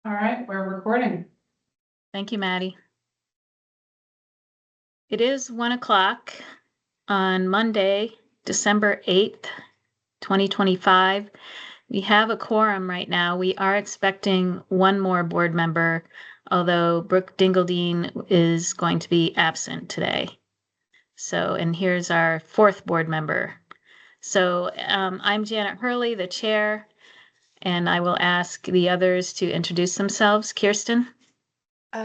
All right, we're recording. Thank you, Maddie. It is 1:00 on Monday, December 8th, 2025. We have a quorum right now. We are expecting one more board member, although Brooke Dingledine is going to be absent today. So, and here's our fourth board member. So I'm Janet Hurley, the chair, and I will ask the others to introduce themselves. Kirsten?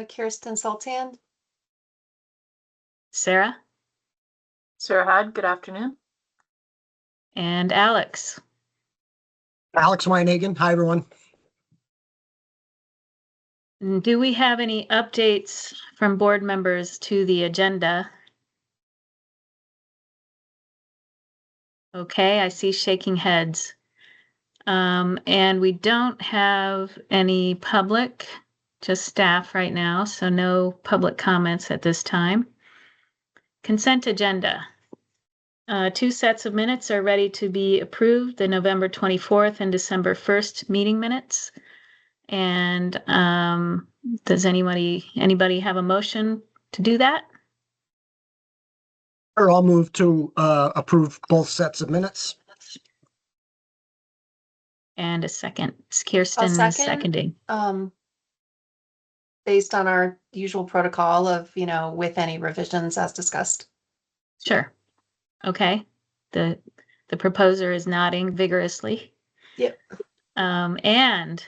Kirsten Sultan. Sarah? Sarah Hyde, good afternoon. And Alex? Alex Weinhagen. Hi, everyone. Do we have any updates from board members to the agenda? Okay, I see shaking heads. And we don't have any public, just staff right now, so no public comments at this time. Consent agenda. 2 sets of minutes are ready to be approved, the November 24th and December 1st meeting minutes. And does anybody have a motion to do that? Or I'll move to approve both sets of minutes. And a second. It's Kirsten seconding. Based on our usual protocol of, with any revisions as discussed. Sure. Okay. The proposer is nodding vigorously. Yep. And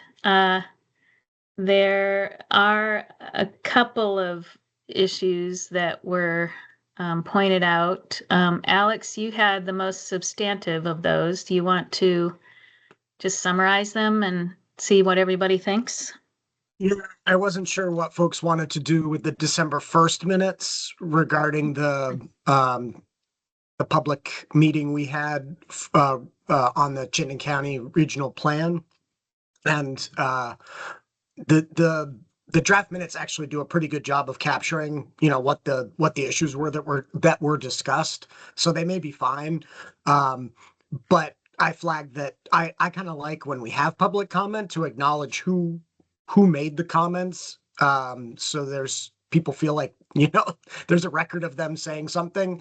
there are a couple of issues that were pointed out. Alex, you had the most substantive of those. Do you want to just summarize them and see what everybody thinks? Yeah, I wasn't sure what folks wanted to do with the December 1st minutes regarding the public meeting we had on the Chittenden County Regional Plan. And the draft minutes actually do a pretty good job of capturing, what the issues were that were discussed. So they may be fine. But I flagged that I kind of like when we have public comment to acknowledge who made the comments. So there's people feel like, there's a record of them saying something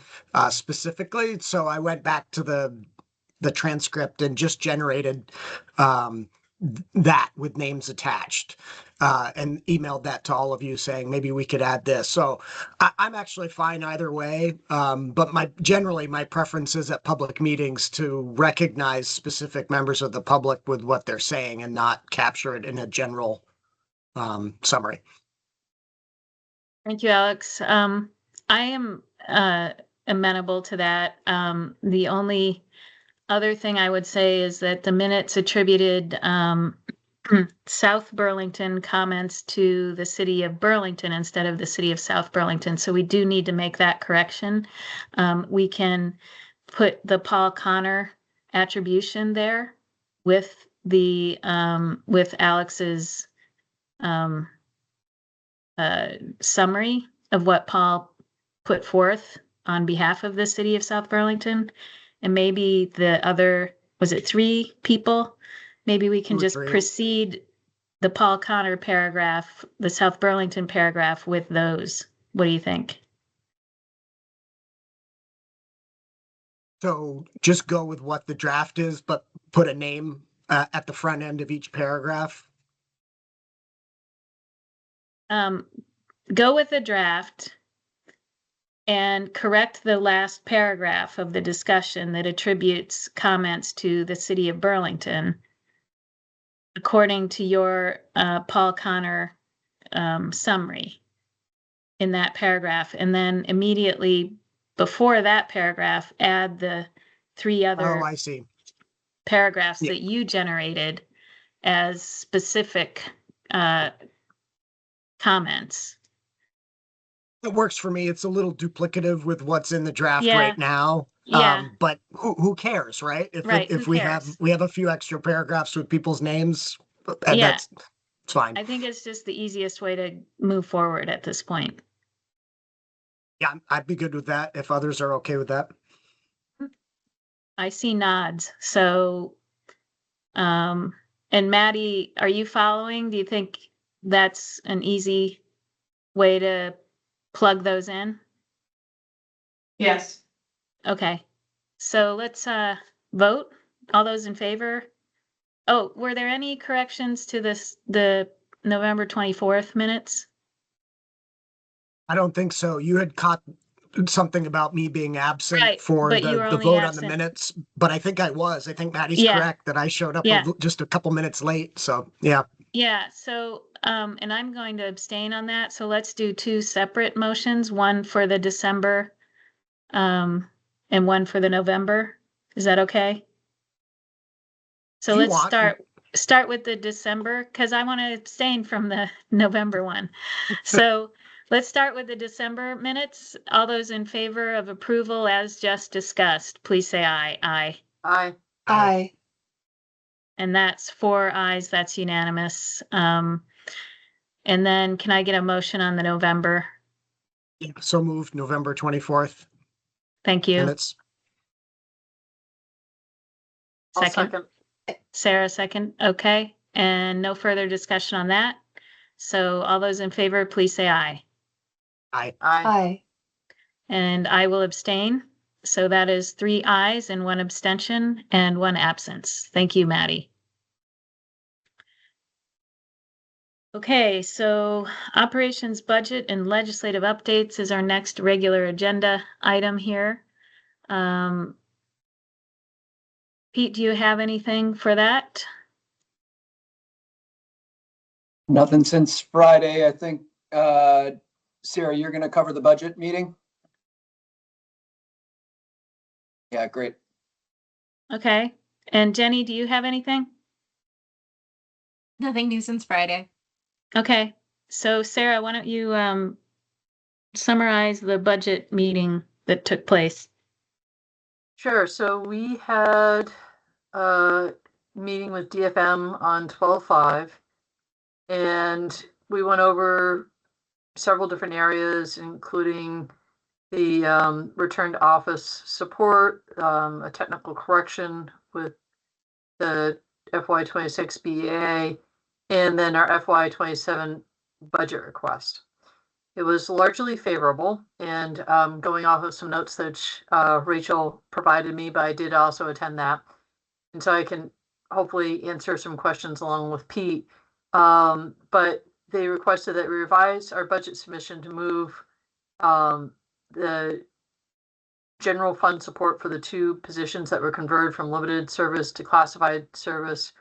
specifically. So I went back to the transcript and just generated that with names attached and emailed that to all of you saying maybe we could add this. So I'm actually fine either way. But generally my preference is at public meetings to recognize specific members of the public with what they're saying and not capture it in a general summary. Thank you, Alex. I am amenable to that. The only other thing I would say is that the minutes attributed South Burlington comments to the city of Burlington instead of the city of South Burlington. So we do need to make that correction. We can put the Paul Connor attribution there with the with Alex's summary of what Paul put forth on behalf of the city of South Burlington. And maybe the other, was it 3 people? Maybe we can just precede the Paul Connor paragraph, the South Burlington paragraph with those. What do you think? So just go with what the draft is, but put a name at the front end of each paragraph. Go with the draft and correct the last paragraph of the discussion that attributes comments to the city of Burlington according to your Paul Connor summary in that paragraph. And then immediately before that paragraph, add the 3 other paragraphs that you generated as specific comments. It works for me. It's a little duplicative with what's in the draft right now. Yeah. But who cares, right? If we have a few extra paragraphs with people's names, that's fine. I think it's just the easiest way to move forward at this point. Yeah, I'd be good with that if others are okay with that. I see nods. So, and Maddie, are you following? Do you think that's an easy way to plug those in? Yes. Okay, so let's vote. All those in favor? Oh, were there any corrections to the November 24th minutes? I don't think so. You had caught something about me being absent Right, for but you were the only vote on the absent. minutes, but I think I was. I think Maddie's Yeah. correct that I showed up Yeah. just a couple minutes late. So yeah, Yeah, so, and I'm going to abstain on that, so let's do two separate motions, one for the December, and one for the November. Is that okay? So If you let's want. start with the December, because I want to abstain from the November one. So let's start with the December minutes. All those in favor of approval as just discussed, please say aye. Aye. Aye. Aye. And that's 4 ayes, that's unanimous. And then can I get a motion on the November? Yeah, so moved November 24th Thank you. minutes. I'll Second, second. Sarah, second. Okay, and no further discussion on that. So all those in favor, please say aye. Aye. Aye. Aye. And I will abstain. So that is 3 ayes and 1 abstention and 1 absence. Thank you, Maddie. Okay, so operations budget and legislative updates is our next regular agenda item here. Pete, do you have anything for that? Nothing since Friday. I think, Sarah, you're gonna cover the budget meeting? Yeah, great. Okay, and Jenny, do you have anything? Nothing new since Friday. Okay, so Sarah, why don't you summarize the budget meeting that took place? Sure. So we had a meeting with DFM on 12/5, and we went over several different areas, including the return to office support, a technical correction with the FY26 BEA, and then our FY27 budget request. It was largely favorable, and going off of some notes that Rachel provided me, but I did also attend that. And so I can hopefully answer some questions along with Pete. But they requested that we revise our budget submission to move the general fund support for the 2 positions that were converted from limited service to classified service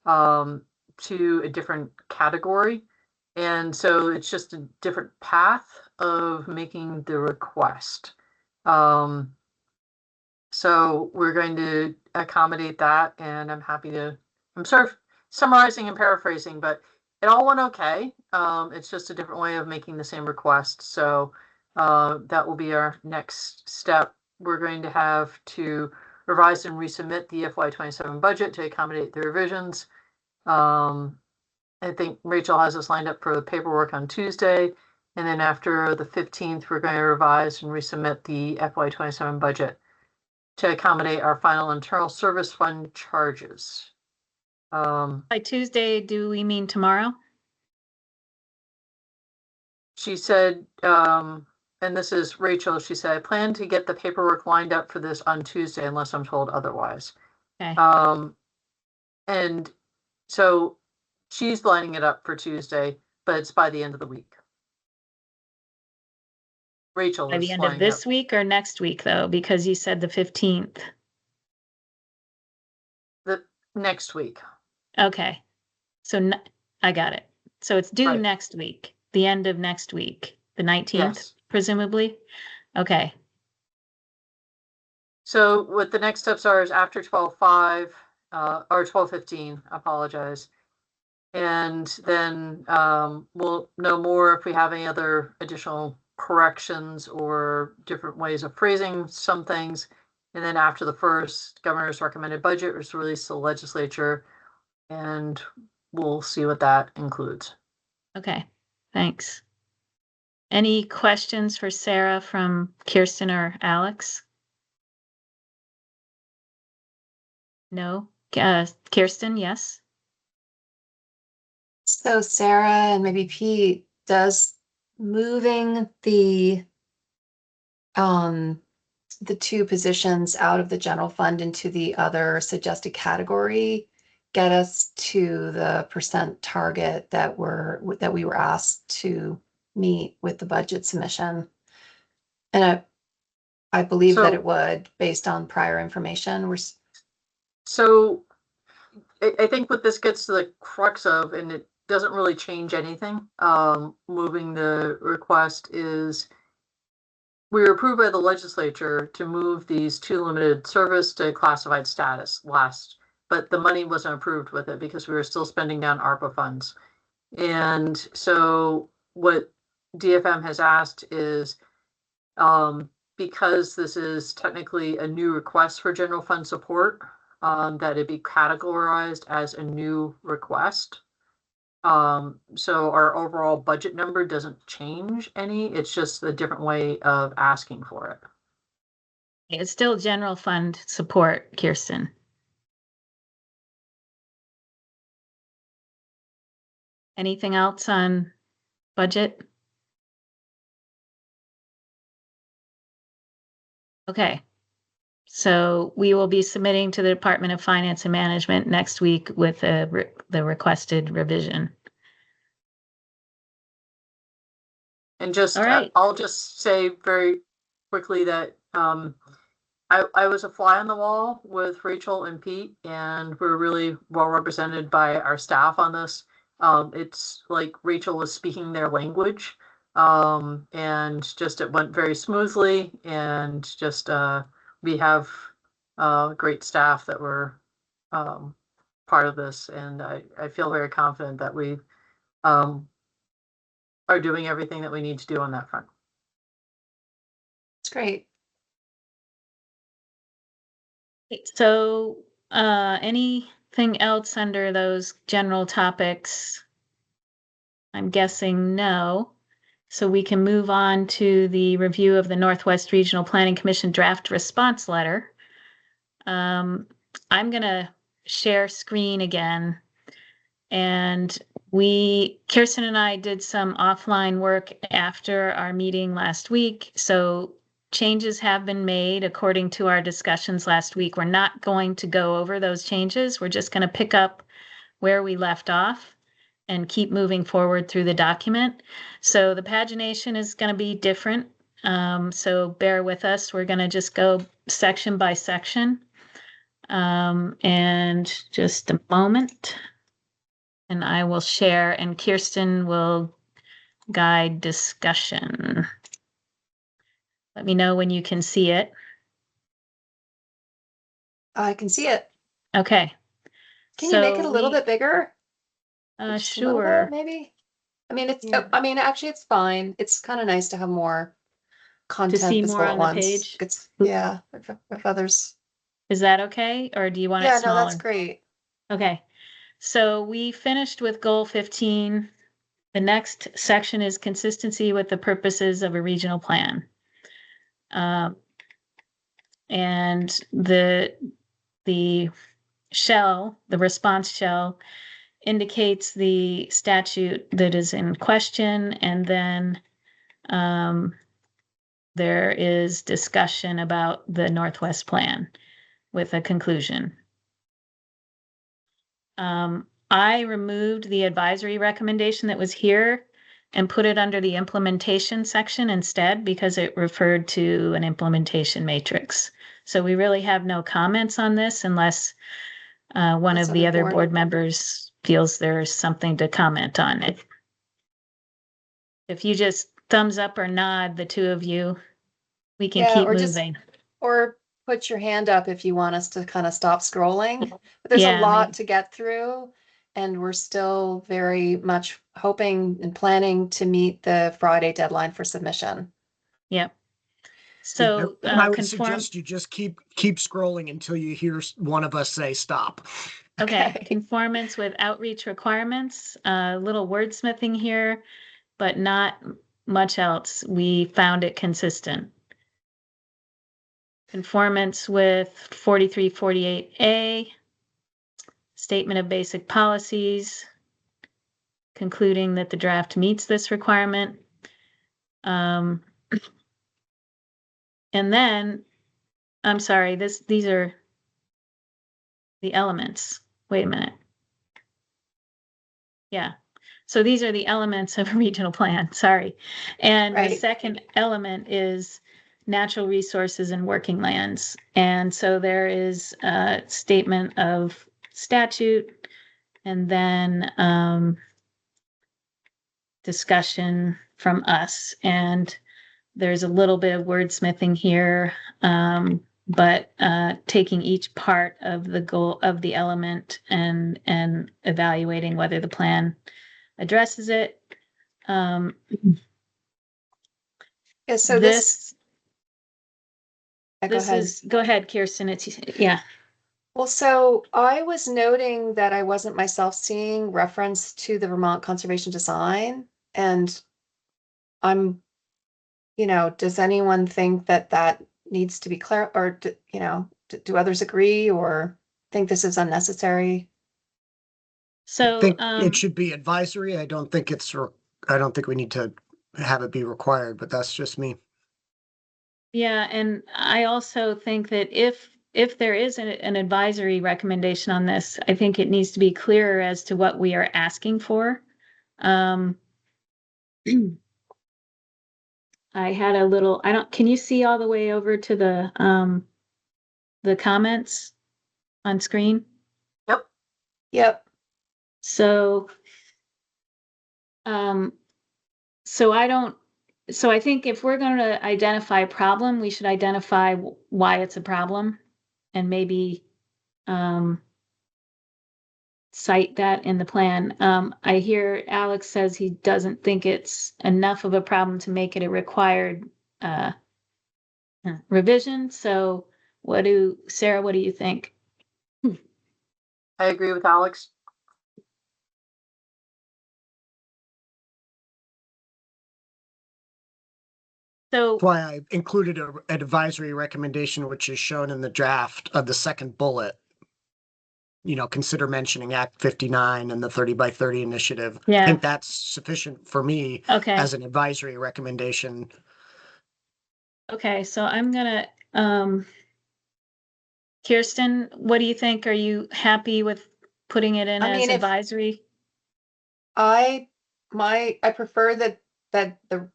to a different category. And so it's just a different path of making the request. So we're going to accommodate that, and I'm happy to, I'm sort of summarizing and paraphrasing, but it all went okay. It's just a different way of making the same request. So that will be our next step. We're going to have to revise and resubmit the FY27 budget to accommodate the revisions. I think Rachel has us lined up for the paperwork on Tuesday. And then after the 15th, we're going to revise and resubmit the FY27 budget to accommodate our final internal service fund charges. By Tuesday, do we mean tomorrow? She said, and this is Rachel, she said, I plan to get the paperwork lined up for this on Tuesday unless I'm told otherwise. Okay. And so she's lining it up for Tuesday, but it's by the end of the week. Rachel By is the end of lining this up. week or next week, though, because you said the 15th. The next week. Okay, so I got it. So it's due Right. next week, the end of next week, the 19th, Yes. presumably? Okay, So what the next steps are is after 12/5, or 12/15, apologize. And then we'll know more if we have any other additional corrections or different ways of phrasing some things. And then after the first, governor's recommended budget was released to the legislature, and we'll see what that includes. okay, thanks. Any questions for Sarah from Kirsten or Alex? No? Kirsten, yes? So Sarah and maybe Pete, does moving the two positions out of the general fund into the other suggested category get us to the percent target that we were asked to meet with the budget submission? And I believe that So- it would, based on prior information. So I think what this gets to the crux of, and it doesn't really change anything, moving the request is we were approved by the legislature to move these two limited service to classified status last, but the money wasn't approved with it because we were still spending down ARPA funds. And so what DFM has asked is, because this is technically a new request for general fund support, that it be categorized as a new request. So our overall budget number doesn't change any. It's just a different way of asking for it. It's still general fund support, Kirsten. Anything else on budget? Okay. So we will be submitting to the Department of Finance and Management next week with the requested revision. And just, All right. I'll just say very quickly that I was a fly on the wall with Rachel and Pete, and we're really well represented by our staff on this. It's like Rachel was speaking their language, and just it went very smoothly, and just we have great staff that were part of this, and I feel very confident that we are doing everything that we need to do on that front. It's great. So, anything else under those general topics? I'm guessing no. So we can move on to the review of the Northwest Regional Planning Commission draft response letter. I'm gonna share screen again. And Kirsten and I did some offline work after our meeting last week. So changes have been made according to our discussions last week. We're not going to go over those changes. We're just going to pick up where we left off and keep moving forward through the document. So the pagination is going to be different. So bear with us. We're going to just go section by section. And just a moment. And I will share, and Kirsten will guide discussion. Let me know when you can see it. I can see it. Okay. Can you make it a little bit bigger? Just a little bit, Sure. maybe. I mean, Yeah. I mean, actually, it's fine. It's kind of nice to have more content see visible more at on the once. page? Yeah, if others. Is that okay? Or do you want it Yeah, no, smaller? that's great. Okay. So we finished with goal 15. The next section is consistency with the purposes of a regional plan. And the response shell indicates the statute that is in question, and then there is discussion about the Northwest Plan with a conclusion. I removed the advisory recommendation that was here and put it under the implementation section instead because it referred to an implementation matrix. So we really have no comments on this unless one That's of the other other board. board members feels there's something to comment on it. If you just thumbs up or nod, the two of you, we can Yeah, keep or just- moving. Or put your hand up if you want us to kind of stop scrolling. But there's Yeah, a lot maybe. to get through, and we're still very much hoping and planning to meet the Friday deadline for submission. Yep. So And I would conform. suggest you just keep scrolling until you hear one of us say stop. Okay, Okay. conformance with outreach requirements, a little wordsmithing here, but not much else. We found it consistent. Conformance with 4348A, statement of basic policies. concluding that the draft meets this requirement. And then, I'm sorry, these are the elements. Wait a minute. Yeah. So these are the elements of a regional plan, sorry. And the Right. second element is natural resources and working lands. And so there is a statement of statute and then discussion from us. And there's a little bit of wordsmithing here, but taking each part of the goal of the element and evaluating whether the plan addresses it. Yeah, so this, go This ahead. is, go ahead, Kirsten. It's, yeah. Well, so I was noting that I wasn't myself seeing reference to the Vermont Conservation Design, and I'm, does anyone think that that needs to be clear, or, do others agree or think this is unnecessary? I So, think it should be advisory. I don't think I don't think we need to have it be required, but that's just me. yeah, and I also think that if there is an advisory recommendation on this, I think it needs to be clearer as to what we are asking for. I had a little, can you see all the way over to the comments on screen? Yep. So, so I think if we're going to identify a problem, we should identify why it's a problem and maybe, cite that in the plan. I hear Alex says he doesn't think it's enough of a problem to make it a required, revision. So Sarah, what do you think? I agree with Alex. So, That's why I included an advisory recommendation, which is shown in the draft of the second bullet. Consider mentioning Act 59 and the 30 by 30 initiative. I yeah, think that's sufficient for me okay. as an advisory recommendation. Okay, so I'm gonna, Kirsten, what do you think? Are you happy with putting it in I as mean, if advisory? I prefer that the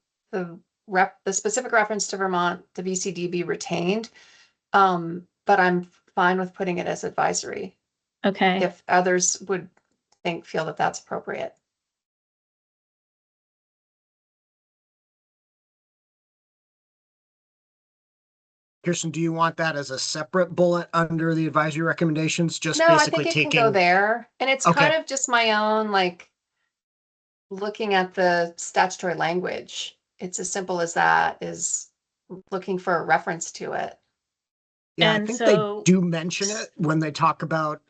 specific reference to Vermont, the VCD be retained. But I'm fine with putting it as advisory Okay, if others would feel that that's appropriate. Kirsten, do you want that as a separate bullet under the advisory recommendations? Just No, I basically think it can taking. go there. And it's Okay. kind of just my own, looking at the statutory language. It's as simple as that, is looking for a reference to it. Yeah, And I think so- they do mention it when they talk about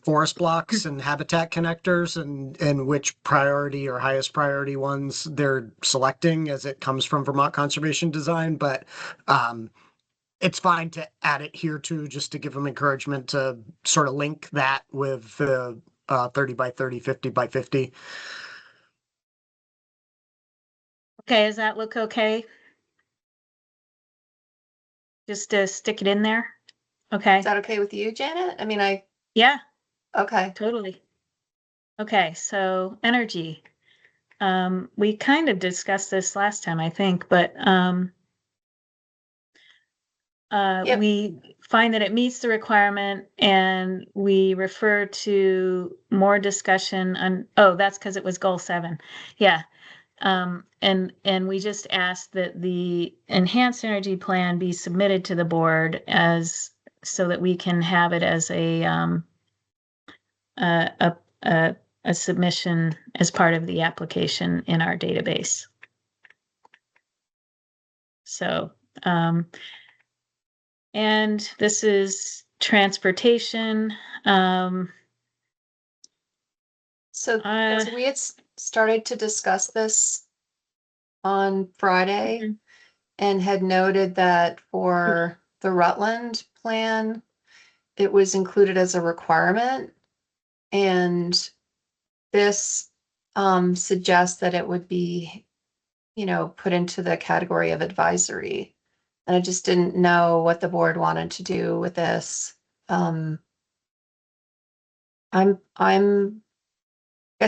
forest blocks and habitat connectors and which priority or highest priority ones they're selecting as it comes from Vermont Conservation Design. But it's fine to add it here too, just to give them encouragement to sort of link that with the 30 by 30, 50 by 50. okay, does that look okay? Just to stick it in there? Okay, Is that okay with you, Janet? I mean, yeah, okay. totally. Okay, so energy. We kind of discussed this last time, I think, but Yep. we find that it meets the requirement and we refer to more discussion on, oh, that's because it was goal 7. Yeah. And we just asked that the enhanced energy plan be submitted to the board so that we can have it as a submission as part of the application in our database. So, and this is transportation. So we had started to discuss this on Friday Mhm. and had noted that for the Rutland plan, it was included as a requirement. And this suggest that it would be, put into the category of advisory. And I just didn't know what the board wanted to do with this. Guess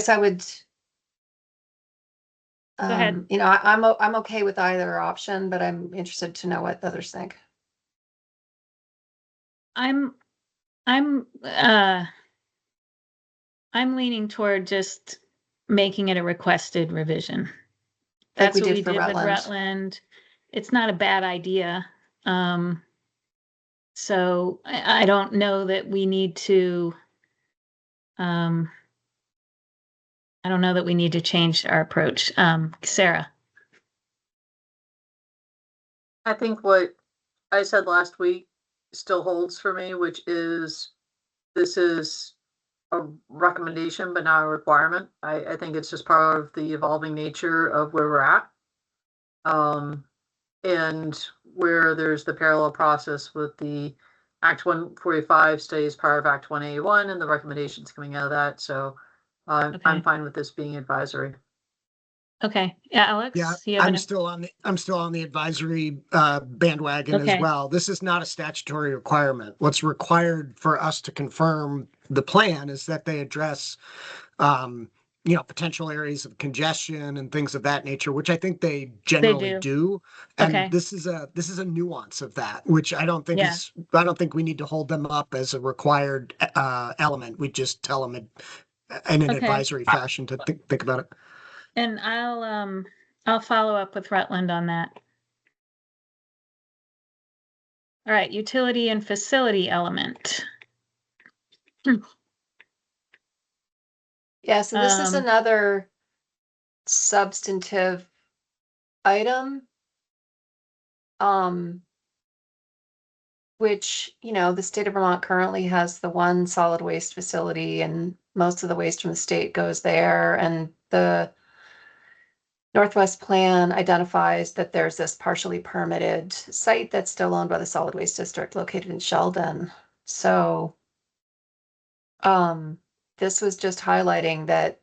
I would. Go ahead. I'm okay with either option, but I'm interested to know what others think. I'm leaning toward just making it a requested revision. Like That's we what did we for did with Rutland. Rutland. It's not a bad idea. So I don't know that we need to, I don't know that we need to change our approach. Sarah. I think what I said last week still holds for me, which is this is a recommendation, but not a requirement. I think it's just part of the evolving nature of where we're at. And where there's the parallel process with the Act 145 stays part of Act 181 and the recommendations coming out of that. So Okay. I'm fine with this being advisory. Okay. Yeah, Alex. Yeah, you have I'm still on the advisory bandwagon as Okay. well. This is not a statutory requirement. What's required for us to confirm the plan is that they address potential areas of congestion and things of that nature, which I think they generally do. And Okay. this is a nuance of that, which I don't think Yeah. I don't think we need to hold them up as a required element. We just tell them in an Okay. advisory fashion to think about it. And I'll follow up with Rutland on that. All right, utility and facility element. Yeah, so this is Um, another substantive item. Which, the state of Vermont currently has the one solid waste facility and most of the waste from the state goes there. And the Northwest Plan identifies that there's this partially permitted site that's still owned by the Solid Waste District located in Sheldon. So this was just highlighting that,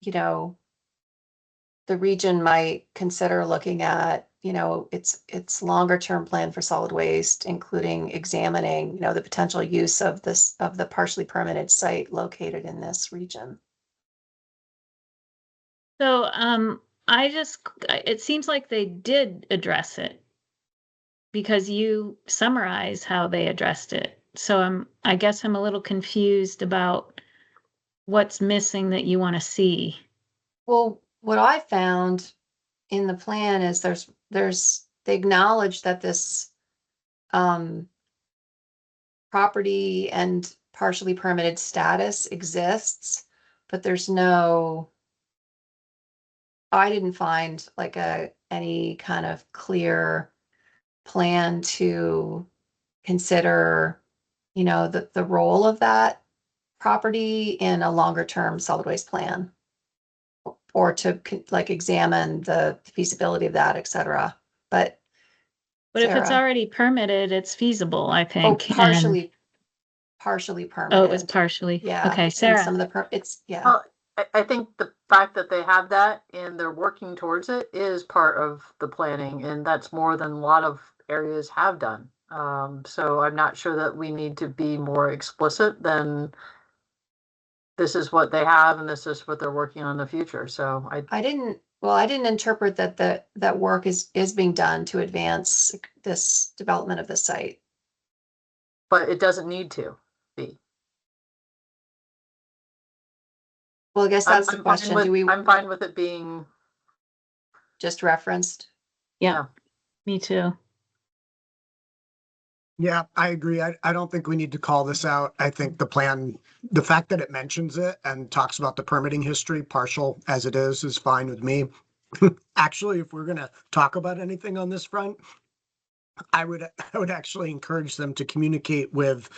the region might consider looking at, its longer term plan for solid waste, including examining, the potential use of the partially permitted site located in this region. so it seems like they did address it because you summarize how they addressed it. So I guess I'm a little confused about what's missing that you want to see. Well, what I found in the plan is they acknowledge that this property and partially permitted status exists, but I didn't find like any kind of clear plan to consider, the role of that property in a longer term solid waste plan. Or to examine the feasibility of that, et cetera. But if it's Sarah? already permitted, it's feasible, I Oh, think. partially permitted. Oh, it was partially. Yeah. Okay, And Sarah. some of yeah. Well, I think the fact that they have that and they're working towards it is part of the planning, and that's more than a lot of areas have done. So I'm not sure that we need to be more explicit than this is what they have and this is what they're working on in the future. So I didn't interpret that that work is being done to advance this development of the site. But it doesn't need to be. Well, I guess that's the question. I'm fine with it being just referenced? Yeah. Me too. Yeah, I agree. I don't think we need to call this out. I think the fact that it mentions it and talks about the permitting history, partial as it is fine with me. Actually, if we're going to talk about anything on this front, I would actually encourage them to communicate with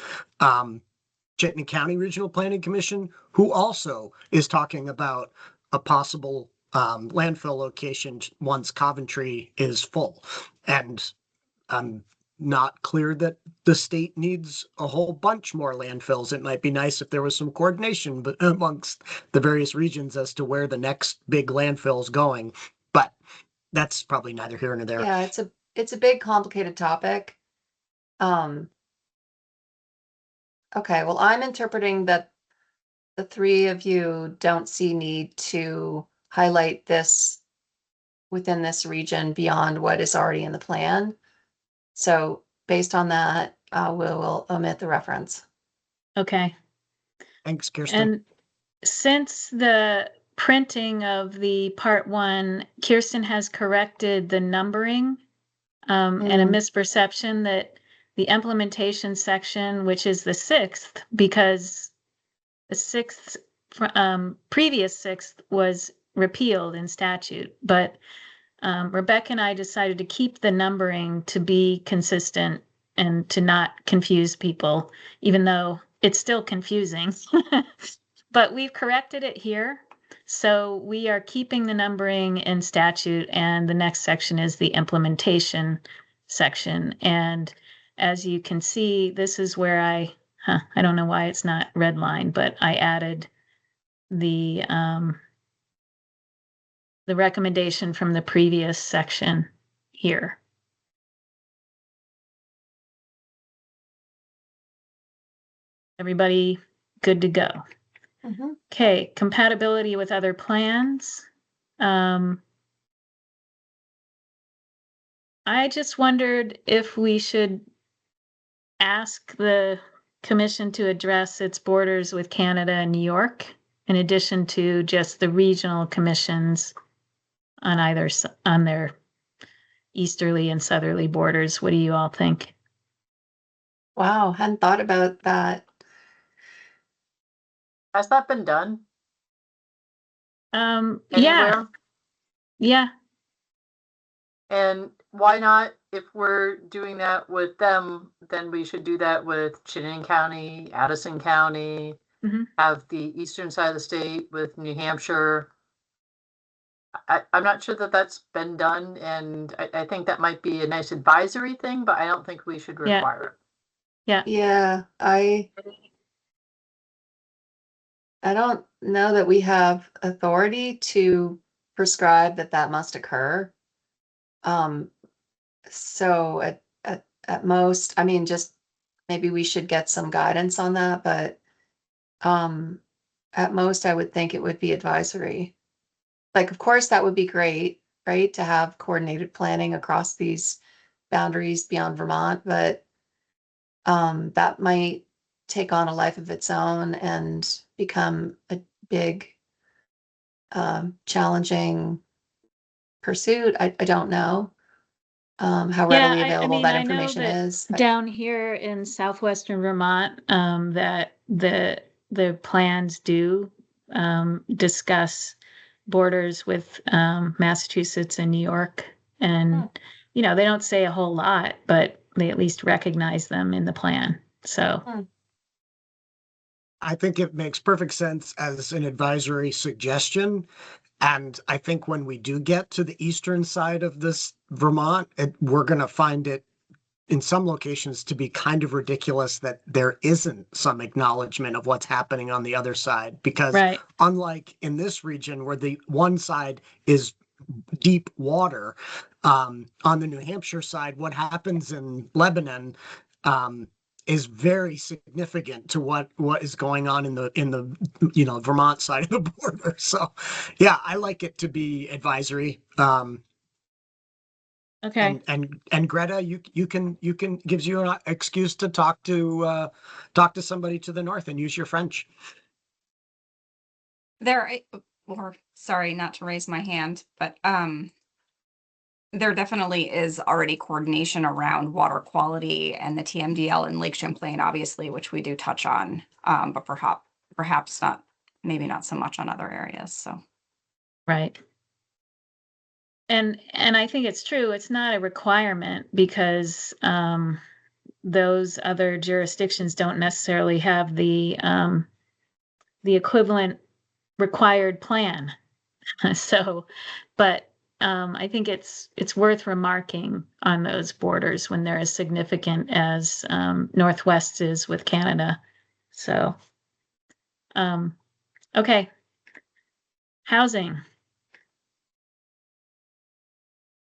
Chittenden County Regional Planning Commission, who also is talking about a possible landfill location once Coventry is full. And not clear that the state needs a whole bunch more landfills. It might be nice if there was some coordination but amongst the various regions as to where the next big landfill is going. But that's probably neither here nor there. Yeah, it's a big complicated topic. Okay, well, I'm interpreting that the three of you don't see need to highlight this within this region beyond what is already in the plan. So based on that, we'll omit the reference. Okay. Thanks, Kirsten. And since the printing of the part 1, Kirsten has corrected the numbering and a misperception that the implementation section, which is the 6th, because the 6th, previous 6th was repealed in statute, but Rebecca and I decided to keep the numbering to be consistent and to not confuse people, even though it's still confusing. But we've corrected it here. So we are keeping the numbering in statute, and the next section is the implementation section. And as you can see, this is where I don't know why it's not red line, but I added the recommendation from the previous section here. Everybody good to go? Mm-hmm. Okay, compatibility with other plans. I just wondered if we should ask the commission to address its borders with Canada and New York, in addition to just the regional commissions on on their easterly and southerly borders. What do you all think? Wow, hadn't thought about that. Has that been done Yeah, anywhere? yeah. And why not, if we're doing that with them, then we should do that with Chittenden County, Addison County, Mhm. have the eastern side of the state with New Hampshire. I'm not sure that that's been done, and I think that might be a nice advisory thing, but I don't think we should Yeah. require Yeah, I don't know that we have authority to prescribe that must occur. So at most, I mean, just maybe we should get some guidance on that, but at most, I would think it would be advisory. Like, of course, that would be great, right? To have coordinated planning across these boundaries beyond Vermont, but that might take on a life of its own and become a big, challenging pursuit. I don't know how Yeah, readily I available mean, that I know information that is. down here in southwestern Vermont, that the plans do discuss borders with Massachusetts and New York, and you know, they don't say a whole lot, but they at least recognize them in the plan. So I think it makes perfect sense as an advisory suggestion. And I think when we do get to the eastern side of this Vermont, we're going to find it in some locations to be kind of ridiculous that there isn't some acknowledgement of what's happening on the other side. Because right, unlike in this region where the one side is deep water, on the New Hampshire side, what happens in Lebanon is very significant to what is going on in the Vermont side of the border. So yeah, I like it to be advisory. okay. And Greta, you can gives you an excuse to talk to somebody to the north and use your French. Sorry, not to raise my hand, but there definitely is already coordination around water quality and the TMDL in Lake Champlain, obviously, which we do touch on, but perhaps not, maybe not so much on other areas. So Right. And I think it's true. It's not a requirement because those other jurisdictions don't necessarily have the equivalent required plan. So, but I think it's worth remarking on those borders when they're as significant as Northwest is with Canada. So, okay. Housing.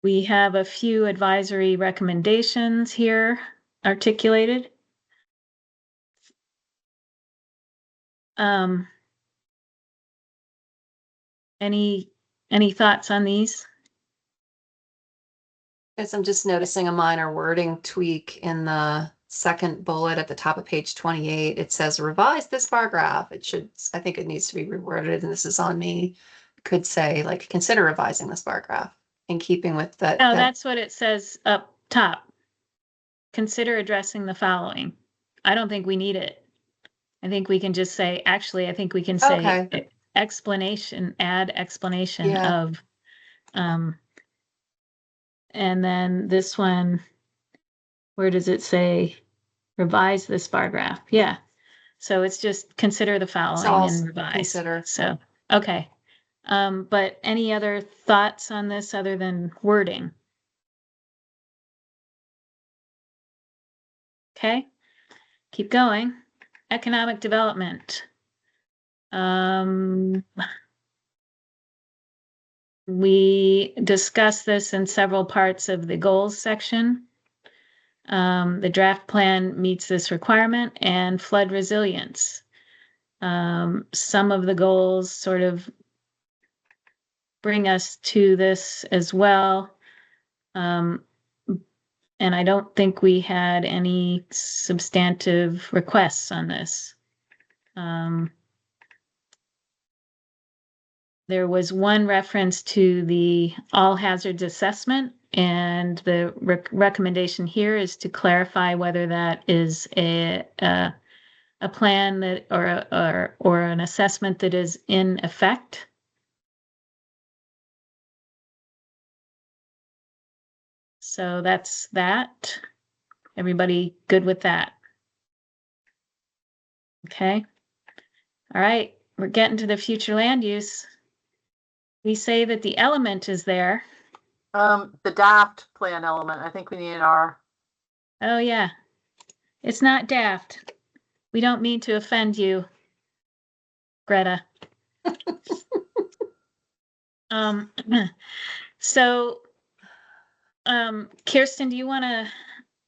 We have a few advisory recommendations here articulated. Any thoughts on these? Guess I'm just noticing a minor wording tweak in the second bullet at the top of page 28. It says revise this bar graph. It should, I think it needs to be reworded, and this is on me. Could say like consider revising this bar graph in keeping with that. No, that- that's what it says up top. Consider addressing the following. I don't think we need it. I think we can just say, actually, I think we can say Okay. explanation, add explanation Yeah. of, and then this one, where does it say revise this bar graph? Yeah. So it's just consider the following all and revise. consider. So, okay. But any other thoughts on this other than wording? Okay, keep going. Economic development. We discussed this in several parts of the goals section. The draft plan meets this requirement, and flood resilience. Some of the goals sort of bring us to this as well. And I don't think we had any substantive requests on this. There was one reference to the all hazards assessment, and the recommendation here is to clarify whether that is a plan that or an assessment that is in effect. So that's that. Everybody good with that? Okay. All right, we're getting to the future land use. We say that the element is there. The daft plan element, I think we need an R. Oh yeah, it's not daft. We don't mean to offend you, Greta. So, Kirsten, do you want to,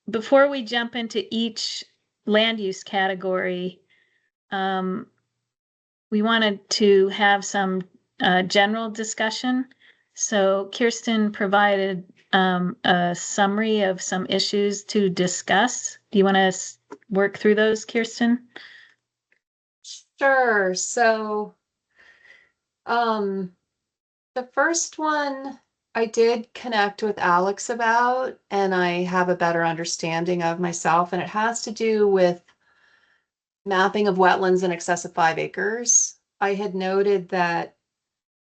before we jump into each land use category, we wanted to have some general discussion. So Kirsten provided a summary of some issues to discuss. Do you want to work through those, Kirsten? Sure. So, the first one I did connect with Alex about, and I have a better understanding of myself, and it has to do with mapping of wetlands in excess of 5 acres. I had noted that,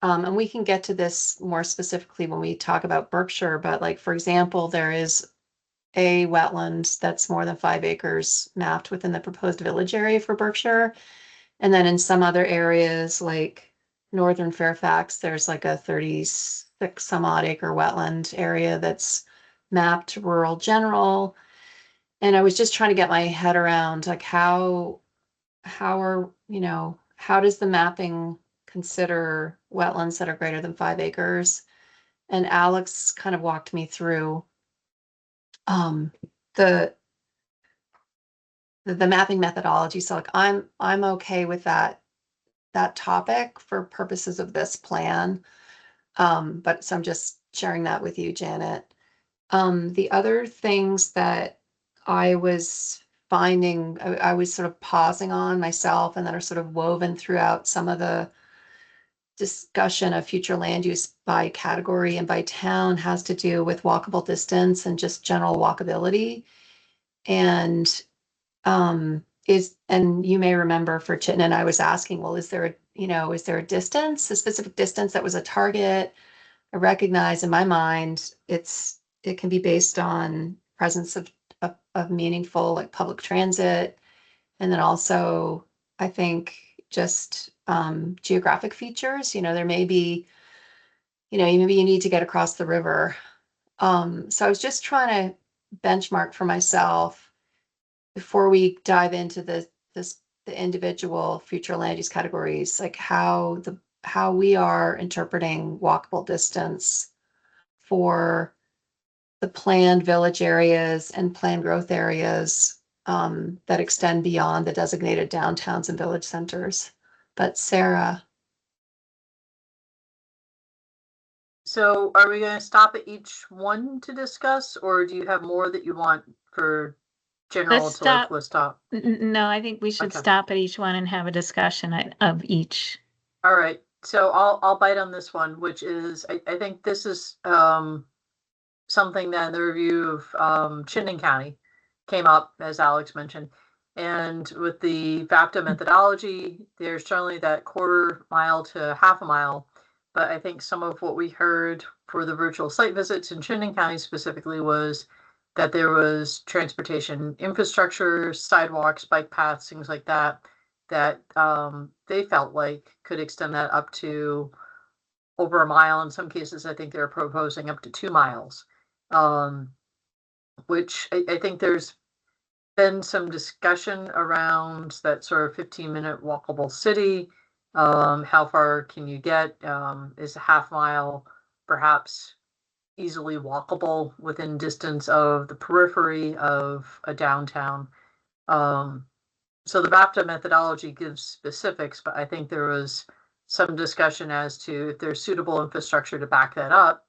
and we can get to this more specifically when we talk about Berkshire, but like, for example, there is a wetland that's more than 5 acres mapped within the proposed village area for Berkshire. And then in some other areas like Northern Fairfax, there's like a 36 some odd acre wetland area that's mapped to rural general. And I was just trying to get my head around like how are, how does the mapping consider wetlands that are greater than 5 acres? And Alex kind of walked me through the mapping methodology. So like I'm okay with that topic for purposes of this plan. But so I'm just sharing that with you, Janet. The other things that I was finding, I was sort of pausing on myself and that are sort of woven throughout some of the discussion of future land use by category and by town has to do with walkable distance and just general walkability. And and you may remember for Chittenden, I was asking, well, is there a distance, a specific distance that was a target? I recognize in my mind, it can be based on presence of meaningful like public transit. And then also, I think just geographic features, there may be, maybe you need to get across the river. So I was just trying to benchmark for myself before we dive into the individual future land use categories, like how we are interpreting walkable distance for the planned village areas and planned growth areas that extend beyond the designated downtowns and village centers. But Sarah. So are we going to stop at each one to discuss, or do you have more that you want for general Let's to like stop. list off? No, I think we should Okay. stop at each one and have a discussion of each. All right, so I'll bite on this one, which is I think this is something that in the review of Chittenden County came up, as Alex mentioned. And with the VAPTA methodology, there's certainly that quarter mile to half a mile. But I think some of what we heard for the virtual site visits in Chittenden County specifically was that there was transportation infrastructure, sidewalks, bike paths, things like that, that they felt like could extend that up to over a mile. In some cases, I think they're proposing up to 2 miles, which I think there's been some discussion around that sort of 15-minute walkable city. How far can you get? Is a half mile perhaps easily walkable within distance of the periphery of a downtown? So the VAPTA methodology gives specifics, but I think there was some discussion as to if there's suitable infrastructure to back that up.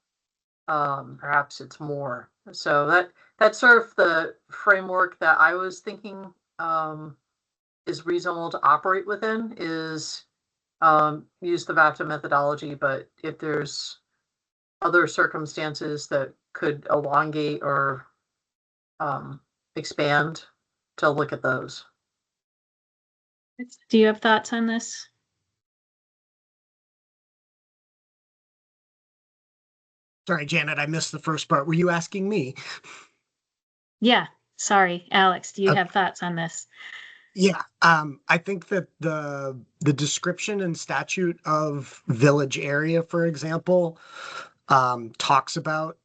Perhaps it's more. So that's sort of the framework that I was thinking is reasonable to operate within, is use the VAPTA methodology, but if there's other circumstances that could elongate or expand, to look at those. Do you have thoughts on this? Sorry, Janet, I missed the first part. Were you asking me? Yeah, sorry, Alex, do you Okay. have thoughts on this? Yeah, I think that the description and statute of village area, for example, talks about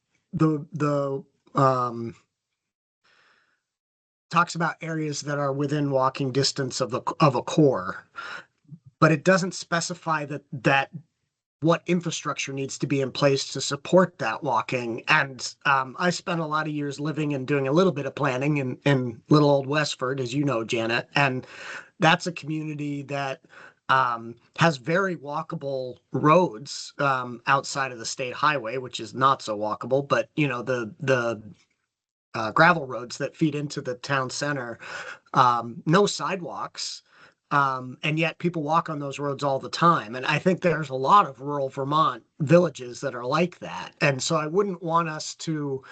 talks about areas that are within walking distance of a core, but it doesn't specify that what infrastructure needs to be in place to support that walking. And I spent a lot of years living and doing a little bit of planning in little old Westford, as you know, Janet, and that's a community that has very walkable roads outside of the state highway, which is not so walkable, but the gravel roads that feed into the town center, no sidewalks. And yet people walk on those roads all the time. And I think there's a lot of rural Vermont villages that are like that. And so I wouldn't want us to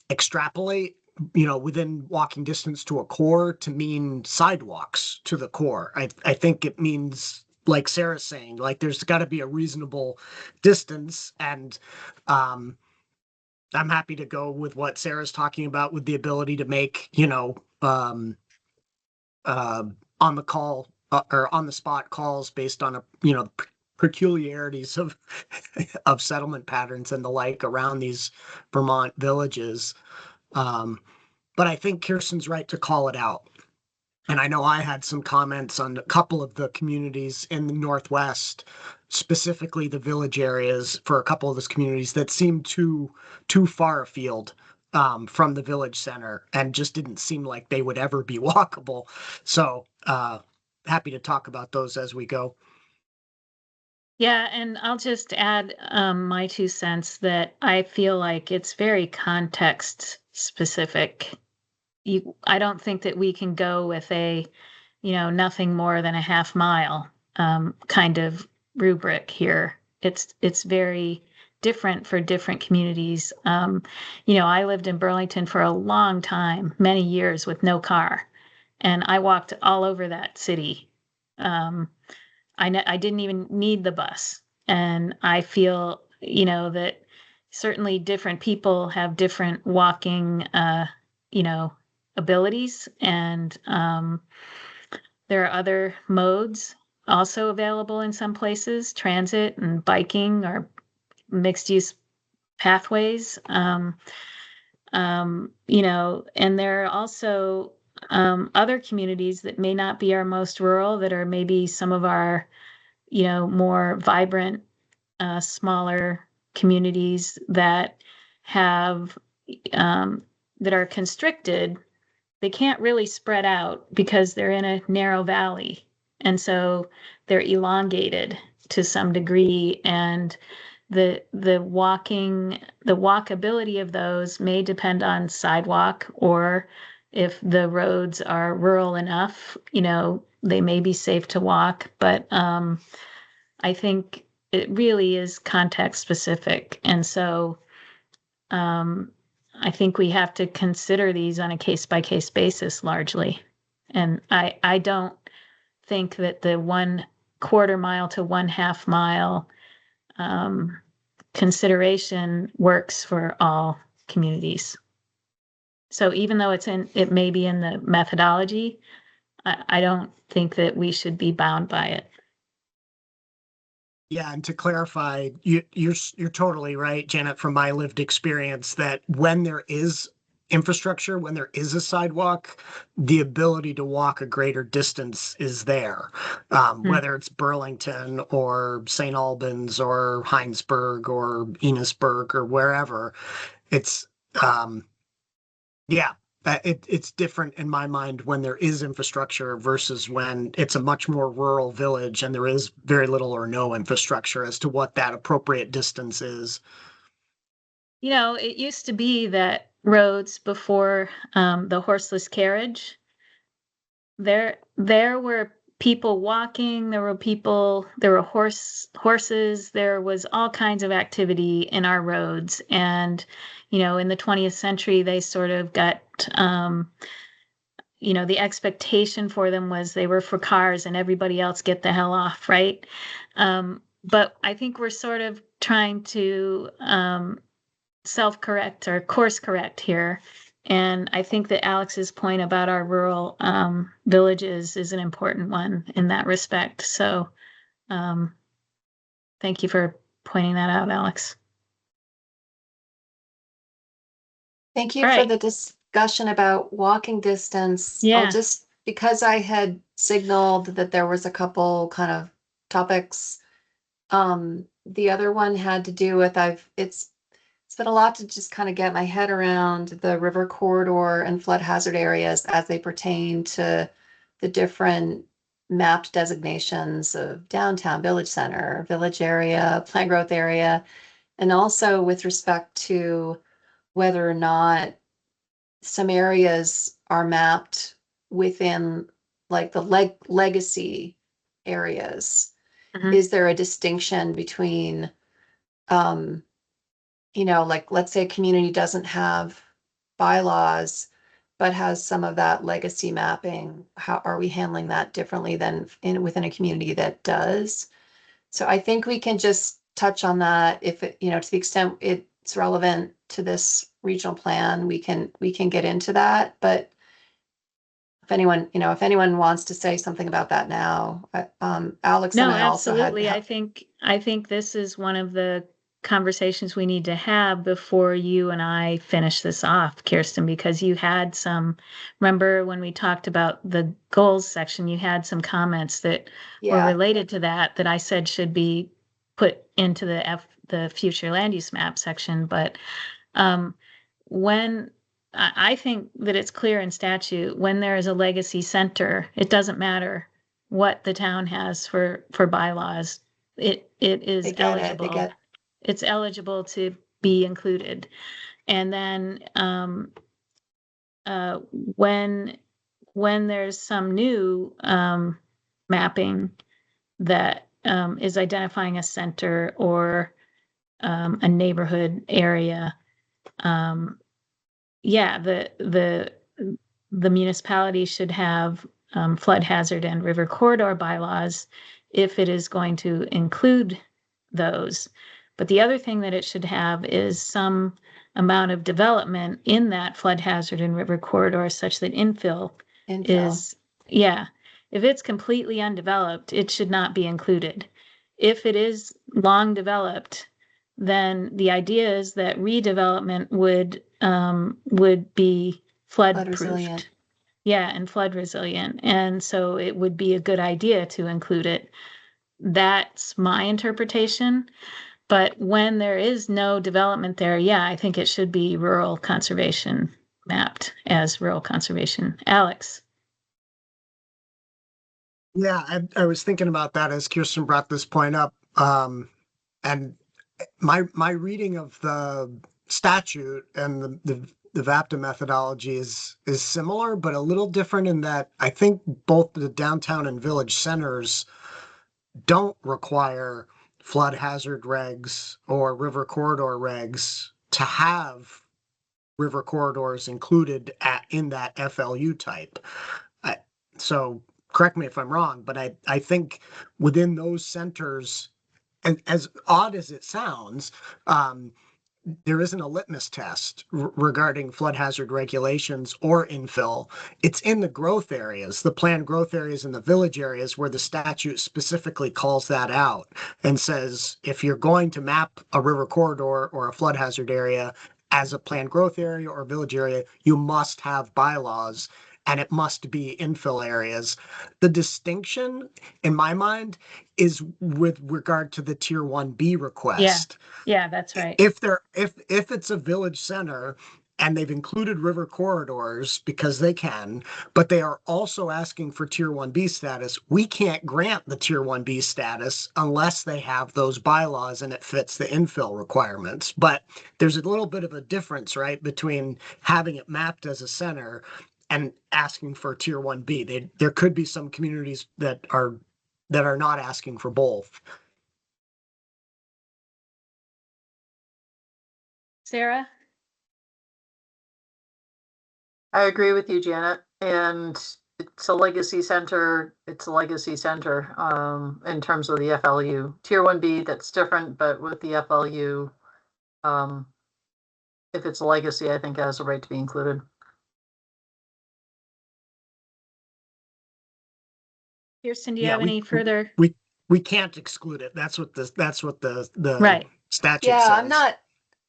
extrapolate, within walking distance to a core to mean sidewalks to the core. I think it means, like Sarah's saying, like there's got to be a reasonable distance. And I'm happy to go with what Sarah's talking about, with the ability to make, on the call or on the spot calls based on peculiarities of of settlement patterns and the like around these Vermont villages. But I think Kirsten's right to call it out. And I know I had some comments on a couple of the communities in the Northwest, specifically the village areas for a couple of those communities that seemed too far afield from the village center and just didn't seem like they would ever be walkable. So happy to talk about those as we go. Yeah, and I'll just add my 2 cents that I feel like it's very context specific. I don't think that we can go with a, nothing more than a half mile kind of rubric here. It's very different for different communities. I lived in Burlington for a long time, many years with no car, and I walked all over that city. I didn't even need the bus, and I feel, that certainly different people have different walking, abilities, and there are other modes also available in some places, transit and biking or mixed use pathways. You know, and there are also other communities that may not be our most rural, that are maybe some of our, you know, more vibrant, smaller communities that have, that are constricted. They can't really spread out because they're in a narrow valley. And so they're elongated to some degree. And the walkability of those may depend on sidewalk, or if the roads are rural enough, you know, they may be safe to walk. But I think it really is context specific. And so I think we have to consider these on a case by case basis largely. And I don't think that the 1/4 mile to 1/2 mile consideration works for all communities. So even though it may be in the methodology, I don't think that we should be bound by it. Yeah, and to clarify, you're totally right, Janet, from my lived experience, that when there is infrastructure, when there is a sidewalk, the ability to walk a greater distance is there. Whether it's Burlington or St. Albans or Heinsberg or Enosburg or wherever, it's it's different in my mind when there is infrastructure versus when it's a much more rural village and there is very little or no infrastructure, as to what that appropriate distance is. You know, it used to be that roads before the horseless carriage, there were people walking, there were horses, there was all kinds of activity in our roads. And, you know, in the 20th century, they sort of got, you know, the expectation for them was they were for cars and everybody else get the hell off, right? But I think we're sort of trying to self-correct or course correct here. And I think that Alex's point about our rural villages is an important one in that respect. So thank you for pointing that out, Alex. Thank you All for right. the discussion about walking distance. Yeah. I'll just, because I had signaled that there was a couple kind of topics. The other one had to do with it's been a lot to just kind of get my head around the river corridor and flood hazard areas as they pertain to the different mapped designations of downtown, village center, village area, plant growth area, and also with respect to whether or not some areas are mapped within like the legacy areas. Mhm. Is there a distinction between you know, like let's say a community doesn't have bylaws, but has some of that legacy mapping. How are we handling that differently than within a community that does? So I think we can just touch on that if it, you know, to the extent it's relevant to this regional plan, we can get into that. But if anyone wants to say something about that now, Alex No, and I also had. absolutely. I think this is one of the conversations we need to have before you and I finish this off, Kirsten, because you had remember when we talked about the goals section, you had some comments that were related to that I said should be put into the future land use map section. But when I think that it's clear in statute, when there is a legacy center, it doesn't matter what the town has for bylaws. It is eligible. It's eligible to be included. And then when there's some new mapping that is identifying a center or a neighborhood area, the municipality should have flood hazard and river corridor bylaws if it is going to include those. But the other thing that it should have is some amount of development in that flood hazard and river corridor such that infill is, If it's completely undeveloped, it should not be included. If it is long developed, then the idea is that redevelopment would be Flood flood resilient. proofed. Yeah, and flood resilient. And so it would be a good idea to include it. That's my interpretation. But when there is no development there, yeah, I think it should be rural conservation mapped as rural conservation. Alex. Yeah, I was thinking about that as Kirsten brought this point up. And my reading of the statute and the VAPTA methodology is similar, but a little different in that I think both the downtown and village centers don't require flood hazard regs or river corridor regs to have river corridors included in that FLU type. So correct me if I'm wrong, but I think within those centers, and as odd as it sounds, there isn't a litmus test regarding flood hazard regulations or infill. It's in the growth areas, the planned growth areas and the village areas where the statute specifically calls that out and says, if you're going to map a river corridor or a flood hazard area as a planned growth area or village area, you must have bylaws and it must be infill areas. The distinction in my mind is with regard to the tier 1B request. Yeah, that's right. If it's a village center and they've included river corridors because they can, but they are also asking for tier 1B status, we can't grant the tier 1B status unless they have those bylaws and it fits the infill requirements. But there's a little bit of a difference, right, between having it mapped as a center and asking for tier 1B. There could be some communities that are not asking for both. Sarah? I agree with you, Janet, and it's a legacy center. It's a legacy center in terms of the FLU. Tier 1B, that's different, but with the FLU, if it's a legacy, I think it has a right to be included. Kirsten, do you Yeah, have any further? We can't exclude it. That's what the Right. statute Yeah, says.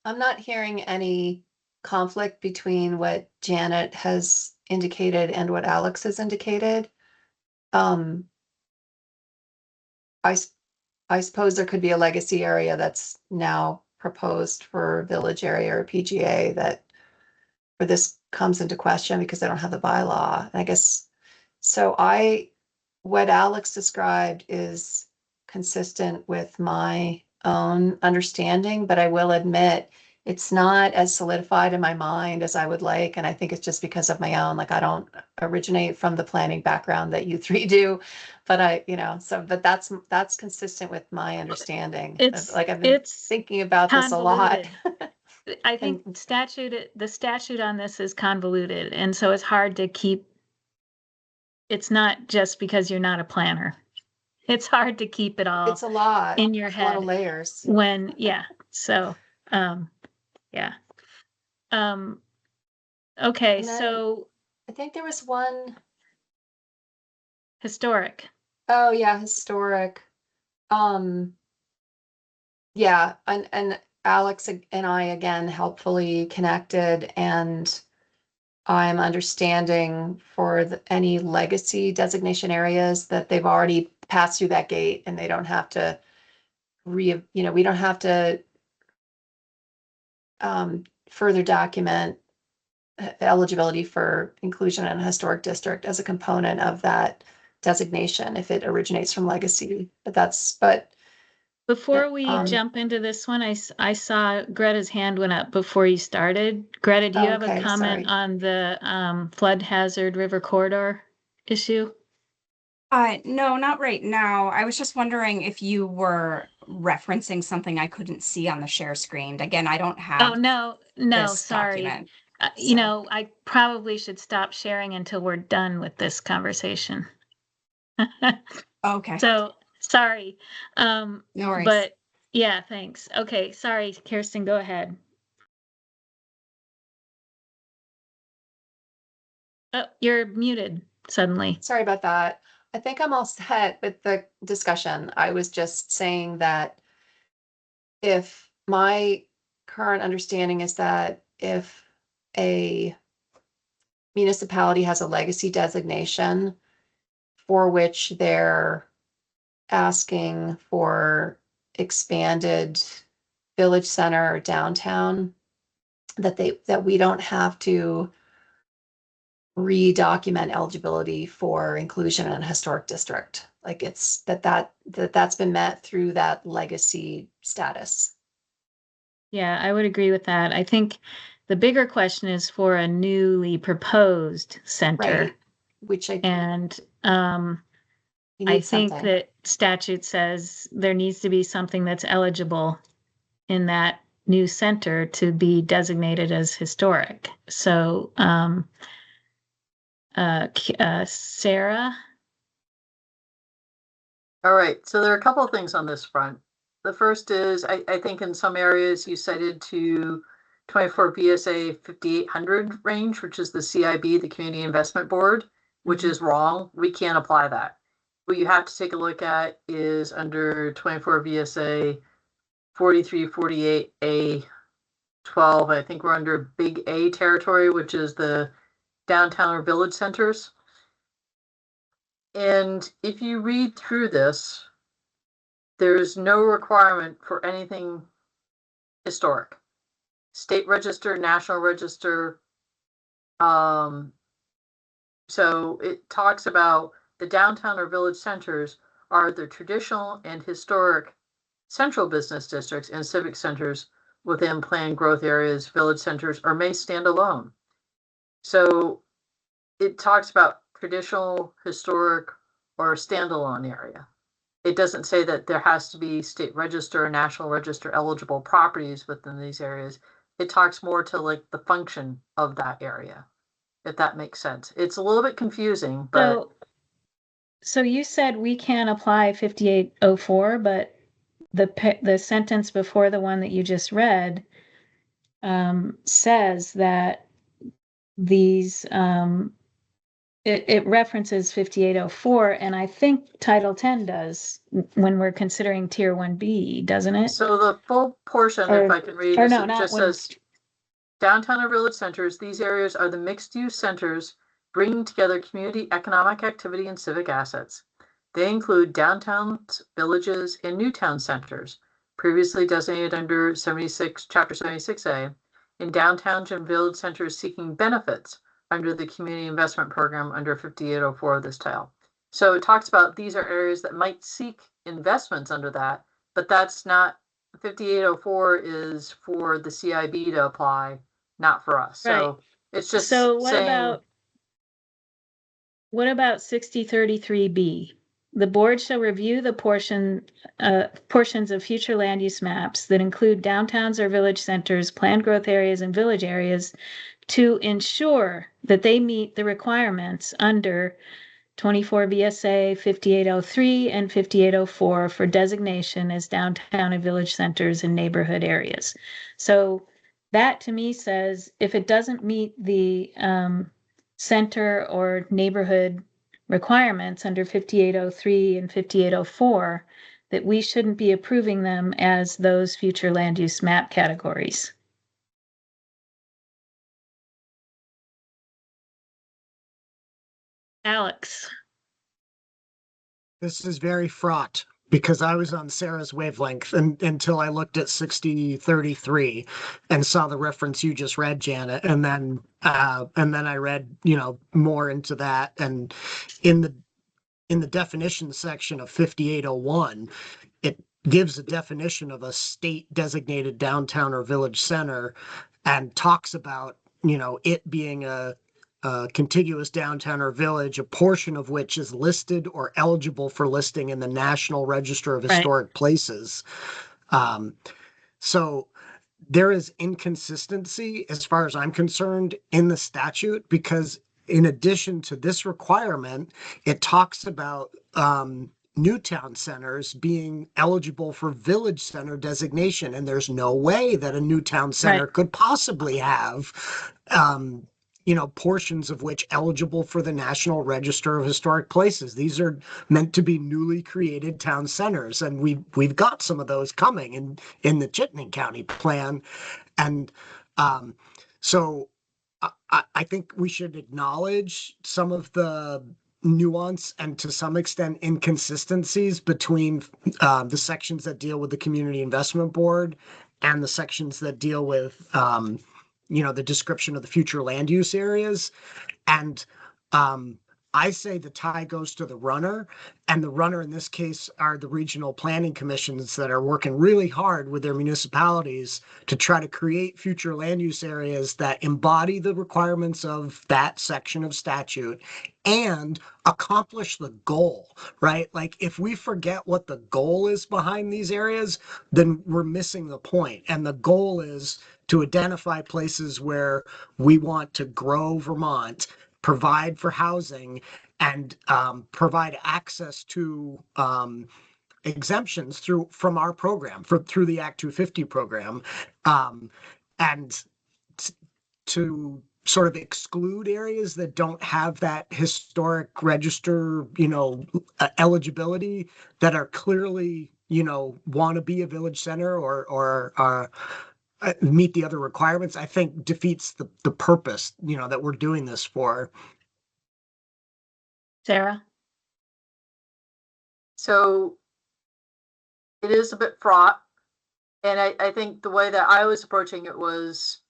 I'm not hearing any conflict between what Janet has indicated and what Alex has indicated. I suppose there could be a legacy area that's now proposed for village area or PGA where this comes into question because they don't have the bylaw. And I guess, so what Alex described is consistent with my own understanding, but I will admit it's not as solidified in my mind as I would like. And I think it's just because of my own, like, I don't originate from the planning background that you three do, but but that's consistent with my understanding. Like, I've been thinking about this a lot. I think the statute on this is convoluted. And so it's hard to keep. It's not just because you're not a planner. It's hard to keep it all. It's a lot in your head. A lot of layers. So, yeah. Okay, so I think there was one. Historic. Oh yeah, historic. Yeah, and Alex and I again helpfully connected, and I'm understanding for any legacy designation areas that they've already passed through that gate and they don't have to we don't have to further document eligibility for inclusion in a historic district as a component of that designation if it originates from legacy. But before we jump into this one, I saw Greta's hand went up before you started. Greta, do you have a comment on the flood hazard river corridor issue? No, not right now. I was just wondering if you were referencing something I couldn't see on the share screen. Again, I don't have. Oh, no, sorry. I probably should stop sharing until we're done with this conversation. Okay. So, sorry. No worries. But yeah, thanks. Okay, sorry, Kirsten, go ahead. Oh, you're muted suddenly. Sorry about that. I think I'm all set with the discussion. I was just saying that if my current understanding is that if a municipality has a legacy designation for which they're asking for expanded village center or downtown, that we don't have to re-document eligibility for inclusion in a historic district. Like it's that's been met through that legacy status. Yeah, I would agree with that. I think the bigger question is for a newly proposed center. Right. Which And you I need think something. that statute says there needs to be something that's eligible in that new center to be designated as historic. So, Sarah? All right, so there are a couple of things on this front. The first is, I think in some areas you cited to 24 VSA 5800 range, which is the CIB, the Community Investment Board, which is wrong. We can't apply that. What you have to take a look at is under 24 VSA 4348A 12. I think we're under big A territory, which is the downtown or village centers. And if you read through this, there's no requirement for anything historic. State register, national register. So it talks about the downtown or village centers are the traditional and historic central business districts and civic centers within planned growth areas, village centers, or may stand alone. So it talks about traditional, historic, or standalone area. It doesn't say that there has to be state register or national register eligible properties within these areas. It talks more to like the function of that area, if that makes sense. It's a little bit confusing, but So you said we can't apply 5804, but the sentence before the one that you just read says that these it references 5804, and I think Title 10 does when we're considering Tier 1B, doesn't it? so the full portion, if I can read, Or this, no, it not just when says downtown or village centers. These areas are the mixed-use centers bringing together community economic activity and civic assets. They include downtowns, villages, and new town centers, previously designated under Chapter 76A, and downtowns and village centers seeking benefits under the Community Investment Program under 5804 of this title. So it talks about these are areas that might seek investments under that, but that's not, 5804 is for the CIB to apply, not for us. Right. So it's just So what saying, about 6033B? The board shall review the portions of future land use maps that include downtowns or village centers, planned growth areas, and village areas to ensure that they meet the requirements under 24 VSA 5803 and 5804 for designation as downtown and village centers and neighborhood areas. So that to me says if it doesn't meet the center or neighborhood requirements under 5803 and 5804, that we shouldn't be approving them as those future land use map categories. Alex. This is very fraught because I was on Sarah's wavelength until I looked at 6033 and saw the reference you just read, Janet, and then I read, more into that, and in the definition section of 5801, it gives a definition of a state designated downtown or village center and talks about, it being a contiguous downtown or village, a portion of which is listed or eligible for listing in the National Register of Historic Places. So there is inconsistency, as far as I'm concerned, in the statute, because in addition to this requirement, it talks about new town centers being eligible for village center designation, and there's no way that a new town center could possibly have portions of which eligible for the National Register of Historic Places. These are meant to be newly created town centers, and we've got some of those coming in the Chittenden County plan. And so I think we should acknowledge some of the nuance and to some extent inconsistencies between the sections that deal with the Community Investment Board and the sections that deal with the description of the future land use areas. And I say the tie goes to the runner, and the runner in this case are the regional planning commissions that are working really hard with their municipalities to try to create future land use areas that embody the requirements of that section of statute and accomplish the goal, right? Like if we forget what the goal is behind these areas, then we're missing the point. And the goal is to identify places where we want to grow Vermont, provide for housing, and provide access to exemptions from our program, through the Act 250 program, and to sort of exclude areas that don't have that historic register, eligibility, that are clearly, want to be a village center or meet the other requirements, I think defeats the purpose, that we're doing this for. Sarah? So it is a bit fraught. And I think the way that I was approaching it was,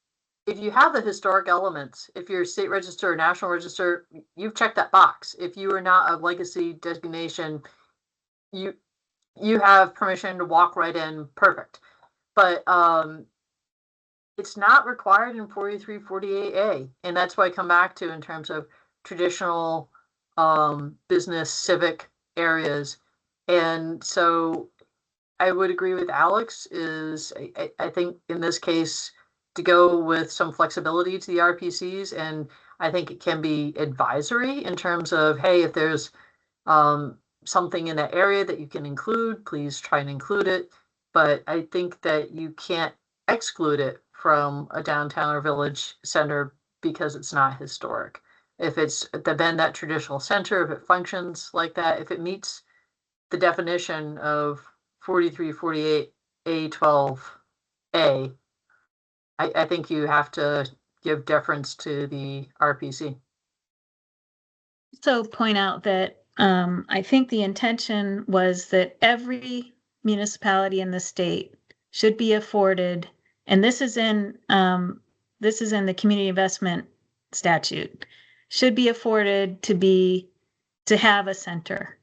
if you have the historic elements, if you're state register or national register, you've checked that box. If you are not a legacy designation, you have permission to walk right in, perfect. But it's not required in 4348A. And that's why I come back to in terms of traditional business civic areas. And so I would agree with Alex is I think in this case to go with some flexibility to the RPCs, and I think it can be advisory in terms of, hey, if there's something in that area that you can include, please try and include it. But I think that you can't exclude it from a downtown or village center because it's not historic. If it's then that traditional center, if it functions like that, if it meets the definition of 4348 A12A, I think you have to give deference to the RPC. So point out that I think the intention was that every municipality in the state should be afforded, and this is in the community investment statute, should be afforded to have a center.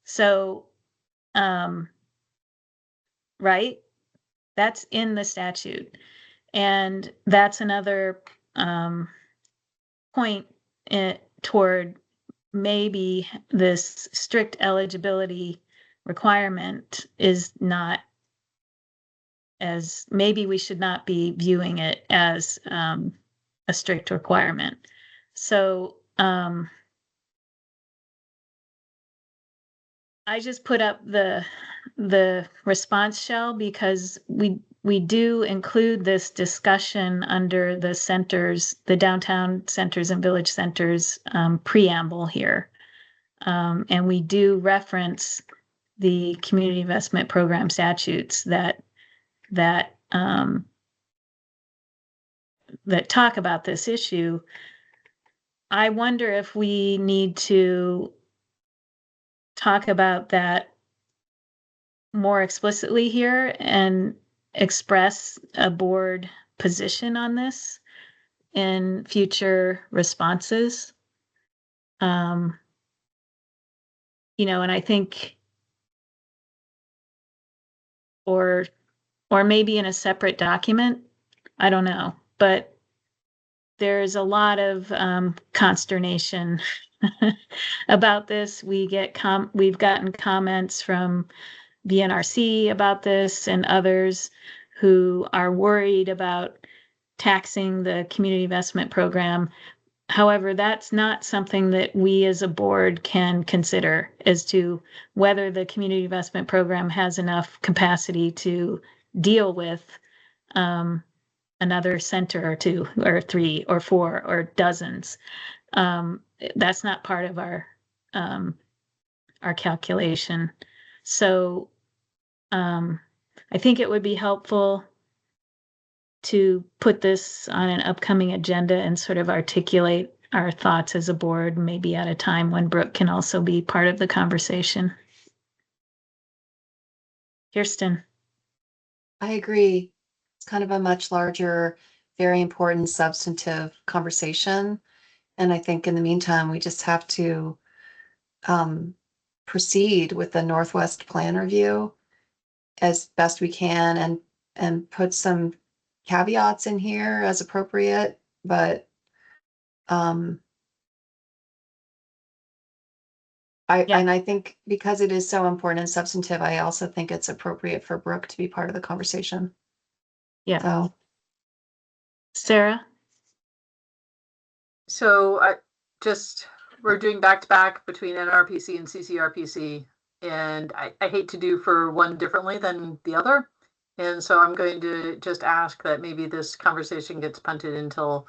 So, right, that's in the statute, and that's another point toward maybe this strict eligibility requirement is not as, maybe we should not be viewing it as a strict requirement. So I just put up the response shell because we do include this discussion under the centers, the downtown centers and village centers preamble here. And we do reference the community investment program statutes that talk about this issue. I wonder if we need to talk about that more explicitly here and express a board position on this in future responses. And I think, or maybe in a separate document, I don't know, but there's a lot of consternation about this. We've gotten comments from VNRC about this and others who are worried about taxing the community investment program. However, that's not something that we as a board can consider as to whether the community investment program has enough capacity to deal with another center or two or three or four or dozens. That's not part of our calculation. So I think it would be helpful to put this on an upcoming agenda and sort of articulate our thoughts as a board, maybe at a time when Brooke can also be part of the conversation. Kirsten. I agree. It's kind of a much larger, very important substantive conversation. And I think in the meantime, we just have to proceed with the Northwest Plan review as best we can and put some caveats in here as appropriate, but and I think because it is so important and substantive, I also think it's appropriate for Brooke to be part of the conversation. Yeah. So, Sarah? So we're doing back to back between NRPC and CCRPC, and I hate to do for one differently than the other. And so I'm going to just ask that maybe this conversation gets punted until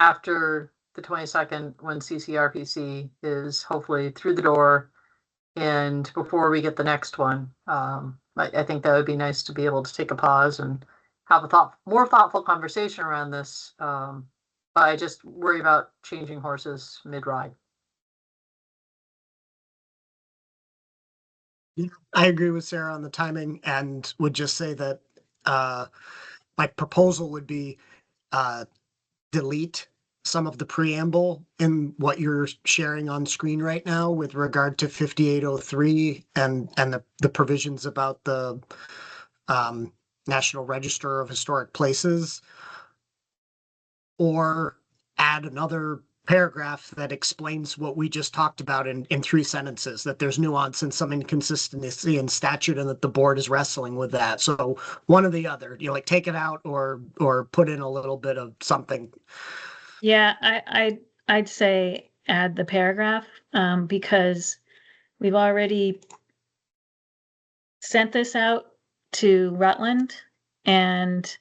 after the 22nd, when CCRPC is hopefully through the door and before we get the next one. I think that would be nice to be able to take a pause and have a more thoughtful conversation around this. I just worry about changing horses mid-ride. Yeah, I agree with Sarah on the timing and would just say that my proposal would be delete some of the preamble in what you're sharing on screen right now with regard to 5803 and the provisions about the National Register of Historic Places, or add another paragraph that explains what we just talked about in 3 sentences, that there's nuance and some inconsistency in statute and that the board is wrestling with that. So one or the other, like take it out or put in a little bit of something. Yeah, I'd say add the paragraph because we've already sent this out to Rutland, and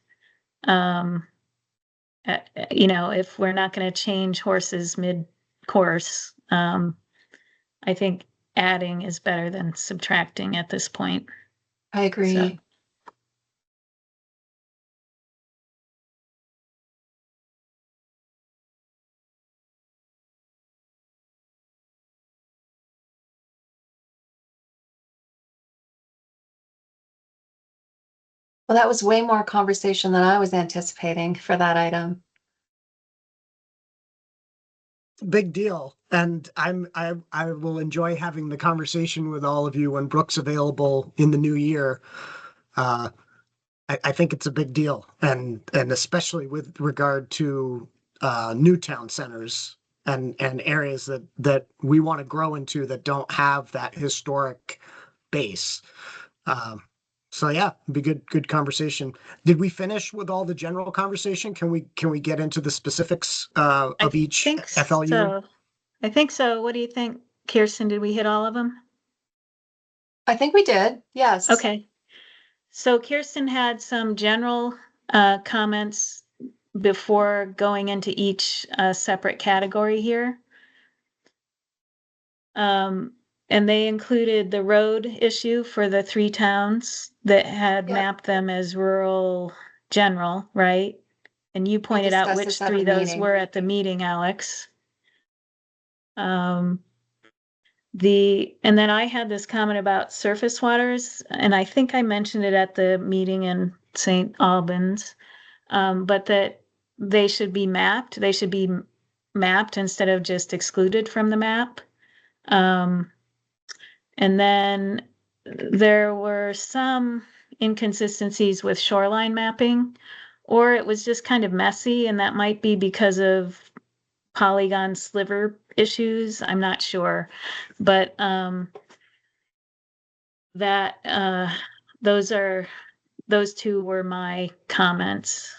if we're not going to change horses mid-course, I think adding is better than subtracting at this point. I agree. So. Well, that was way more conversation than I was anticipating for that item. Big deal. And I will enjoy having the conversation with all of you when Brooke's available in the new year. I think it's a big deal, and especially with regard to new town centers and areas that we want to grow into that don't have that historic base. So yeah, it'd be good conversation. Did we finish with all the general conversation? Can we get into the specifics of each FLU? So. I think so. What do you think, Kirsten? Did we hit all of them? I think we did. Yes. Okay. So Kirsten had some general comments before going into each separate category here. And they included the road issue for the 3 towns that had mapped them as rural general, right? And you pointed out which 3 those were at the meeting, Alex. And then I had this comment about surface waters, and I think I mentioned it at the meeting in St. Albans, but that they should be mapped. They should be mapped instead of just excluded from the map. And then there were some inconsistencies with shoreline mapping, or it was just kind of messy, and that might be because of polygon sliver issues. I'm not sure, but those 2 were my comments.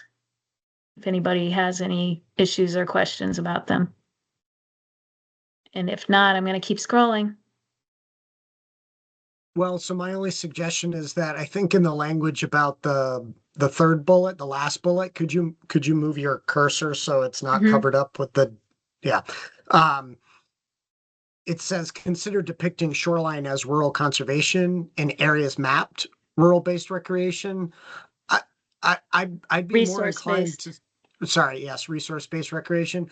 If anybody has any issues or questions about them. And if not, I'm going to keep scrolling. Well, so my only suggestion is that I think in the language about the third bullet, the last bullet, could you move your cursor so it's not Mhm. covered up with the, yeah. Um, it says consider depicting shoreline as rural conservation in areas mapped rural-based recreation. I'd be more inclined Resource-based. to, sorry, yes, resource-based recreation.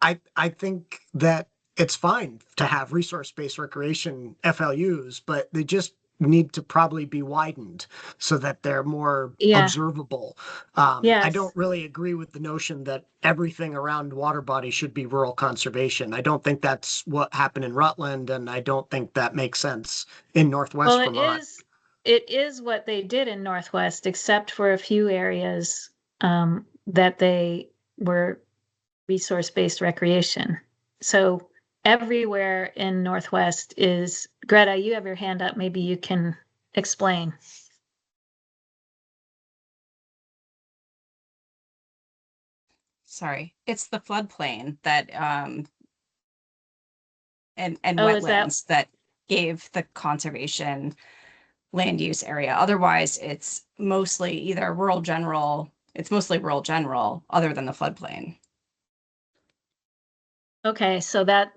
I think that it's fine to have resource-based recreation FLUs, but they just need to probably be widened so that they're more Yeah. observable. I Yes. don't really agree with the notion that everything around water bodies should be rural conservation. I don't think that's what happened in Rutland, and I don't think that makes sense in Northwest Well, Vermont. it is what they did in Northwest, except for a few areas that they were resource-based recreation. So everywhere in Northwest is, Greta, you have your hand up. Maybe you can explain. Sorry, it's the floodplain that, and Oh, is that- wetlands that gave the conservation land use area. Otherwise, it's mostly either rural general, it's mostly rural general, other than the floodplain. Okay, so that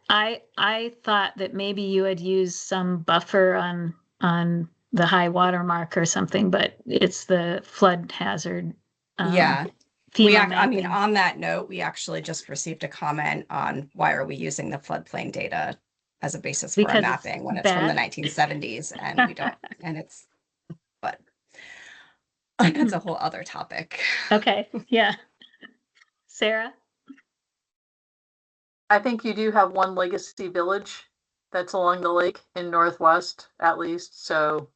I thought that maybe you had used some buffer on the high water mark or something, but it's the flood hazard. Yeah. FEMA I mean, mapping. on that note, we actually just received a comment on why are we using the floodplain data as a basis for a Because it's mapping when it's from the bad. 1970s and we don't, and it's, but that's a whole other topic. Okay, yeah. Sarah? I think you do have one legacy village that's along the lake in Northwest, at least. So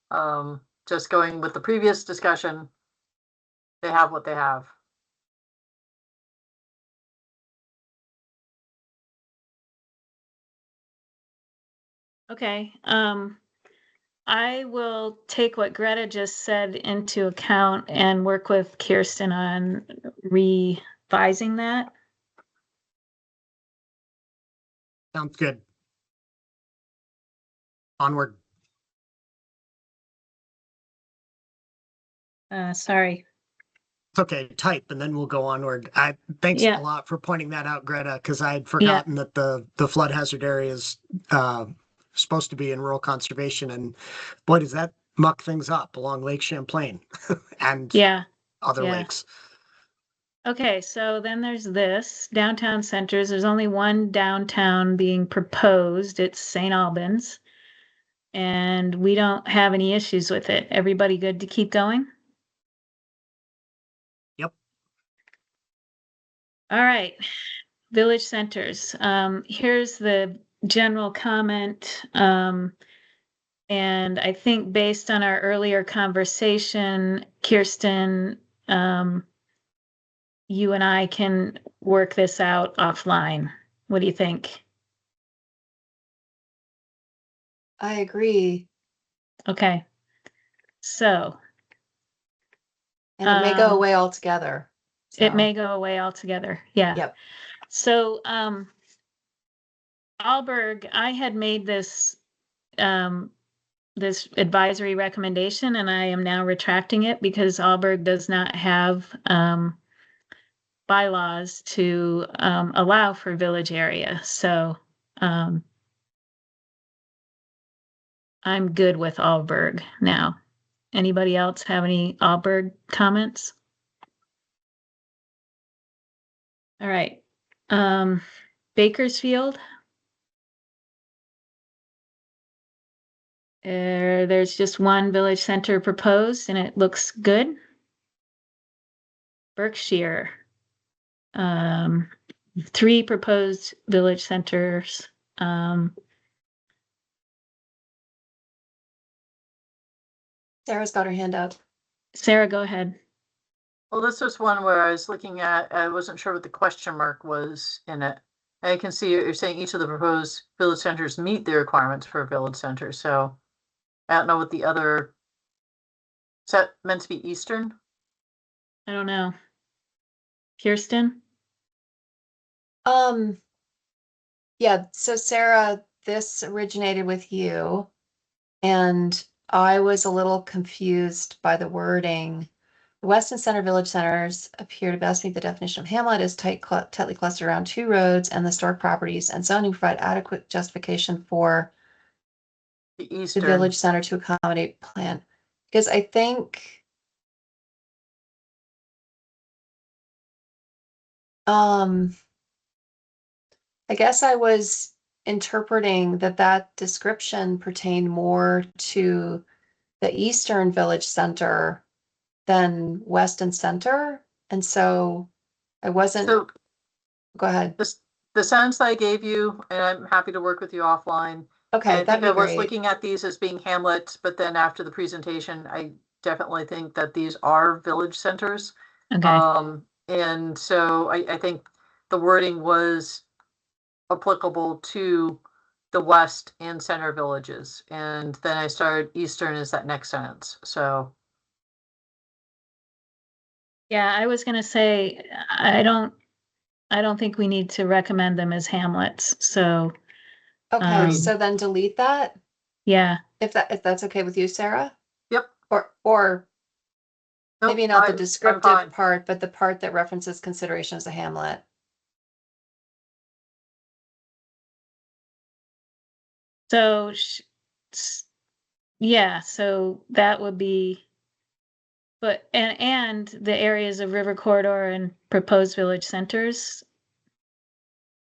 just going with the previous discussion, they have what they have. Okay, I will take what Greta just said into account and work with Kirsten on revising that. Sounds good. Onward. Sorry. It's okay, type, and then we'll go onward. Thanks Yeah. a lot for pointing that out, Greta, because I had forgotten that the flood hazard area is supposed to be in rural conservation, and boy, does that muck things up along Lake Champlain and Yeah. other yeah. lakes. Okay, so then there's this downtown centers. There's only one downtown being proposed. It's St. Albans. And we don't have any issues with it. Everybody good to keep going? Yep. All right, village centers. Here's the general comment. And I think based on our earlier conversation, Kirsten, you and I can work this out offline. What do you think? I agree. Okay. So And it may go Um, away altogether. it So, may go away altogether. Yeah. Yep. So Alberg, I had made this this advisory recommendation and I am now retracting it because Alberg does not have bylaws to allow for village area. So I'm good with Alberg now. Anybody else have any Alberg comments? All right. Bakersfield. There's just one village center proposed and it looks good. Berkshire. 3 proposed village centers. Sarah's got her hand up. Sarah, go ahead. Well, this was one where I was looking at, I wasn't sure what the question mark was in it. I can see you're saying each of the proposed village centers meet the requirements for a village center. So I don't know what the other, is that meant to be Eastern? I don't know. Kirsten? Yeah, so Sarah, this originated with you. And I was a little confused by the wording. The Weston Center Village Centers appear to best meet the definition of hamlet as tightly clustered around 2 roads and the historic properties, and zoning provide adequate justification for The the eastern, village center to accommodate plan. Because I think I guess I was interpreting that description pertained more to the Eastern Village Center than Weston Center. And so I wasn't, so go ahead. the sentence I gave you, and I'm happy to work with you offline. Okay, I think that'd I be was great. looking at these as being hamlets, but then after the presentation, I definitely think that these are village centers. Okay. And so I think the wording was applicable to the west and center villages. And then I started eastern as that next sentence. So Yeah, I was gonna say, I don't think we need to recommend them as hamlets, so, Okay, um, so then delete that, yeah. if that's okay with you, Sarah? yep. Or Nope, maybe not the I'm descriptive fine. part, but the part that references consideration as a hamlet. So, yeah, so that would be, but, and the areas of river corridor and proposed village centers,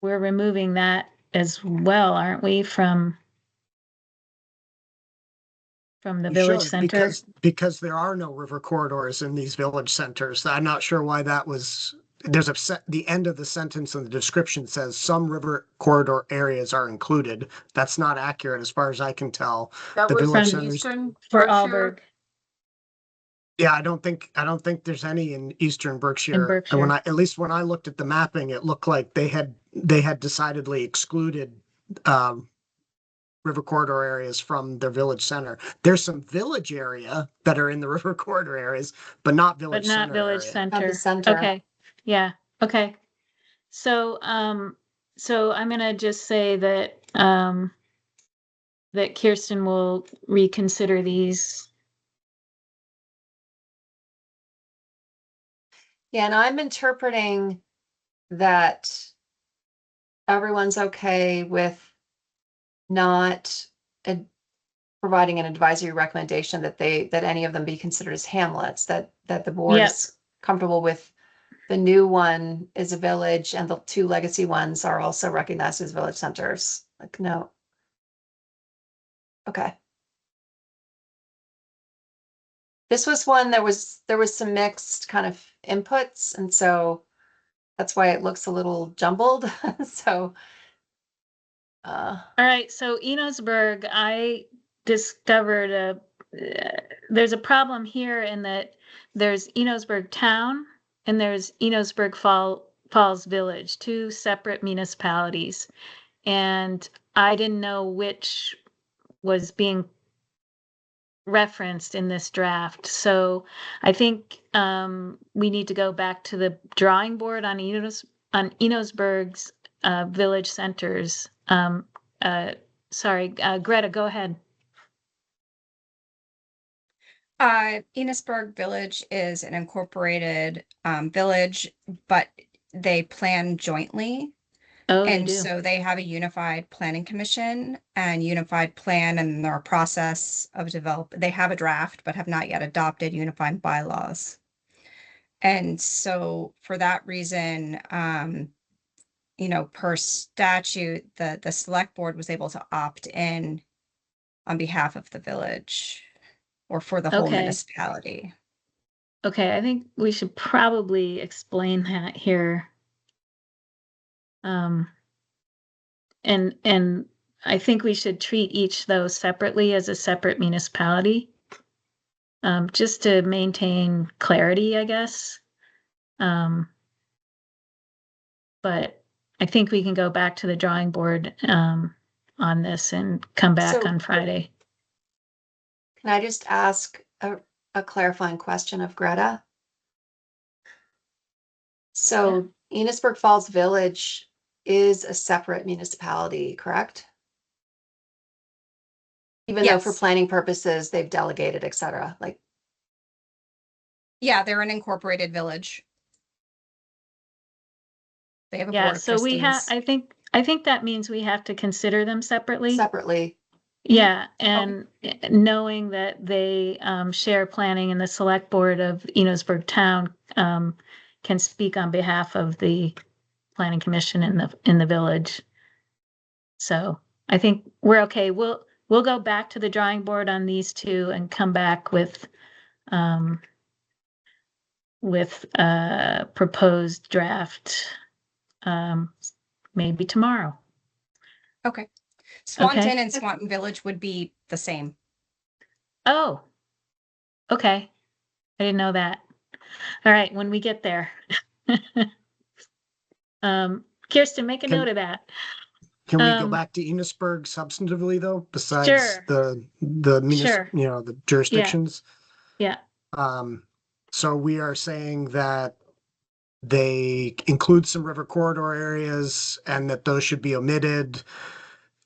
we're removing that as well, aren't we, from the We village should, center? because there are no river corridors in these village centers. I'm not sure why that was. There's the end of the sentence in the description says some river corridor areas are included. That's not accurate as far as I can tell. That The was village the centers. eastern For Berkshire. Alberg Yeah, I don't think there's any in Eastern in Berkshire. And Berkshire. at least when I looked at the mapping, it looked like they had decidedly excluded river corridor areas from their village center. There's some village area that are in the river corridor areas, but not But village not center village area. Not the center. center. Okay, yeah, okay. So, so I'm gonna just say that, that Kirsten will reconsider these. Yeah, and I'm interpreting that everyone's okay with not providing an advisory recommendation that any of them be considered as hamlets, that the board Yep. is comfortable with the new one is a village and the 2 legacy ones are also recognized as village centers. Like, no. Okay. This was one there was some mixed kind of inputs, and so that's why it looks a little jumbled. So All right, so Enosburg, I discovered there's a problem here in that there's Enosburg Town and there's Enosburg Falls Village, 2 separate municipalities. And I didn't know which was being referenced in this draft. So I think we need to go back to the drawing board on Enosburg's village centers. Sorry, Greta, go ahead. Enosburg Village is an incorporated village, but they plan jointly. Oh, they And do. so they have a unified planning commission and unified plan, and they're a process of they have a draft, but have not yet adopted unified bylaws. And so for that reason, per statute, the select board was able to opt in on behalf of the village or for the whole Okay. municipality. Okay, I think we should probably explain that here. And I think we should treat each though separately as a separate municipality. Just to maintain clarity, I guess. But I think we can go back to the drawing board on this and come back So- on Friday. can I just ask a clarifying question of Greta? So Enosburg Falls Village is a separate municipality, correct? Even though for Yes. planning purposes, they've delegated, et cetera, like, Yeah, they're an incorporated village. They have a Yeah, board of so we have, trustees. I think that means we have to consider them separately. separately. Yeah, and knowing that they share planning and the select board of Enosburg Town can speak on behalf of the planning commission in the village. So I think we're okay. We'll go back to the drawing board on these two and come back with proposed draft maybe tomorrow. Okay. Swanton and Swanton Village would be the same. Oh, okay. I didn't know that. All right, when we get there. Kirsten, make a Can- note of that. Can we go back to Enosburg substantively though, besides Sure. the Sure. the jurisdictions? Yeah, So we are saying that they include some river corridor areas and that those should be omitted.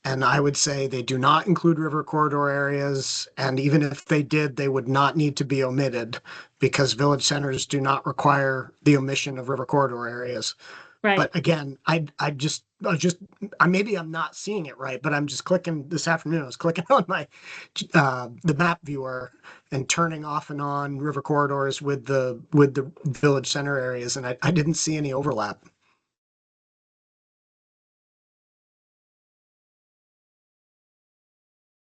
And I would say they do not include river corridor areas. And even if they did, they would not need to be omitted because village centers do not require the omission of river corridor areas. right. But again, maybe I'm not seeing it right, but I'm just clicking this afternoon. I was clicking on my the map viewer and turning off and on river corridors with the village center areas, and I didn't see any overlap.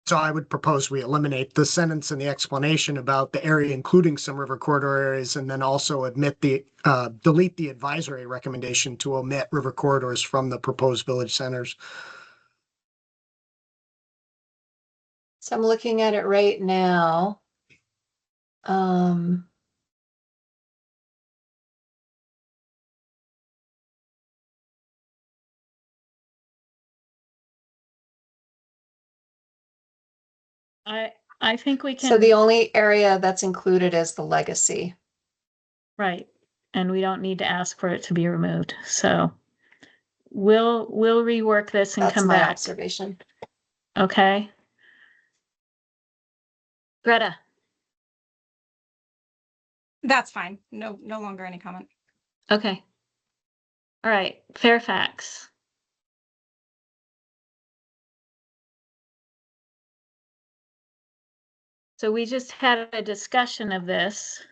So I would propose we eliminate the sentence and the explanation about the area including some river corridor areas, and then also delete the advisory recommendation to omit river corridors from the proposed village centers. So I'm looking at it right now. I think we can. So the only area that's included is the legacy. Right, and we don't need to ask for it to be removed. So we'll rework this and That's come my back. observation. Okay. Greta. That's fine. No longer any comment. Okay. All right, Fairfax. So we just had a discussion of this,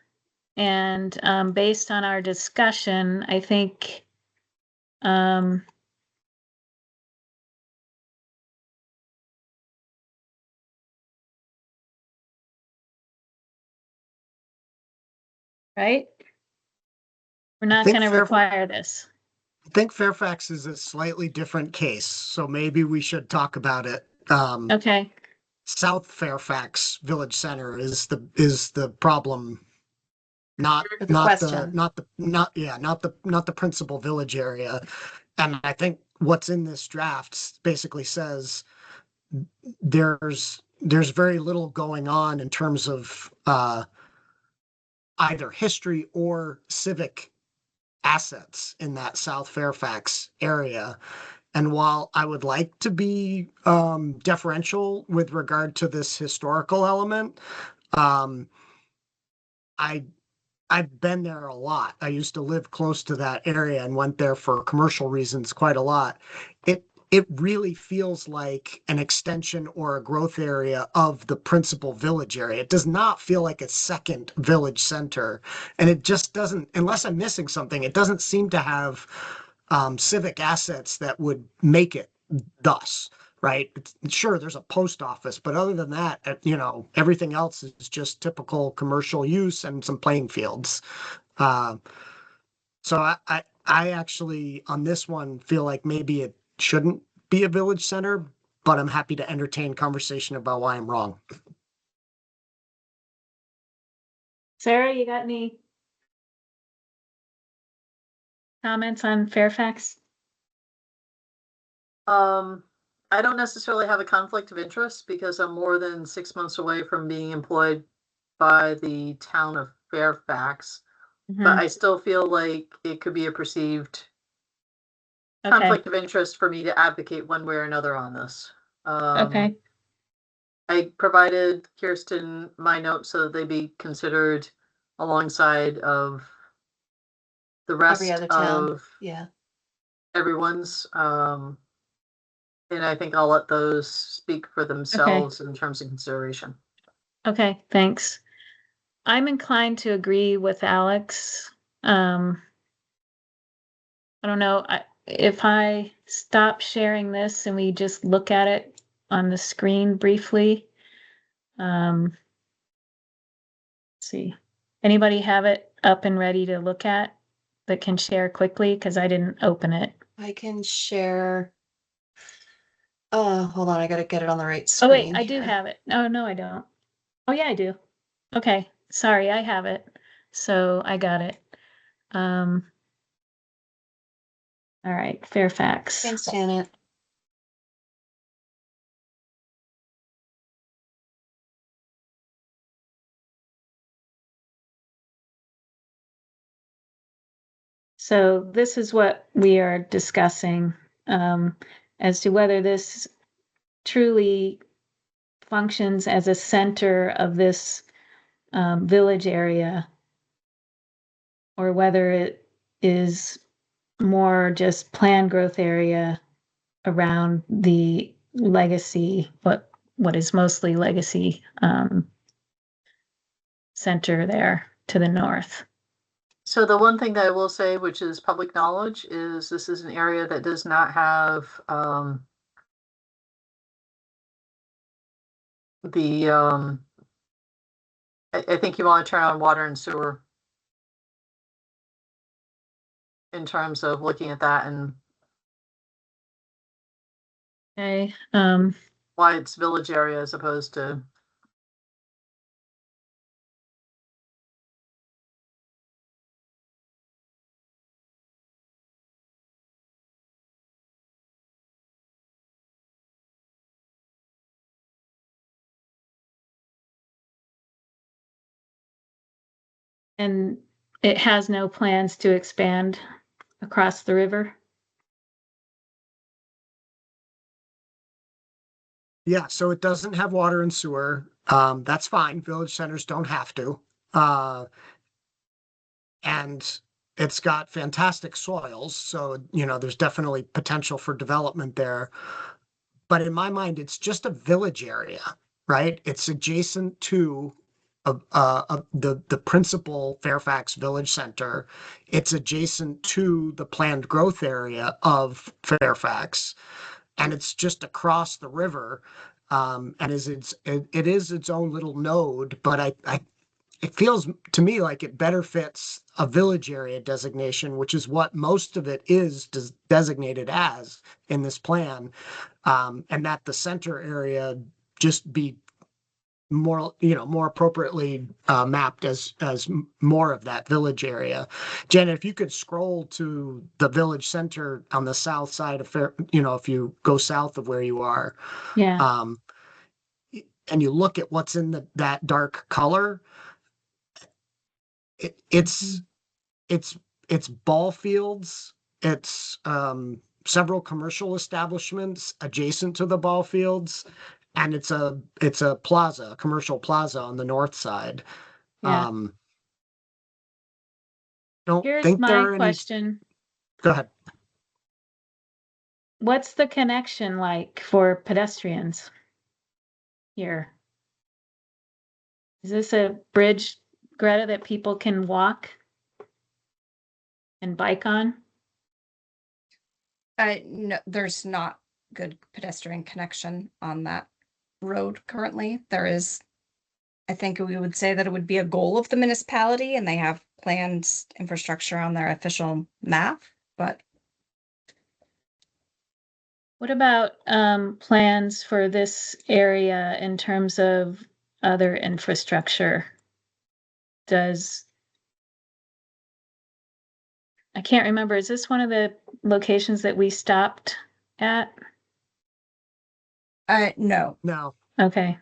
and based on our discussion, I think right? We're not think going to Fairfa- require this. I think Fairfax is a slightly different case, so maybe we should talk about it. Okay. South Fairfax Village Center is the problem, not The not question. not the principal village area. And I think what's in this draft basically says there's very little going on in terms of either history or civic assets in that South Fairfax area. And while I would like to be deferential with regard to this historical element, I've been there a lot. I used to live close to that area and went there for commercial reasons quite a lot. It really feels like an extension or a growth area of the principal village area. It does not feel like a second village center. And it just doesn't, unless I'm missing something, it doesn't seem to have civic assets that would make it thus, right? Sure, there's a post office, but other than that, everything else is just typical commercial use and some playing fields. So I actually, on this one, feel like maybe it shouldn't be a village center, but I'm happy to entertain conversation about why I'm wrong. Sarah, you got any comments on Fairfax? I don't necessarily have a conflict of interest because I'm more than 6 months away from being employed by the town of Fairfax. But I still feel like it could be a perceived Okay. conflict of interest for me to advocate one way or another on this. Okay. I provided Kirsten my notes so that they be considered alongside of the rest Every other town. of Yeah. everyone's. And I think I'll let those speak for themselves in terms of consideration. Okay, thanks. I'm inclined to agree with Alex. I don't know, if I stop sharing this and we just look at it on the screen briefly. Let's see, anybody have it up and ready to look at that can share quickly? Because I didn't open it. I can share. Hold on, I gotta get it on the right Oh, wait, screen I do here. have it. Oh, no, I don't. Oh, yeah, I do. Okay, sorry, I have it. So I got it. All right, Fairfax. Thanks, Janet. So this is what we are discussing, as to whether this truly functions as a center of this village area, or whether it is more just planned growth area around the legacy, what is mostly legacy center there to the north. So the one thing that I will say, which is public knowledge, is this is an area that does not have I think you want to turn on water and sewer in terms of looking at that and Okay, why it's village area as opposed to. and it has no plans to expand across the river? Yeah, so it doesn't have water and sewer. That's fine. Village centers don't have to. And it's got fantastic soils, so there's definitely potential for development there. But in my mind, it's just a village area, right? It's adjacent to the principal Fairfax Village Center. It's adjacent to the planned growth area of Fairfax, and it's just across the river. And it is its own little node, but it feels to me like it better fits a village area designation, which is what most of it is designated as in this plan, and that the center area just be more appropriately mapped as more of that village area. Janet, if you could scroll to the village center on the south side of if you go south of where you are, Yeah. and you look at what's in that dark color, it's ball fields, it's several commercial establishments adjacent to the ball fields, and it's a plaza, a commercial plaza on the north side. Yeah. Don't Here's think there my are any. question. Go ahead. What's the connection like for pedestrians here? Is this a bridge, Greta, that people can walk and bike on? No, there's not good pedestrian connection on that road currently. There is, I think we would say that it would be a goal of the municipality, and they have planned infrastructure on their official map, but What about plans for this area in terms of other infrastructure? I can't remember, is this one of the locations that we stopped at? no. No. Okay.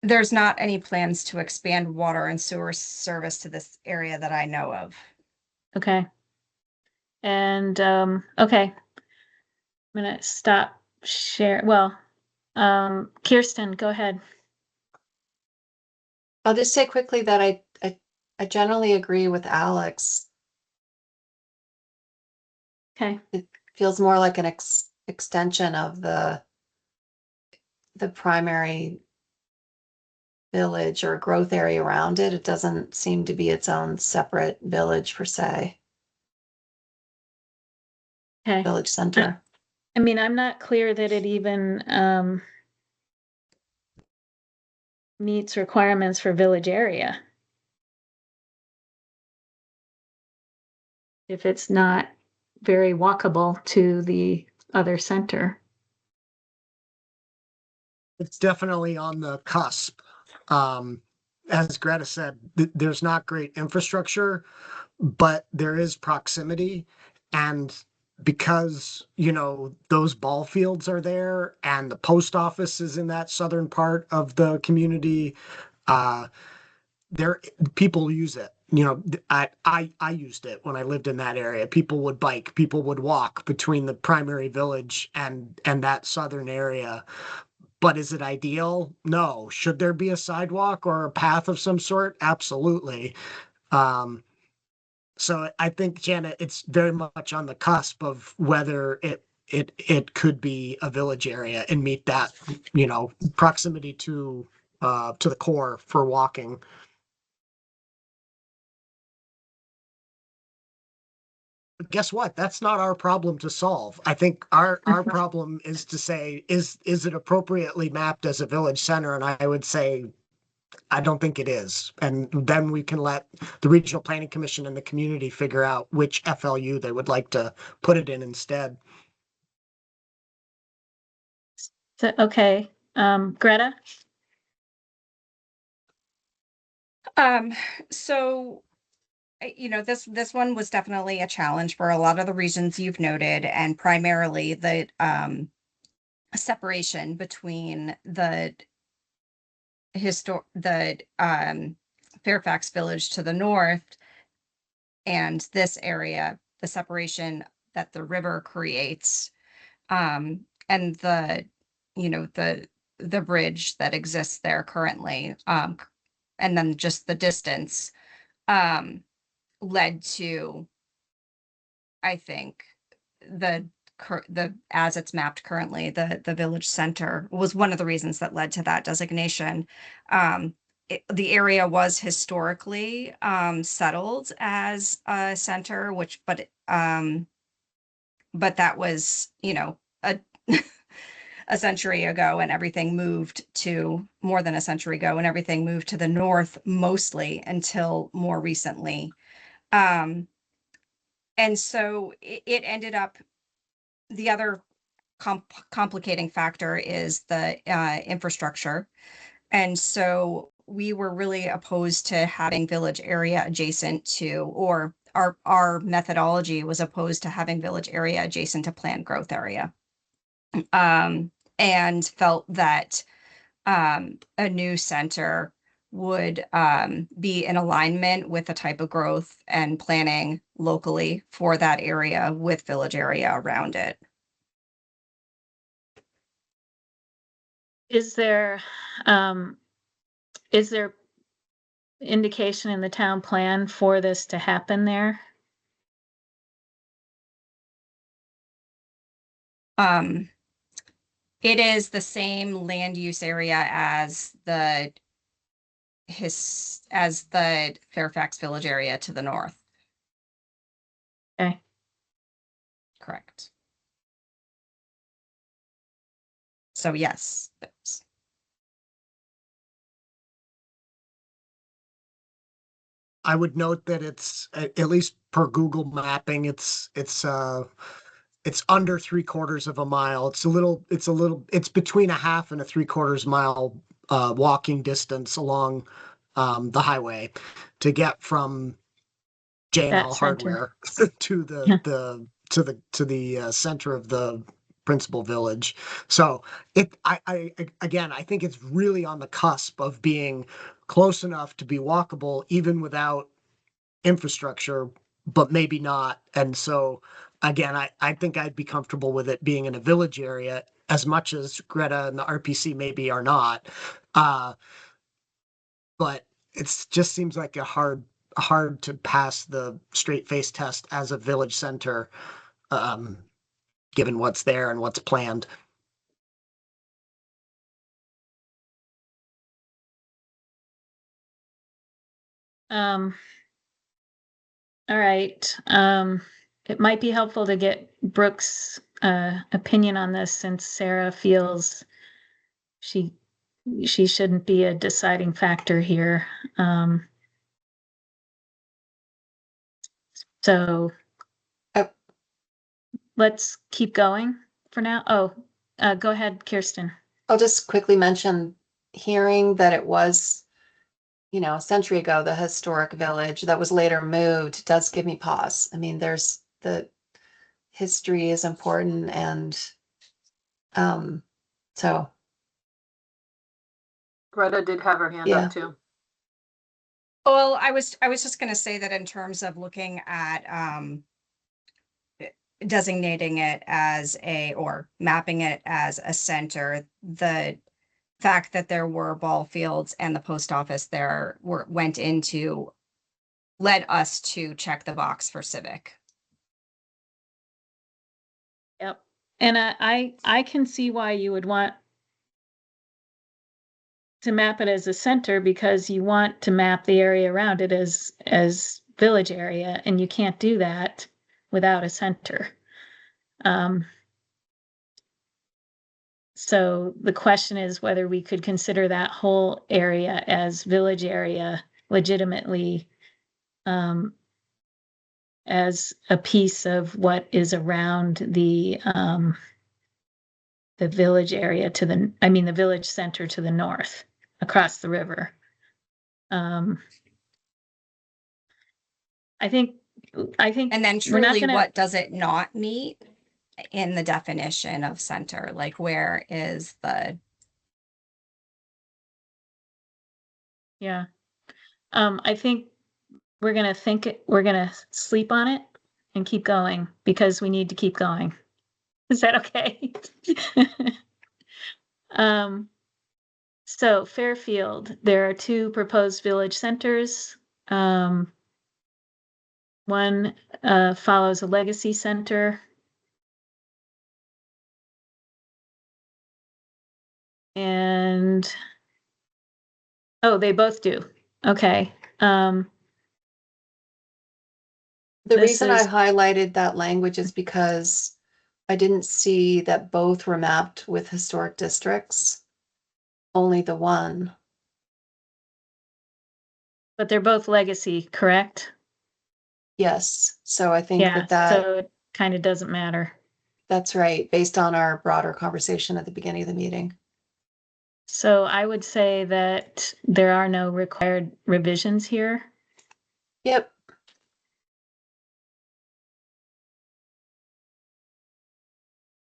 There's not any plans to expand water and sewer service to this area that I know of. Okay. And okay. I'm gonna stop share. Well, Kirsten, go ahead. I'll just say quickly that I generally agree with Alex. Okay. It feels more like an extension of the primary village or growth area around it. It doesn't seem to be its own separate village per se, Okay. village center. I mean, I'm not clear that it even meets requirements for village area. If it's not very walkable to the other center. It's definitely on the cusp. As Greta said, there's not great infrastructure, but there is proximity. And because, you know, those ball fields are there and the post office is in that southern part of the community, there people use it. You know, I used it when I lived in that area. People would bike, people would walk between the primary village and that southern area. But is it ideal? No. Should there be a sidewalk or a path of some sort? Absolutely. So I think, Janet, it's very much on the cusp of whether it could be a village area and meet that, you know, proximity to the core for walking. But guess what? That's not our problem to solve. I think our problem is to say, is it appropriately mapped as a village center? And I would say, I don't think it is. And then we can let the Regional Planning Commission and the community figure out which FLU they would like to put it in instead. So, okay. Greta? So, you know, this one was definitely a challenge for a lot of the reasons you've noted, and primarily the separation between the Fairfax Village to the north and this area, the separation that the river creates, and the, you know, the bridge that exists there currently, and then just the distance, led to, I think, the as it's mapped currently, the village center was one of the reasons that led to that designation. The area was historically settled as a center, but that was, you know, a century ago, and everything moved to more than a century ago, and everything moved to the north mostly until more recently. And so it ended up, the other complicating factor is the infrastructure. And so we were really opposed to having village area adjacent to, or our methodology was opposed to having village area adjacent to planned growth area. And felt that a new center would be in alignment with the type of growth and planning locally for that area with village area around it. Is there indication in the town plan for this to happen there? It is the same land use area as the Fairfax Village area to the north. Okay. Correct. So yes. I would note that it's, at least per Google mapping, it's under 3/4 of a mile. It's between a half and a 3/4 mile walking distance along the highway to get from J&L That center. Hardware to the center of the principal village. So I again, I think it's really on the cusp of being close enough to be walkable even without infrastructure, but maybe not. And so again, I think I'd be comfortable with it being in a village area as much as Greta and the RPC maybe are not. But it just seems like hard to pass the straight face test as a village center, given what's there and what's planned. All right. It might be helpful to get Brooke's opinion on this, since Sarah feels she shouldn't be a deciding factor here. So let's keep going for now. Oh, go ahead, Kirsten. I'll just quickly mention, hearing that it was, a century ago, the historic village that was later moved, does give me pause. I mean, there's the history is important, and so. Greta did have her hand Yeah. up too. Well, I was just going to say that in terms of looking at designating it as or mapping it as a center, the fact that there were ball fields and the post office there led us to check the box for civic. Yep. And I can see why you would want to map it as a center, because you want to map the area around it as village area, and you can't do that without a center. So the question is whether we could consider that whole area as village area legitimately, as a piece of what is around the village area the village center to the north, across the river. I think, And then we're not truly, gonna- what does it not meet in the definition of center? Like, where is the? Yeah. I think we're gonna sleep on it and keep going, because we need to keep going. Is that okay? So Fairfield, there are 2 proposed village centers. One follows a legacy center. And, oh, they both do. Okay. The This reason I is- highlighted that language is because I didn't see that both were mapped with historic districts. Only the one. But they're both legacy, correct? Yes. So I think Yeah, that so it kind of doesn't matter. that's right, based on our broader conversation at the beginning of the meeting. So I would say that there are no required revisions here. Yep.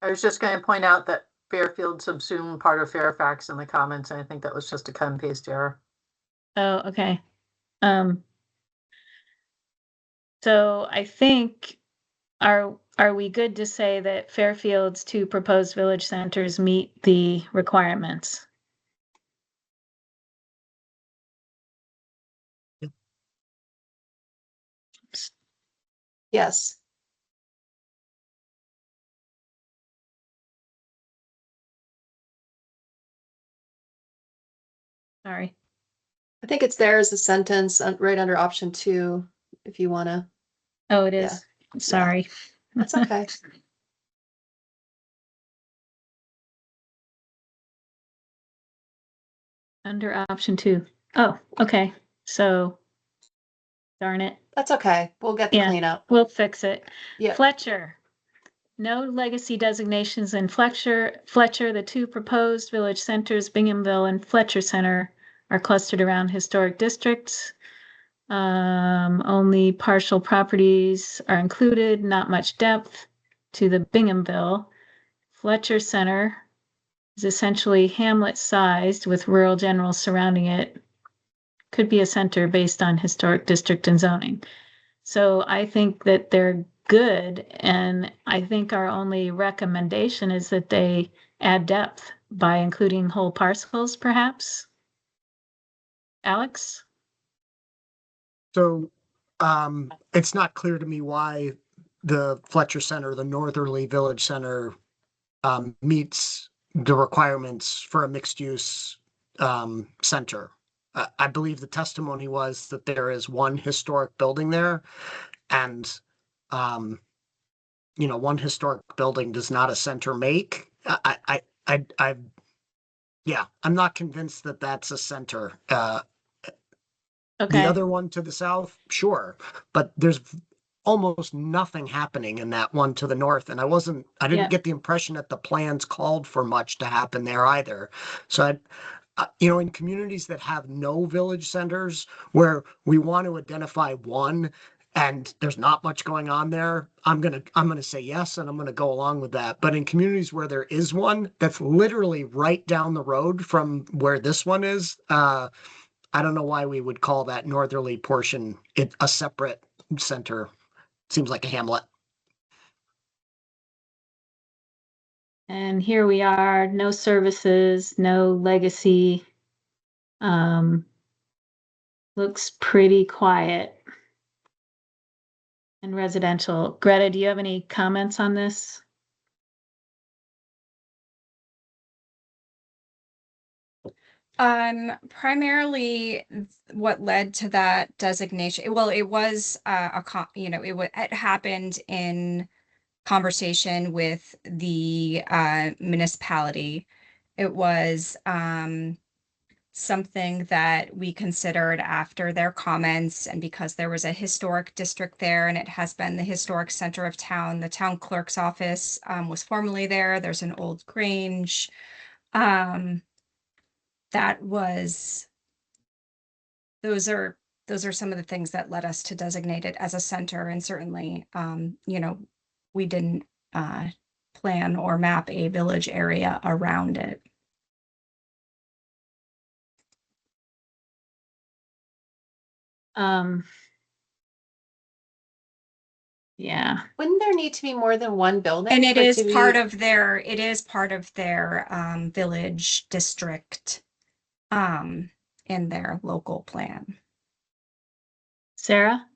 I was just going to point out that Fairfield subsumed part of Fairfax in the comments, and I think that was just a cut and paste error. Oh, okay. So I think, are we good to say that Fairfield's 2 proposed village centers meet the requirements? Yes. Sorry. I think it's there as a sentence right under option 2, if you want to. Oh, it Yeah. is. Sorry. That's okay. Under option 2. Oh, okay. So, darn it. That's okay. We'll get the Yeah. cleanup. We'll fix it. Yeah. Fletcher. No legacy designations in Fletcher. The 2 proposed village centers, Binghamville and Fletcher Center, are clustered around historic districts. Only partial properties are included, not much depth to the Binghamville. Fletcher Center is essentially hamlet-sized with rural general surrounding it. Could be a center based on historic district and zoning. So I think that they're good. And I think our only recommendation is that they add depth by including whole parcels, perhaps. Alex? So, it's not clear to me why the Fletcher Center, the Northerly Village Center, meets the requirements for a mixed use, center. I believe the testimony was that there is one historic building there and, one historic building does not a center make. Yeah, I'm not convinced that that's a center. The Okay. other one to the south, sure, but there's almost nothing happening in that one to the north. And I Yeah. didn't get the impression that the plans called for much to happen there either. So in communities that have no village centers where we want to identify one and there's not much going on there, I'm gonna say yes, and I'm gonna go along with that. But in communities where there is one that's literally right down the road from where this one is, I don't know why we would call that northerly portion a separate center. Seems like a hamlet. And here we are, no services, no legacy. Looks pretty quiet and residential. Greta, do you have any comments on this? Primarily what led to that designation, well, it was it happened in conversation with the municipality. It was something that we considered after their comments, and because there was a historic district there and it has been the historic center of town. The town clerk's office was formerly there. There's an old Grange. Those are some of the things that led us to designate it as a center. And certainly, we didn't plan or map a village area around it. Yeah. Wouldn't there need to be more than one building? And it for it is to be- part of their village district in their local plan. Sarah?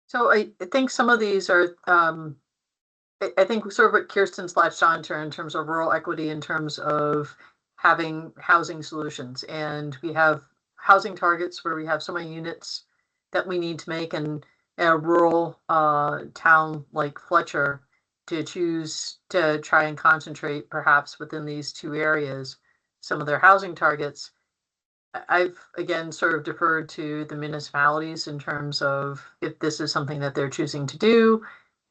So I think some of these are, I think sort of what Kirsten's latched onto in terms of rural equity, in terms of having housing solutions. And we have housing targets where we have so many units that we need to make, and a rural town like Fletcher to choose to try and concentrate perhaps within these two areas some of their housing targets. I've again sort of deferred to the municipalities in terms of if this is something that they're choosing to do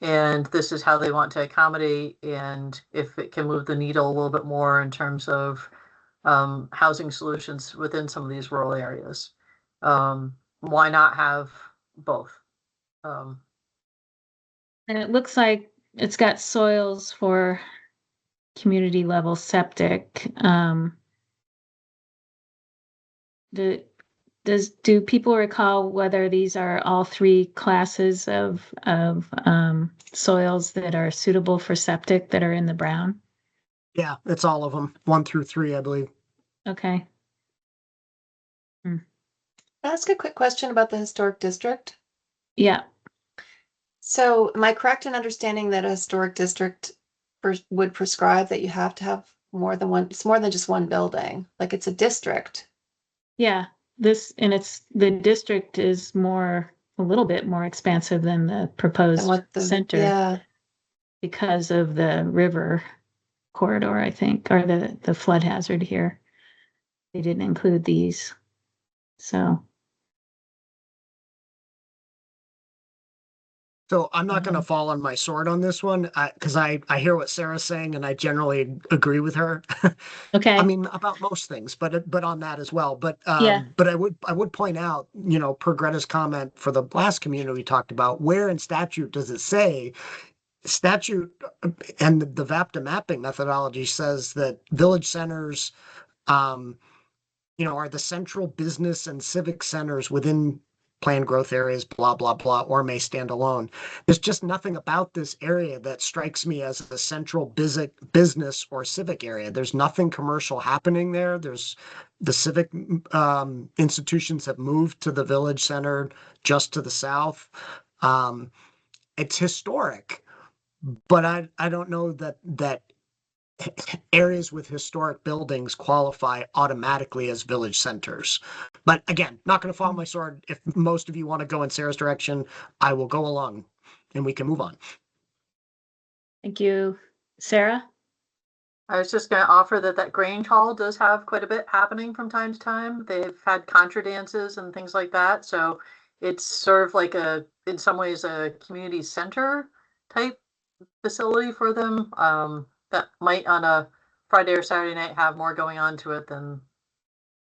and this is how they want to accommodate, and if it can move the needle a little bit more in terms of housing solutions within some of these rural areas. Why not have both? And it looks like it's got soils for community level septic. Do people recall whether these are all three classes of soils that are suitable for septic that are in the brown? Yeah, it's all of them, 1 through 3, I believe. Okay. Can I ask a quick question about the historic district? Yeah. So am I correct in understanding that a historic district would prescribe that you have to have more than one, it's more than just one building, like it's a district? Yeah. The district is a little bit more expansive than the proposed center. Yeah. Because of the river corridor, I think, or the flood hazard here. They didn't include these. So I'm not going to fall on my sword on this one, because I hear what Sarah's saying and I generally agree with her. okay. I mean, about most things, but on that as well. But Yeah. but I would point out, per Greta's comment for the last community we talked about, where in statute does it say? Statute and the VAPTA mapping methodology says that village centers, are the central business and civic centers within planned growth areas, blah, blah, blah, or may stand alone. There's just nothing about this area that strikes me as a central business or civic area. There's nothing commercial happening there. There's the civic institutions have moved to the village center just to the south. It's historic, but I don't know that areas with historic buildings qualify automatically as village centers. But again, not going to follow my sword. If most of you want to go in Sarah's direction, I will go along and we can move on. Thank you. Sarah? I was just going to offer that Grange Hall does have quite a bit happening from time to time. They've had contra dances and things like that. So it's sort of like in some ways, a community center type facility for them. That might on a Friday or Saturday night have more going on to it than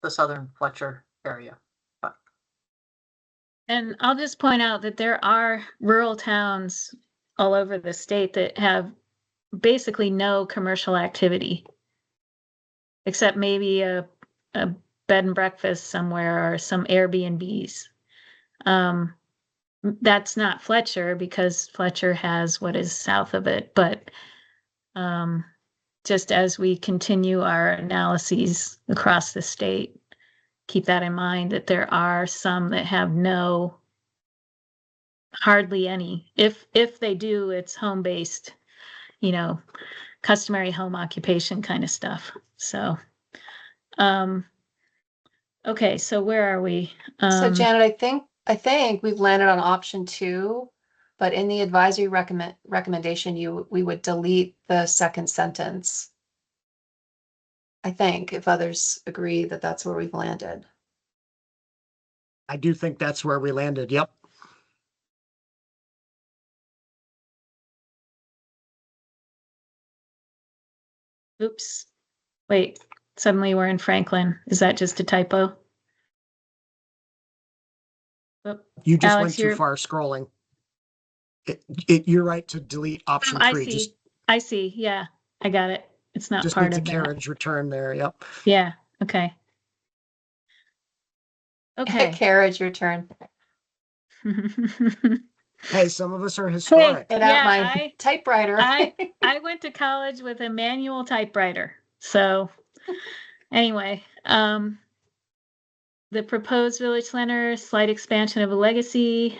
the Southern Fletcher area. But And I'll just point out that there are rural towns all over the state that have basically no commercial activity, except maybe a bed and breakfast somewhere or some Airbnbs. That's not Fletcher because Fletcher has what is south of it, but just as we continue our analyses across the state, keep that in mind that there are some that have hardly any. If they do, it's home-based, customary home occupation kind of stuff. So, okay, so where are we? So Janet, I think we've landed on option 2, but in the advisory recommendation, we would delete the second sentence. I think if others agree that that's where we've landed. I do think that's where we landed. Yep. Oops. Wait, suddenly we're in Franklin. Is that just a typo? Oop. You just Alex, went too you're- far scrolling. You're right to delete option I 3. see. I see. Yeah, I got it. It's not Just part needs a of that. carriage return there. Yep. Yeah, okay. Okay. Carriage, your turn. Hey, some of us are historic. Get Yeah, out my typewriter. I went to college with a manual typewriter. So anyway, the proposed village center, slight expansion of a legacy.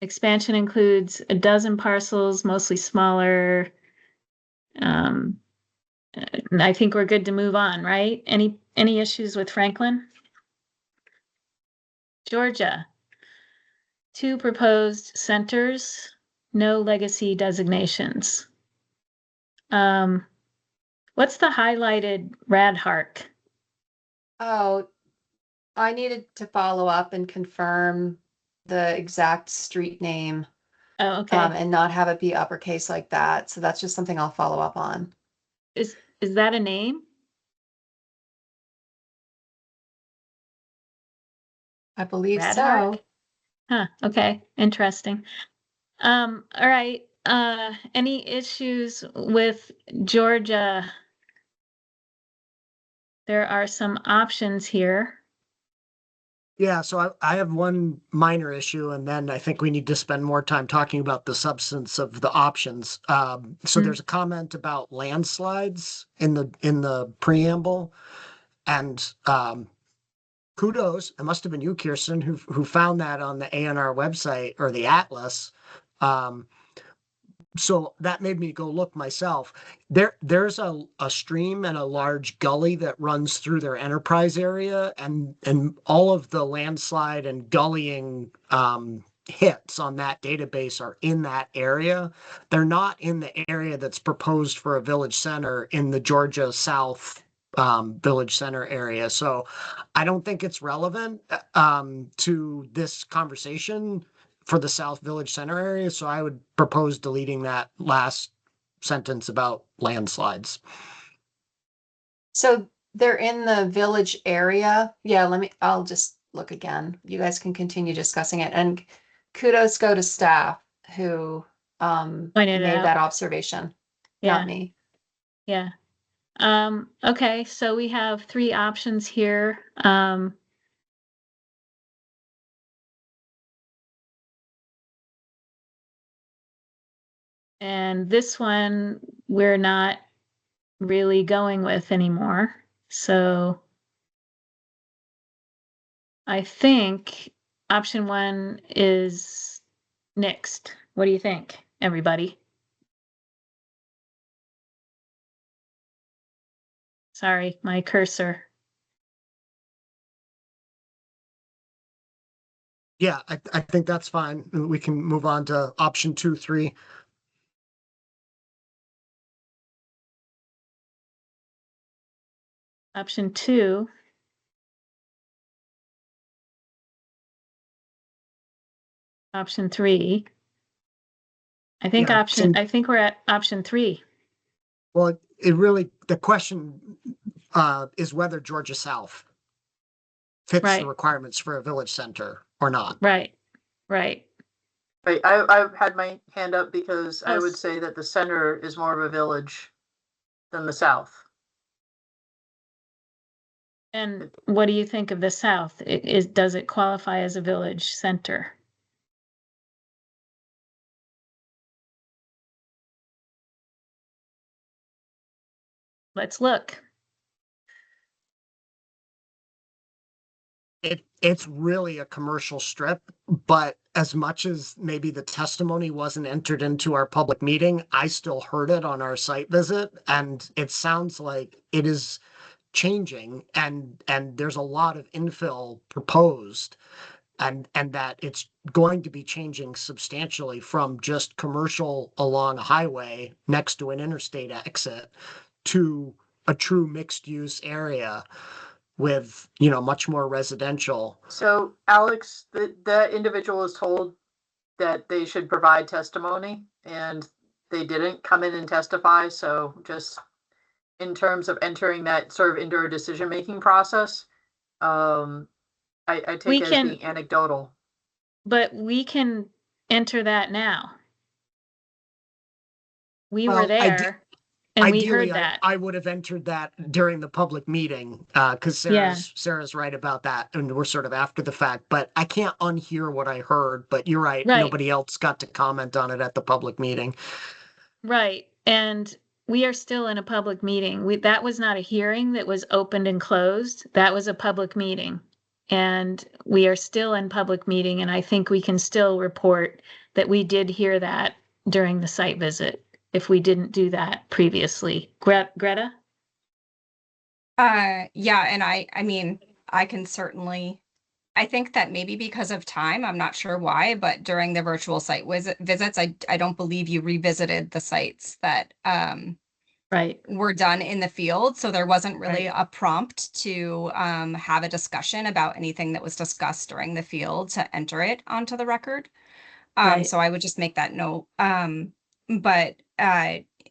Expansion includes a dozen parcels, mostly smaller. I think we're good to move on, right? Any issues with Franklin? Georgia. 2 proposed centers, no legacy designations. What's the highlighted Radhark? Oh, I needed to follow up and confirm the exact street name, Oh, okay. and not have it be uppercase like that. So that's just something I'll follow up on. Is that a name? I believe so. Radhark? Huh, okay, interesting. All right, any issues with Georgia? There are some options here. Yeah, so I have one minor issue, and then I think we need to spend more time talking about the substance of the options. So there's a comment about landslides in the preamble, and kudos. It must have been you, Kirsten, who found that on the ANR website or the Atlas. So that made me go look myself. There's a stream and a large gully that runs through their enterprise area, and all of the landslide and gullying hits on that database are in that area. They're not in the area that's proposed for a village center in the Georgia South village center area. So I don't think it's relevant to this conversation for the South Village Center area. So I would propose deleting that last sentence about landslides. So they're in the village area. Yeah, I'll just look again. You guys can continue discussing it. And kudos go to staff who Pointed it made out. that observation, Yeah, not me. yeah. Okay, so we have three options here. And this one we're not really going with anymore. So I think option one is next. What do you think, everybody? Sorry, my cursor. Yeah, I think that's fine. We can move on to option 2, 3. Option two. Option three. I think Yeah, I think we're at option three. Well, it really, the question is whether Georgia South fits the Right. requirements for a village center or not. Right, right. Right, I've had my hand up because I would Yes. say that the center is more of a village than the south. And what do you think of the South? Does it qualify as a village center? Let's look. It's really a commercial strip, but as much as maybe the testimony wasn't entered into our public meeting, I still heard it on our site visit, and it sounds like it is changing, and there's a lot of infill proposed, and that it's going to be changing substantially from just commercial along a highway next to an interstate exit to a true mixed use area with, much more residential. So Alex, that individual is told that they should provide testimony and they didn't come in and testify. So just in terms of entering that sort of into a decision-making process, I take We it as can- being anecdotal. But we can enter that now. We were Well, there and we Ideally, heard that. I would have entered that during the public meeting, because Yeah. Sarah's right about that, and we're sort of after the fact, but I can't unhear what I heard, but you're right, Right. nobody else got to comment on it at the public meeting. Right. And we are still in a public meeting. That was not a hearing that was opened and closed. That was a public meeting. And we are still in public meeting, and I think we can still report that we did hear that during the site visit if we didn't do that previously. Greta? Yeah, and I mean, I can certainly, I think that maybe because of time, I'm not sure why, but during the virtual site visits, I don't believe you revisited the sites that Right. were done in the field. So there wasn't really a prompt to have a discussion about anything that was discussed during the field to enter it onto the record. Right. So I would just make that note. But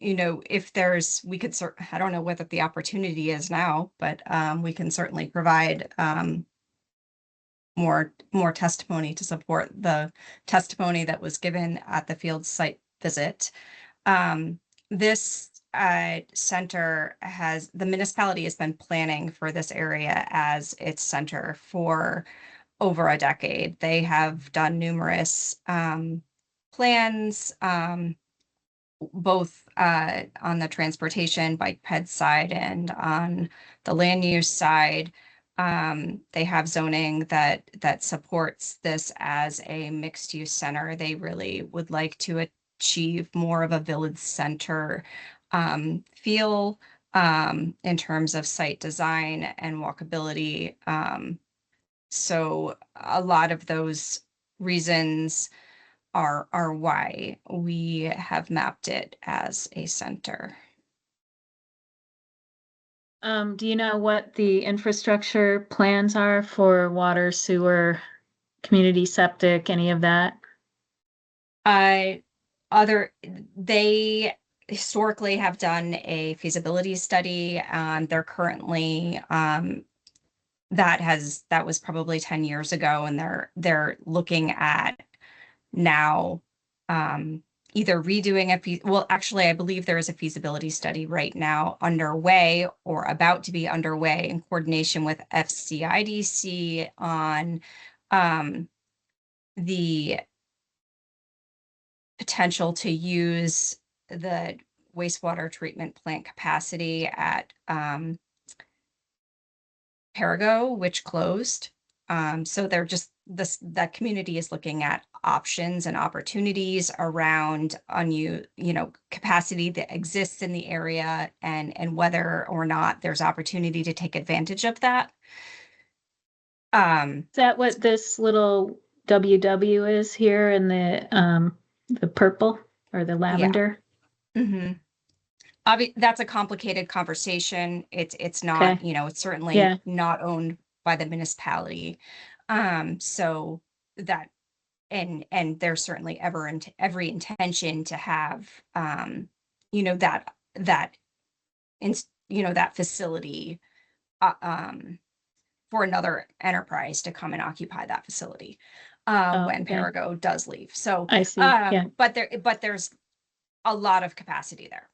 if we could I don't know what the opportunity is now, but we can certainly provide more testimony to support the testimony that was given at the field site visit. This center the municipality has been planning for this area as its center for over a decade. They have done numerous plans, both on the transportation bike ped side and on the land use side. They have zoning that supports this as a mixed use center. They really would like to achieve more of a village center feel in terms of site design and walkability. So a lot of those reasons are why we have mapped it as a center. Do you know what the infrastructure plans are for water, sewer, community septic, any of that? They historically have done a feasibility study. They're currently that was probably 10 years ago, and they're looking at now either redoing well, actually, I believe there is a feasibility study right now underway or about to be underway in coordination with FCIDC on the potential to use the wastewater treatment plant capacity at Perigo, which closed. So they're just that community is looking at options and opportunities around capacity that exists in the area and whether or not there's opportunity to take advantage of that. Is that what this little WW is here in the purple or the lavender? Mm-hmm. That's a complicated conversation. It's not, Okay. it's certainly Yeah. not owned by the municipality. So that, and there's certainly every intention to have, that facility, for another enterprise to come and occupy that facility, when Okay. Perigo does leave. So, I see. Yeah. but there's a lot of capacity there.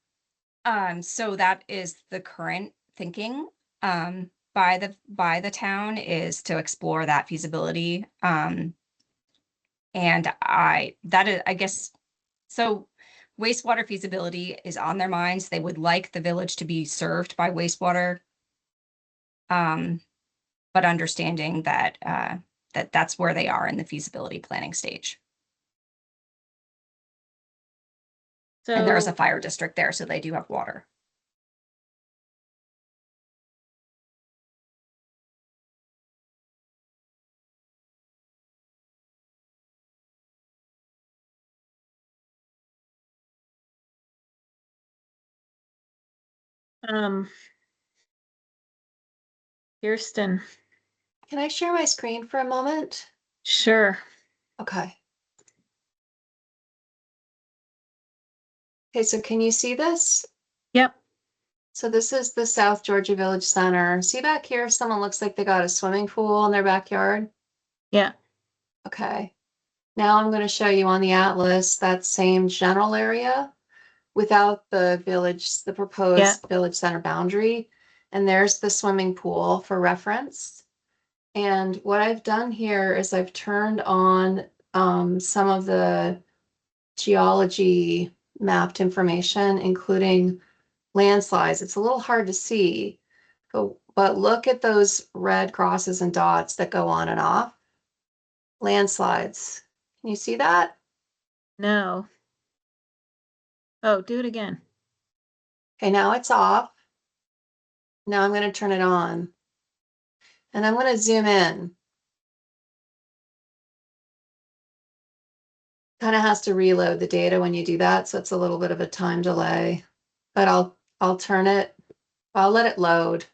So that is the current thinking, by the town, is to explore that feasibility. And I guess, so wastewater feasibility is on their minds. They would like the village to be served by wastewater. But understanding that, that's where they are in the feasibility planning stage. And there is a So fire district there, so they do have water. Kirsten, Can I share my screen for a moment? sure. Okay. Okay, so can you see this? Yep. So this is the South Georgia Village Center. See back here, someone looks like they got a swimming pool in their backyard. Yeah. Okay. Now I'm going to show you on the atlas that same general area without the proposed village center boundary. And there's the swimming pool for reference. And what I've done here is I've turned on some of the geology mapped information, including landslides. It's a little hard to see, but look at those red crosses and dots that go on and off. Landslides. Can you see that? No. Oh, do it again. Okay, now it's off. Now I'm going to turn it on. And I'm going to zoom in. Kind of has to reload the data when you do that, so it's a little bit of a time delay. But I'll turn it. I'll let it load.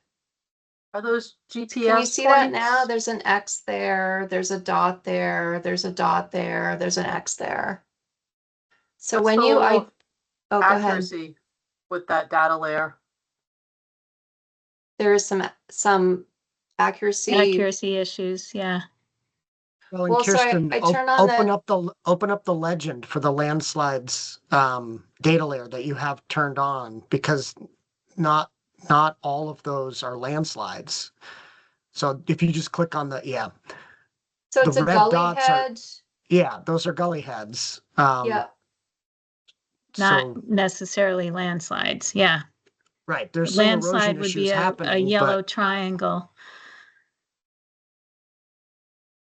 Are those GPS Can you see that points? now? There's an X there. There's a dot there. There's a dot there. There's an X there. So What's when the you level oh, go ahead. accuracy with that data layer? There is some accuracy. Accuracy issues. Yeah. Well, and Well, so I Kirsten, turn on open up the legend for the landslides data layer that you have turned on, because not all of those are landslides. So if you just click on So the it's a red gully dots are- head. those are gully heads. Yep. Not So necessarily landslides. Yeah. right, there's some erosion Landslide would be issues a happening, yellow triangle.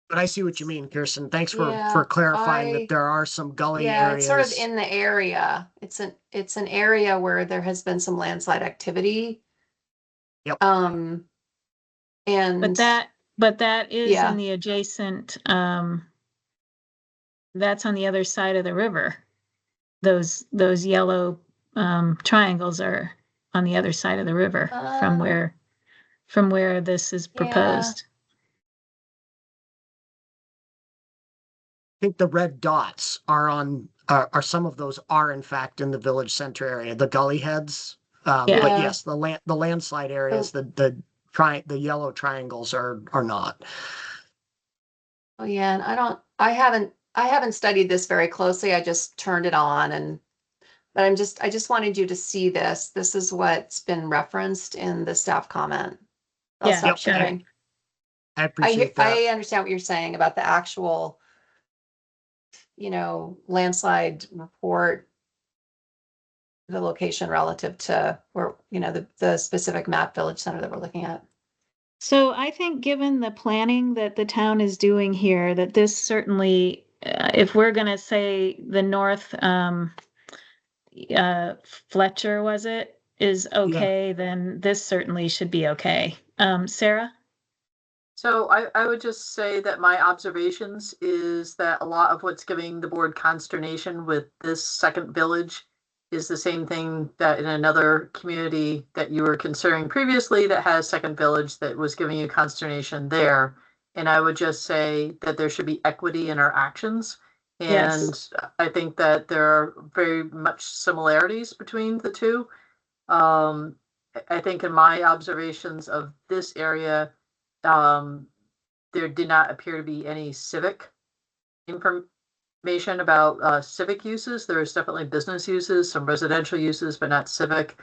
but I see what you mean, Kirsten. Thanks for Yeah, clarifying that there are some gully Yeah, areas. it's sort of in the area. It's an area where there has been some landslide activity. Yep. And But that is Yeah. in the adjacent, that's on the other side of the river. Those yellow triangles are on the other side of the river from where this is Yeah. proposed. I think the red dots are some of those are in fact in the village center area, the gully heads. But Yeah. yes, the landslide areas, the yellow triangles are not. Oh yeah, and I haven't I haven't studied this very closely. I just turned it on but I just wanted you to see this. This is what's been referenced in the staff comment. I'll Yeah, stop sure. sharing. I appreciate that. I understand what you're saying about the actual, landslide report, the location relative to where, the specific map village center that we're looking at. So I think given the planning that the town is doing here, that this certainly, if we're gonna say the north, Fletcher, was it, is okay, then this certainly should be okay. Sarah? So I would just say that my observations is that a lot of what's giving the board consternation with this second village is the same thing that in another community that you were considering previously that has second village that was giving you consternation there. And I would just say that there should be equity in our actions. Yes. And I think that there are very much similarities between the two. I think in my observations of this area, there did not appear to be any civic information about civic uses. There's definitely business uses, some residential uses, but not civic.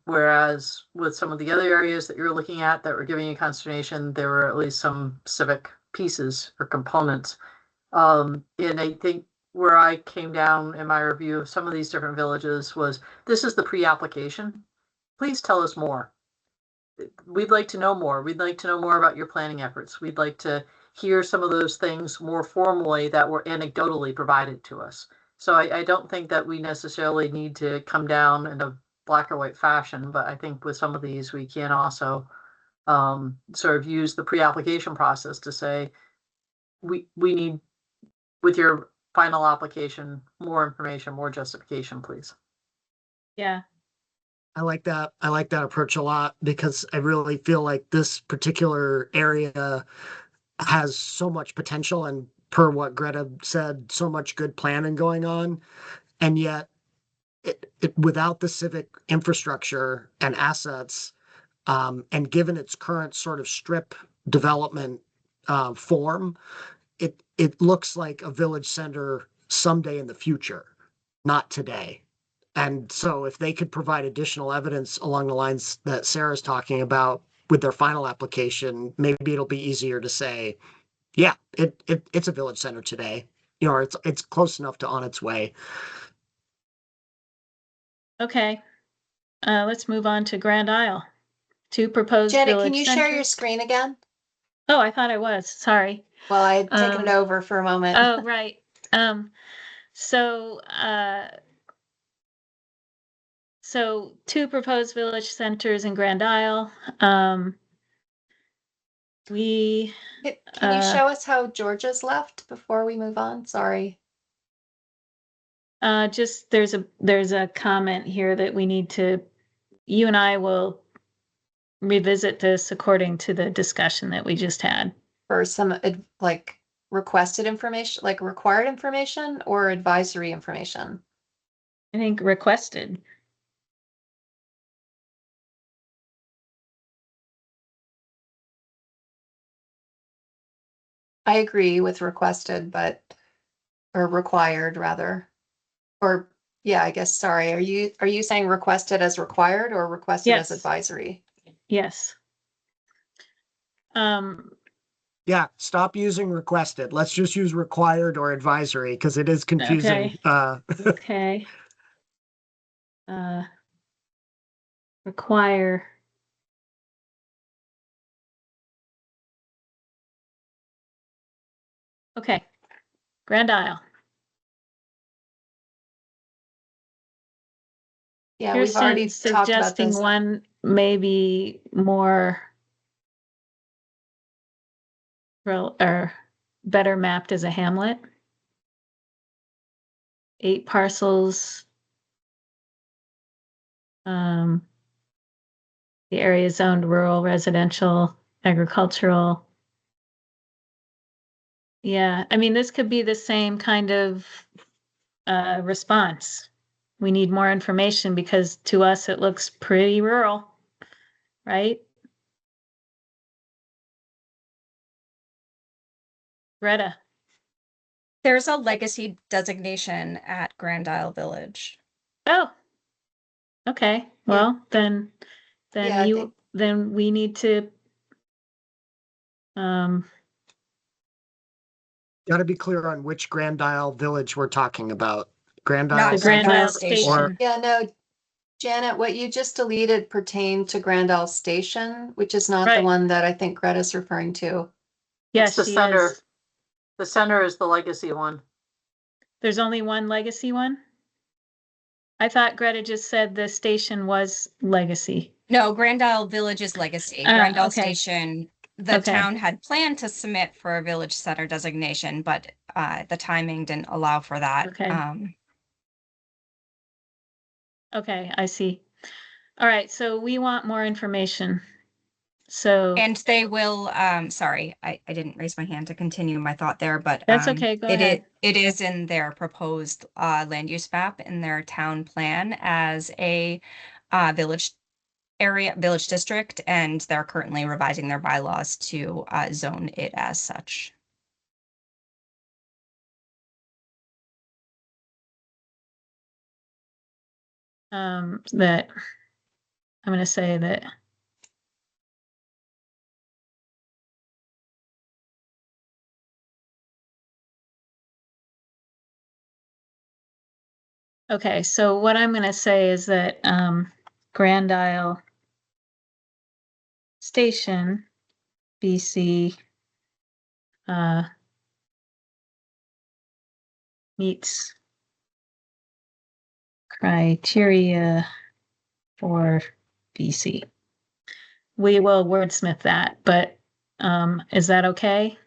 Whereas with some of the other areas that you're looking at that were giving you consternation, there were at least some civic pieces or components. And I think where I came down in my review of some of these different villages was this is the pre-application. Please tell us more. We'd like to know more. We'd like to know more about your planning efforts. We'd like to hear some of those things more formally that were anecdotally provided to us. So I don't think that we necessarily need to come down in a black or white fashion, but I think with some of these, we can also sort of use the pre-application process to say, we need, with your final application, more information, more justification, please. Yeah. I like that. I like that approach a lot because I really feel like this particular area has so much potential and per what Greta said, so much good planning going on. And yet without the civic infrastructure and assets, and given its current sort of strip development form, it looks like a village center someday in the future, not today. And so if they could provide additional evidence along the lines that Sarah's talking about with their final application, maybe it'll be easier to say, yeah, it's a village center today. Or it's close enough to on its way. Okay. Let's move on to Grand Isle. Two proposed Janet, village can you share your centers. screen again? Oh, I thought I was. Sorry. Well, I had taken it over for a moment. Oh, right. So two proposed village centers in Grand Isle. Can you show us how Georgia's left before we move on? Sorry. Just there's a comment here that we need to, you and I will revisit this according to the discussion that we just had. For some like requested information, like required information or advisory information? I think requested. I agree with requested, or required rather. Or yeah, I guess, sorry. Are you saying requested as required or requested as Yes. advisory? Yes. Yeah, stop using requested. Let's just use required or advisory because it is confusing. Okay. Require. Okay. Grand Isle. Yeah, we've already Kirsten's talked about suggesting this. one maybe more or better mapped as a hamlet. 8 parcels. The area is zoned rural, residential, agricultural. Yeah, I mean, this could be the same kind of response. We need more information because to us it looks pretty rural, right? Greta. There's a legacy designation at Grand Isle Village. Oh. Okay, well, then Yeah, I you, think- then we need to um, Got to be clear on which Grand Isle Village we're talking about. Grand Not Isle the Grand Center Isle Station. Station. Yeah, no, Janet, what you just deleted pertained to Grand Isle Station, which is not the Right. one that I think Greta's referring to. Yes, the she center. is. The center is the legacy one. There's only one legacy one? I thought Greta just said the station was legacy. No, Grand Isle Village is legacy. Ah, Grand Isle okay. Station, the Okay. town had planned to submit for a village center designation, but the timing didn't allow for that. Okay. Okay, I see. All right, so we want more information. So And they will, sorry, I didn't raise my hand to continue my thought there, but That's okay, go it ahead. it is in their proposed land use map in their town plan as a village area, village district, and they're currently revising their bylaws to zone it as such. that I'm gonna say that okay, so what I'm gonna say is that Grand Isle Station, BC, meets criteria for BC. We will wordsmith that, but is that okay,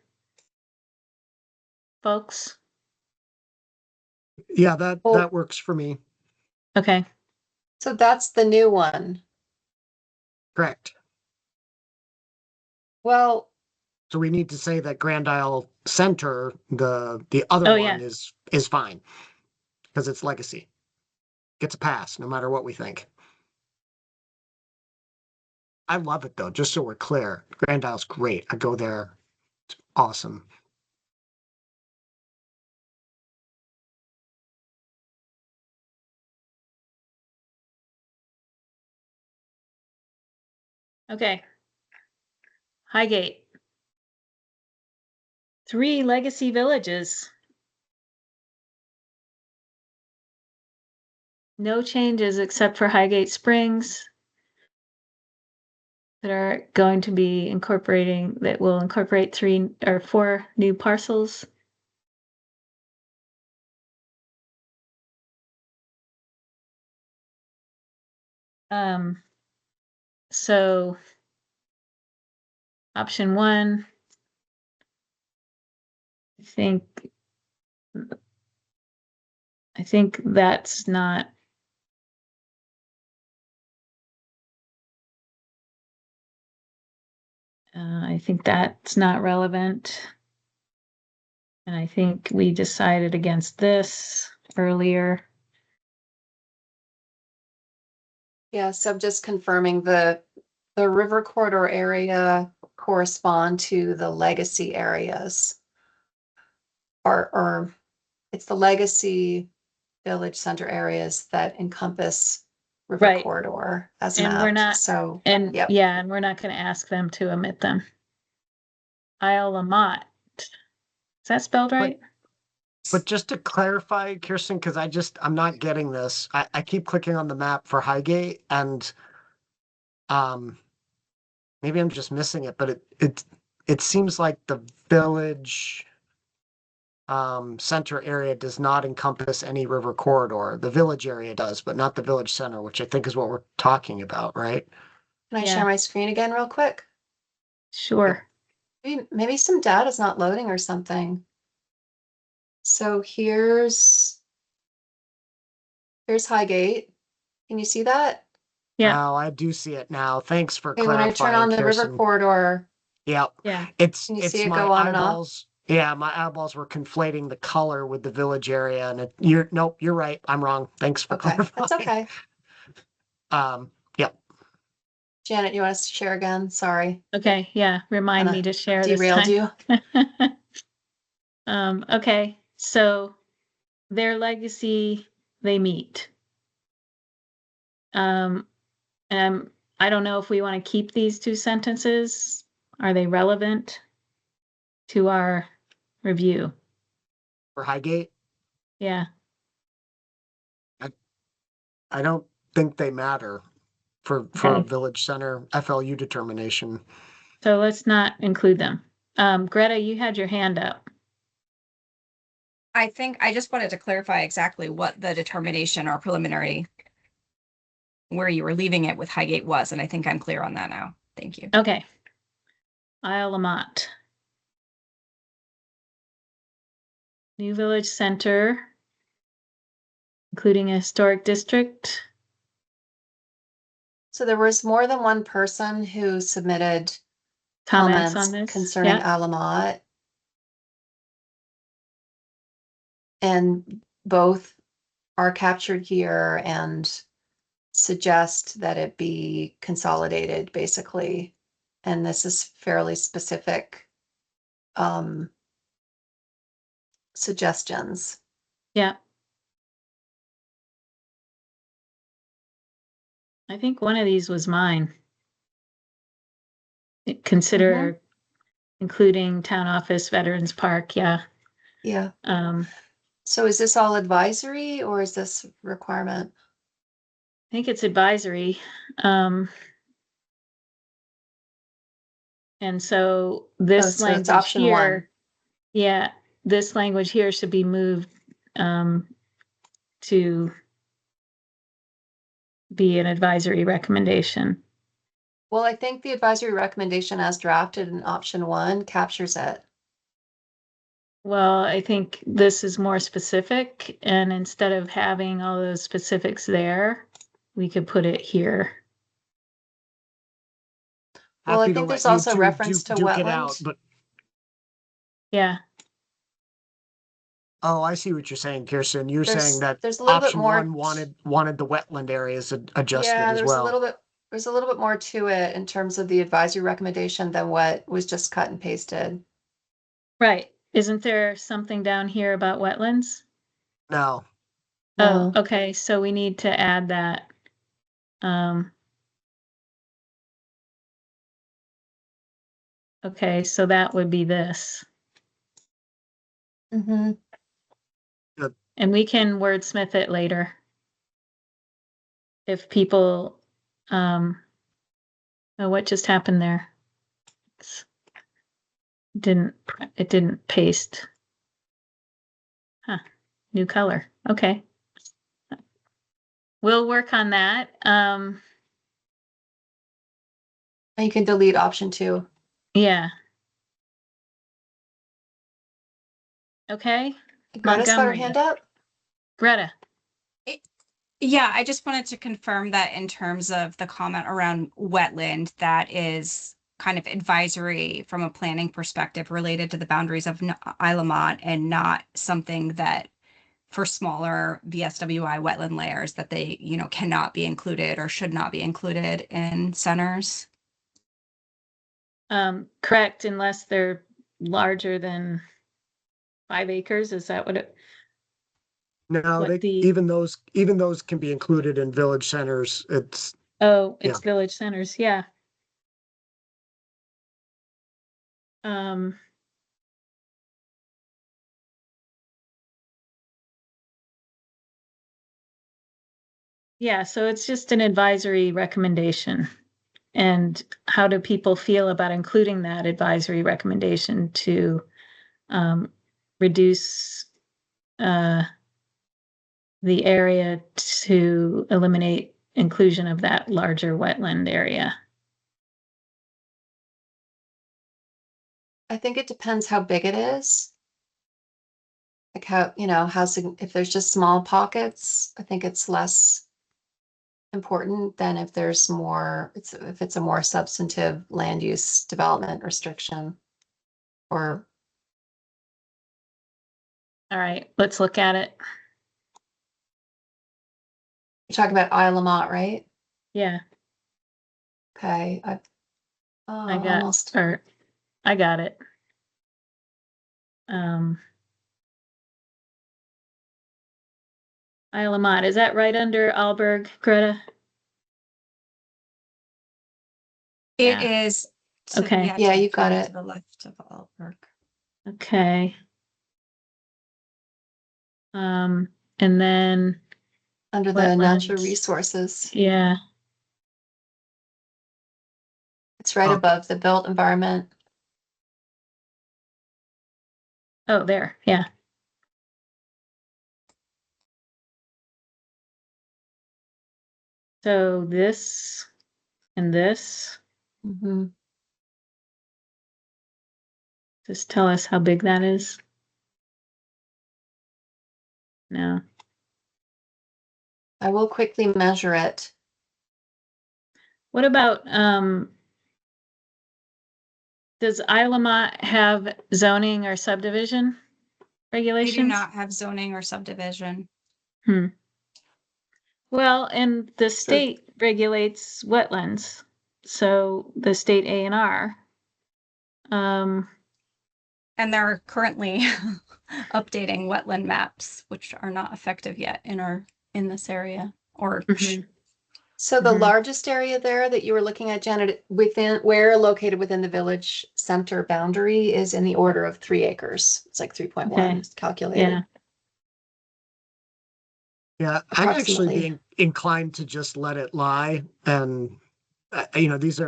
folks? Yeah, that Oh. that works for me. Okay, So that's the new one. Correct. Well, So we need to say that Grand Isle Center, the other Oh, one yeah. is fine. Because it's legacy. Gets a pass, no matter what we think. I love it though, just so we're clear. Grand Isle's great. I go there. It's awesome. okay. Highgate. 3 legacy villages. No changes except for Highgate Springs that are going to be that will incorporate 3 or 4 new parcels. So option 1, I think that's not I think that's not relevant. And I think we decided against this earlier. yeah, so I'm just confirming the river corridor area correspond to the legacy areas. Or it's the legacy village center areas that encompass river Right. corridor as And we're mapped. not- So, And Yep. yeah, and we're not going to ask them to omit them. Isle Lamont. Is that spelled right? But just to clarify, Kirsten, because I'm not getting this. I keep clicking on the map for Highgate and maybe I'm just missing it, but it seems like the village center area does not encompass any river corridor. The village area does, but not the village center, which I think is what we're talking about, right? can I Yeah. share my screen again real quick? Sure. Maybe some data's not loading or something. So here's Highgate. Can you see that? Yeah. Now I do see it now. Thanks for Okay, when I turn clarifying, on the river Kirsten. corridor, Yep. Yeah. It's Can you see it my go on and off? eyeballs. Yeah, my eyeballs were conflating the color with the village area, and nope, you're right. I'm wrong. Thanks for okay, clarifying. that's okay. Yep. Janet, you want us to share again? Sorry, Okay. Yeah. Remind me Kinda to share this derailed time. you. Okay. so their legacy, they meet. I don't know if we want to keep these two sentences. Are they relevant to our review? For Highgate, Yeah, I don't think they matter for a Okay. village center FLU determination. so let's not include them. Greta, you had your hand up. I think I just wanted to clarify exactly what the determination or preliminary where you were leaving it with Highgate was, and I think I'm clear on that now. Thank you. Okay. Isle Lamont. New Village Center, including a historic district. So there was more than one person who submitted Comments comments on this? concerning Yeah. Alamotte. And both are captured here and suggest that it be consolidated, basically. And this is fairly specific suggestions. Yeah. I think one of these was mine. Consider including town office, Veterans Park, yeah. Yeah. I So is this all advisory or is this requirement? think it's advisory. And so this so it's language option one. here, yeah, this language here should be moved to be an advisory recommendation. Well, I think the advisory recommendation as drafted in option one captures it. Well, I think this is more specific, and instead of having all those specifics there, we could put it here. Well, I Happy to think let there's you also two reference to duke it out, wetlands. but Yeah, oh, I see what you're saying, Kirsten. You're saying that There's a little bit option more. one wanted the wetland areas adjusted Yeah, as there's a well. little bit, there's a little bit more to it in terms of the advisory recommendation than what was just cut and pasted. right. Isn't there something down here about wetlands? No, Oh, No. okay, so we need to add that. Okay, so that would be this. Mm-hmm. And we can wordsmith it later. If people, oh, what just happened there? It didn't paste. Huh, new color, okay. We'll work on that. And you can delete option two. Yeah. Okay, Greta's got her Montgomery. hand up. Greta. Yeah, I just wanted to confirm that in terms of the comment around wetland, that is kind of advisory from a planning perspective related to the boundaries of Isle Lamont and not something that for smaller VSWI wetland layers that they, cannot be included or should not be included in centers. Correct, unless they're larger than 5 acres, is that what it? no, What the- even those can be included in village centers. It's Oh, it's Yeah. village centers, yeah. Yeah, so it's just an advisory recommendation. And how do people feel about including that advisory recommendation to reduce the area to eliminate inclusion of that larger wetland area? I think it depends how big it is. Like how, if there's just small pockets, I think it's less important than if there's more, if it's a more substantive land use development restriction. Or All right, let's look at it. you're talking about Isle Lamont, right? Yeah, Okay, I got, almost. or I got it. Isle of Mott, is that right under Alberg, Greta? It Yeah. is. Okay. Yeah, you got to it. the left of Alberg. Okay. And then, Under the natural Wetlands. resources. yeah, It's right Oh. above the built environment. oh, there, yeah. So this and this, Mhm. just tell us how big that is. No. I will quickly measure it. What about, does Isle of Mott have zoning or subdivision They regulations? do not have zoning or subdivision. Well, and the state regulates wetlands, so the state A&R. And they're currently updating wetland maps, which are not effective yet in this area or Mhm. So the Mhm. largest area there that you were looking at, Janet, where located within the village center boundary is in the order of 3 acres. It's like 3.1 Okay. calculated. Yeah, Yeah, I'd actually Approximately. be inclined to just let it lie. And, these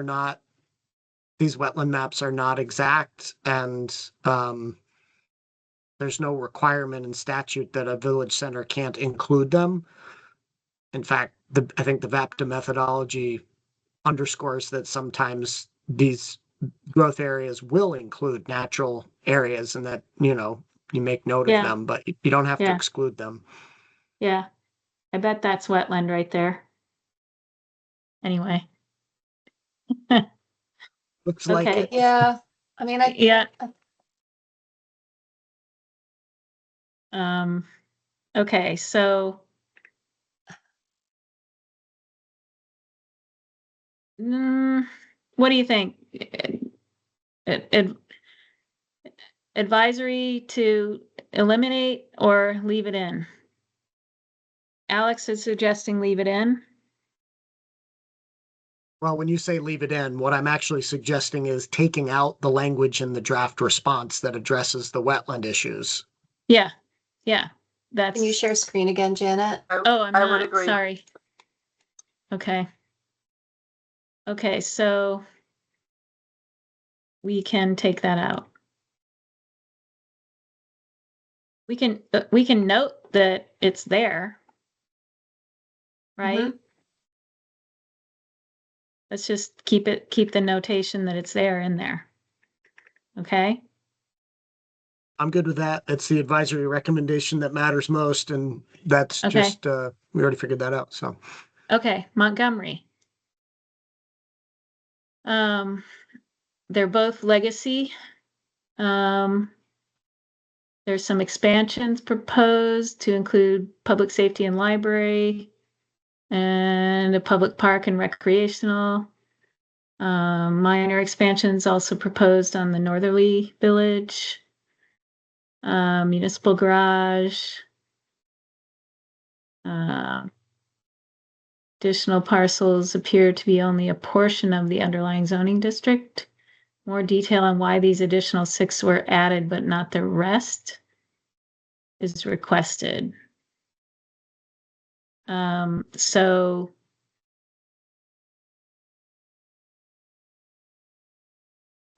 wetland maps are not exact, and there's no requirement in statute that a village center can't include them. In fact, I think the VAPTA methodology underscores that sometimes these growth areas will include natural areas and that, you make note Yeah. of them, but you don't have to Yeah. exclude them. yeah. I bet that's wetland right there. Anyway. Looks like Okay. it. Yeah, I mean, Yeah. Okay, so what do you think? Advisory to eliminate or leave it in? Alex is suggesting leave it in. Well, when you say leave it in, what I'm actually suggesting is taking out the language in the draft response that addresses the wetland issues. Yeah, yeah, that's. can you share screen again, Janet? Oh, I'm I would not, agree. sorry. Okay. Okay, so we can take that out. We can note that it's there. Right? Let's just keep the notation that it's there in there. Okay? I'm good with that. It's the advisory recommendation that matters most, and that's Okay. just, we already figured that out, so. Okay, Montgomery. They're both legacy. There's some expansions proposed to include public safety and library and a public park and recreational. Minor expansions also proposed on the northerly village. Municipal garage. Additional parcels appear to be only a portion of the underlying zoning district. More detail on why these additional 6 were added but not the rest is requested. So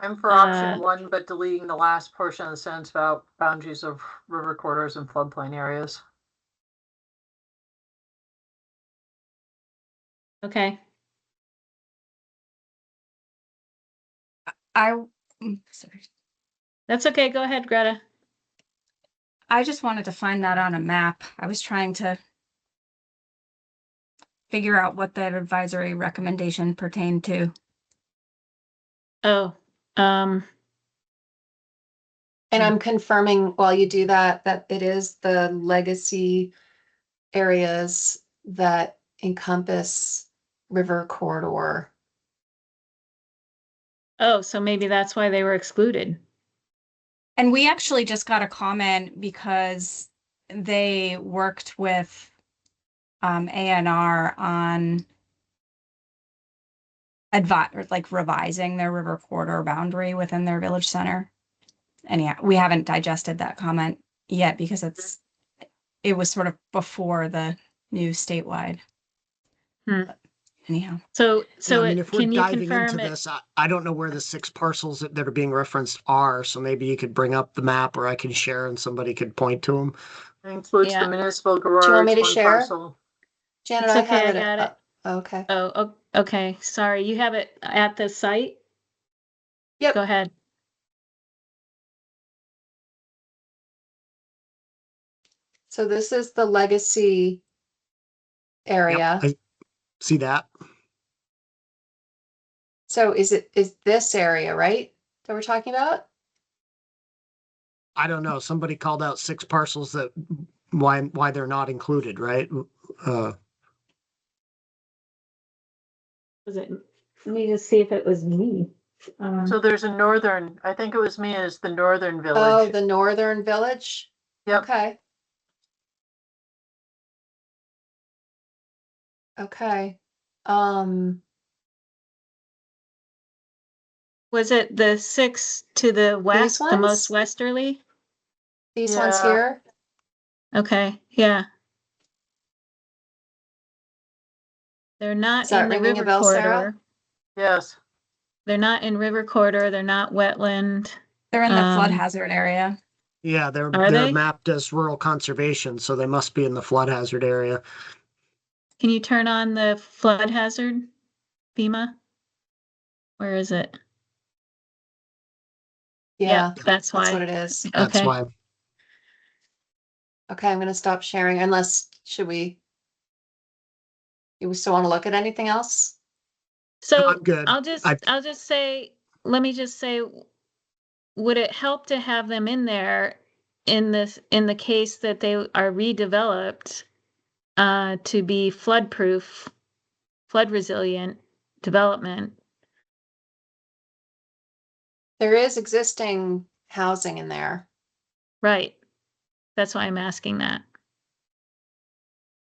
I'm for option 1, but deleting the last portion of the sentence about boundaries of river corridors and floodplain areas. okay. Sorry. That's okay. Go ahead, Greta. I just wanted to find that on a map. I was trying to figure out what that advisory recommendation pertained to. Oh, And I'm confirming while you do that, that it is the legacy areas that encompass river corridor. oh, so maybe that's why they were excluded. And we actually just got a comment because they worked with A&R on or like revising their river corridor boundary within their village center. And yeah, we haven't digested that comment yet because it was sort of before the new statewide. Hmm. But anyhow, So, Yeah, I mean, if we're can you diving into confirm it? this, I don't know where the 6 parcels that are being referenced are, so maybe you could bring up the map or I can share and somebody could point to them. It includes Yeah. the municipal you want me garage, to one share? parcel. Janet, It's I okay, have I it. got it. Okay. Oh, okay. Sorry, you have it at the site? Yep. Go ahead. So this is the legacy Yep, area. I see that. So is this area, right? That we're talking about? I don't know. Somebody called out 6 parcels that why they're not included, right? Was it? Let me just see if it was me. So there's a northern, I think it was me as the northern Oh, village. the northern village? Yep. Okay. Okay. Was it the 6 to the west, the most ones? westerly? These ones Yeah. here? Okay, yeah. They're not Is that in the ringing a river bell, Sarah? corridor. Yes. They're not in river corridor. They're not wetland. they're in the flood Um, hazard area. Yeah, they're Are they? mapped as rural conservation, so they must be in the flood hazard area. Can you turn on the flood hazard, FEMA? Where is it? Yeah, Yep, that's that's why. what it is. That's Okay. why. Okay, I'm gonna stop sharing unless, you still want to look at anything else? So I'm good. I'll just say, let me just say, would it help to have them in there in the case that they are redeveloped to be flood proof, flood resilient development? There is existing housing in there. Right. That's why I'm asking that.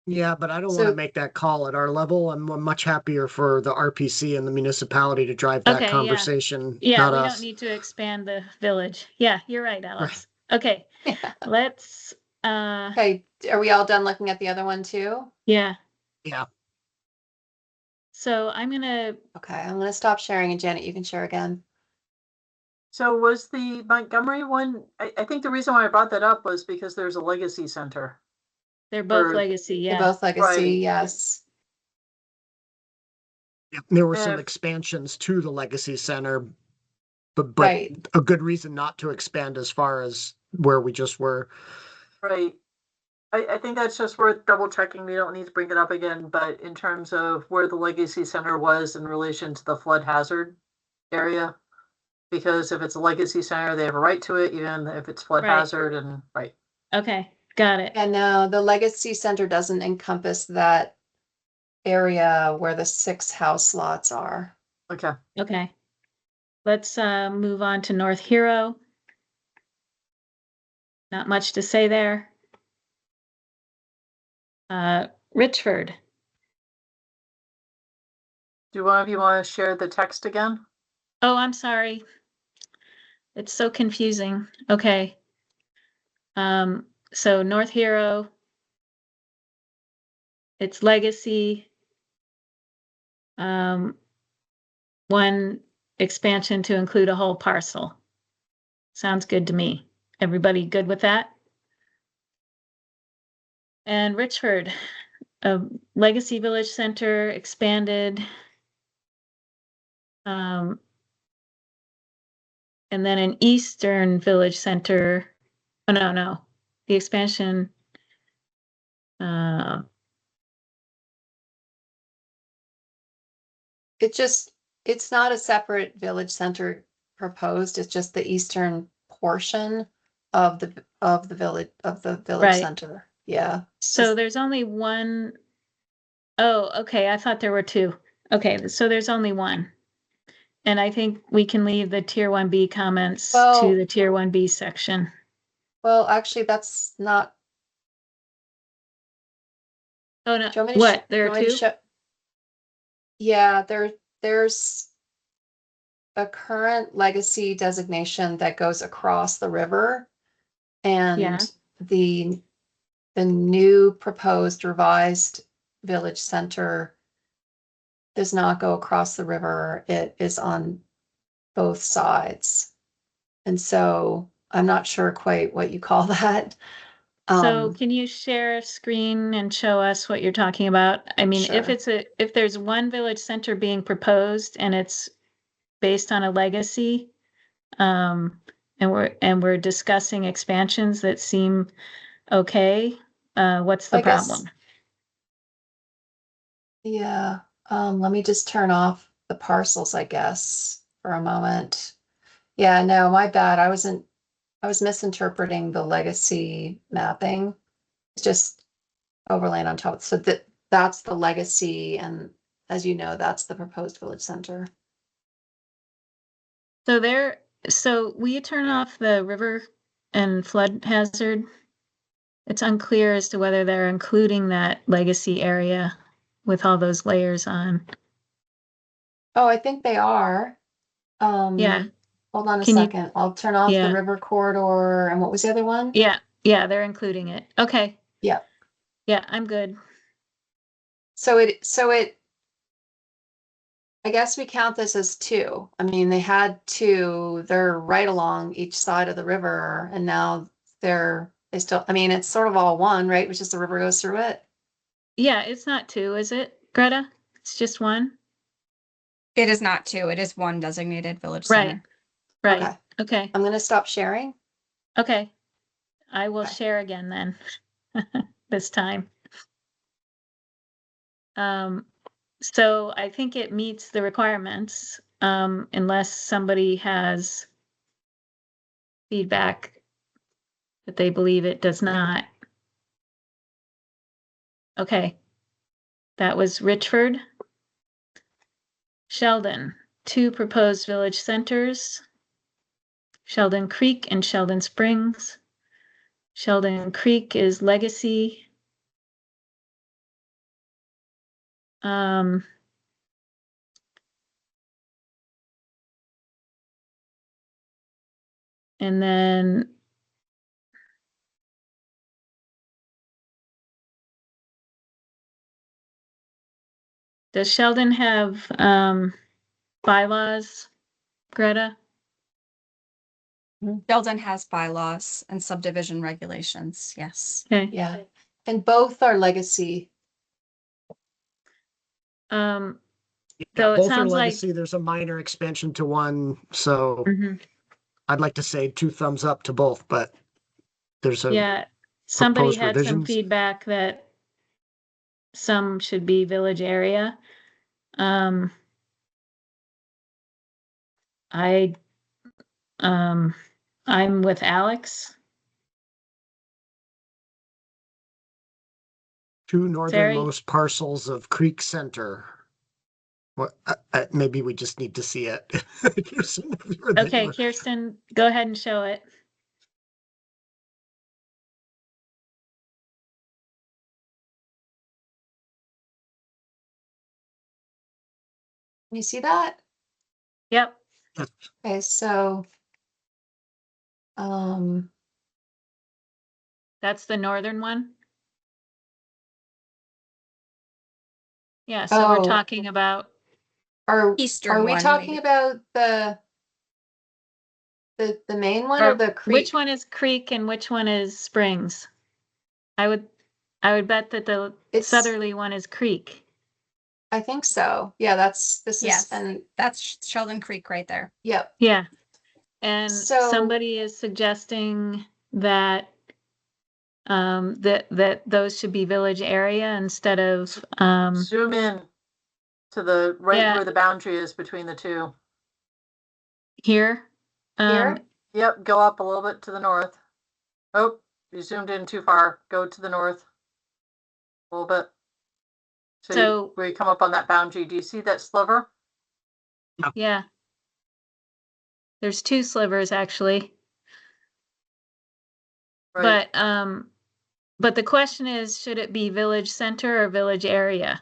Yeah, but I don't want to So- make that call at our level. I'm much happier for the RPC and the municipality to drive that Okay, yeah. conversation, Yeah, not we us. don't need to expand the village. Yeah, you're right, Alex. Okay, let's, Okay, are we all done looking at the other one too? yeah. Yeah. So I'm gonna, Okay, I'm gonna stop sharing and Janet, you can share again. So was the Montgomery one, I think the reason why I brought that up was because there's a legacy center. they're both Or- legacy, They're yeah. both legacy, Right. yes. Yep, there were some Uh, expansions to the Legacy Center, but Right. a good reason not to expand as far as where we just were. Right. I think that's just worth double checking. We don't need to bring it up again, but in terms of where the legacy center was in relation to the flood hazard area. Because if it's a legacy center, they have a right to it, even if it's flood Right. hazard and, right. Okay, got it. And the legacy center doesn't encompass that area where the 6 house lots are. Okay. Okay. Let's move on to North Hero. Not much to say there. Richford. Do one of you want to share the text again? Oh, I'm sorry. It's so confusing. Okay. So North Hero. It's legacy. One expansion to include a whole parcel. Sounds good to me. Everybody good with that? And Richford, a Legacy Village Center expanded. And then an Eastern Village Center. Oh, no. The expansion. It's not a separate village center proposed, it's just the eastern portion of the village Right. center. Yeah. So there's only one. Oh, okay. I thought there were 2. Okay, so there's only one. And I think we can leave the tier 1B comments Well- to the tier 1B section. Well, actually, that's not Oh, no, Do you want me to what, do there you are want me to two? Yeah, there's a current legacy designation that goes across the river. Yeah. And the new proposed revised village center does not go across the river. It is on both sides. And so I'm not sure quite what you call that. So can you share a screen and show us what you're talking about? I mean, if Sure. if there's one village center being proposed and it's based on a legacy, and we're discussing expansions that seem okay, what's the I guess- problem? Yeah, let me just turn off the parcels, I guess, for a moment. Yeah, no, my bad. I was misinterpreting the legacy mapping. It's just overlaid on top. So that's the legacy, and as you know, that's the proposed village center. So will you turn off the river and flood hazard? It's unclear as to whether they're including that legacy area with all those layers on. Oh, I think they are. Yeah. Hold on a Can you- second. I'll turn off the Yeah. river corridor. And what was the other one? Yeah, they're including it. Okay. Yeah. Yeah, I'm good. So I guess we count this as two. I mean, they had two, they're right along each side of the river, and now they still, I mean, it's sort of all one, right? Which is the river goes through it. Yeah, it's not two, is it, Greta? It's just one? It is not two. It is one designated village Right. center. Right. Okay. Okay. I'm gonna stop sharing. Okay. I will Okay. share again then, this time. So I think it meets the requirements, unless somebody has feedback that they believe it does not. Okay. That was Richford. Sheldon, 2 proposed village centers. Sheldon Creek and Sheldon Springs. Sheldon Creek is legacy. And then does Sheldon have bylaws, Greta? Sheldon has bylaws and subdivision regulations. Yes. Okay. Yeah. And both are legacy. So Yeah, it both are sounds like legacy. There's a minor expansion to one, so Mhm. I'd like to say 2 thumbs up to both, but there's a Yeah, somebody proposed had some revisions. feedback that some should be village area. I I'm with Alex. 2 northernmost parcels of Creek Center. What, maybe we just need to see it. Kirsten, if you were Okay, there. Kirsten, go ahead and show it. Can you see that? Yep. Okay, so That's the northern one. Yeah, so we're Oh. talking about, are Eastern we one, talking maybe. about the main one or the creek? which one is Creek and which one is Springs? I would bet that the It's- southerly one is Creek. I think so. Yeah, this Yes. is, and That's Sheldon Creek right there. yep. Yeah. And So- somebody is suggesting that that those should be village area instead of Zoom in to the right Yeah. where the boundary is between the two. here. Here? Yep, go up a little bit to the north. Oh, you zoomed in too far. Go to the north. A little bit. So- where you come up on that boundary, do you see that sliver? Yeah. There's 2 slivers actually. Right. But But the question is, should it be village center or village area?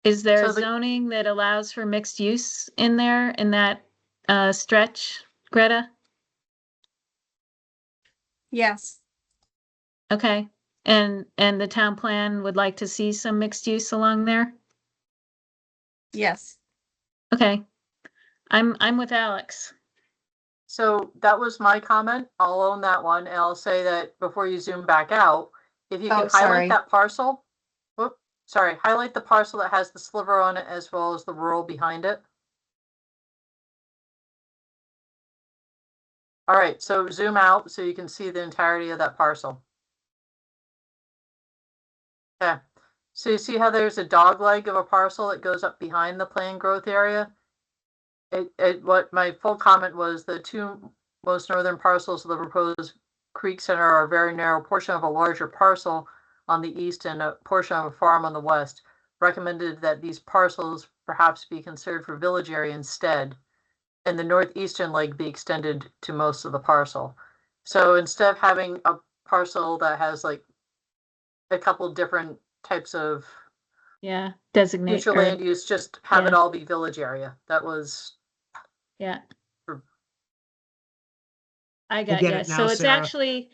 Is there So the- zoning that allows for mixed use in there in that stretch, Greta? Yes. Okay, and the town plan would like to see some mixed use along there? Yes. Okay, I'm with Alex. So that was my comment. I'll own that one, and I'll say that before you zoom back out, if you Oh, can sorry. highlight that parcel. Whoop, sorry, highlight the parcel that has the sliver on it as well as the rural behind it. All right, so zoom out so you can see the entirety of that parcel. Okay, so you see how there's a dog leg of a parcel that goes up behind the planned growth area? What my full comment was, the two most northern parcels of the proposed creek center are a very narrow portion of a larger parcel on the east and a portion of a farm on the west. Recommended that these parcels perhaps be considered for village area instead, and the northeastern leg be extended to most of the parcel. So instead of having a parcel that has like a couple different types of Yeah, designate, future or, land use, just have it yeah. all be village area. That was yeah. For- I got get you. it now, So it's Sarah. actually,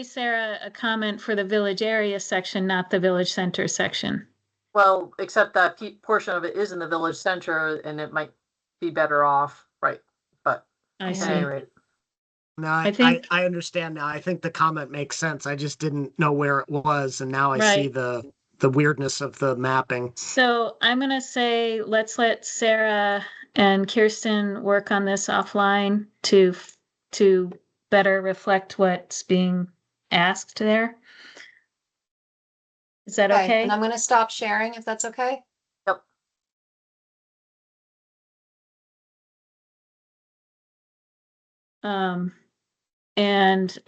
Sarah, a comment for the village area section, not the village center section. well, except that portion of it is in the village center and it might be better off, right? But I at see. any rate, No, I think- I understand now. I think the comment makes sense. I just didn't know where it was, and now I see Right. the weirdness of the mapping. So I'm gonna say, let's let Sarah and Kirsten work on this offline to better reflect what's being asked there. Is that okay? And I'm gonna stop sharing if that's okay. yep. And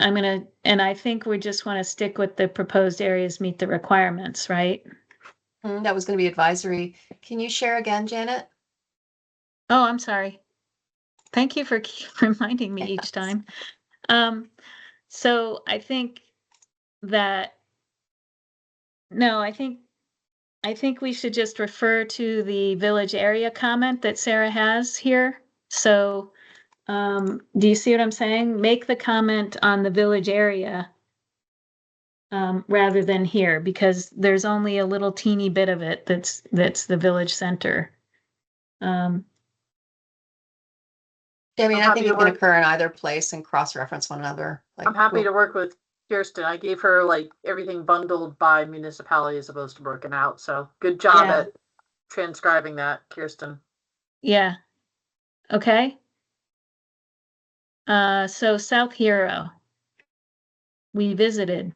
I think we just want to stick with the proposed areas meet the requirements, right? That was gonna be advisory. Can you share again, Janet? Oh, I'm sorry. Thank you for reminding me each Yes. time. So I think that, no, I think we should just refer to the village area comment that Sarah has here. So, do you see what I'm saying? Make the comment on the village area rather than here, because there's only a little teeny bit of it that's the village center. I mean, I'm I think happy it to can work- occur in either place and cross-reference one another. Like, I'm happy we'll- to work with Kirsten. I gave her like everything bundled by municipality as opposed to broken out. So good job Yeah. at transcribing that, Kirsten. Yeah. Okay. So South Hero, we visited.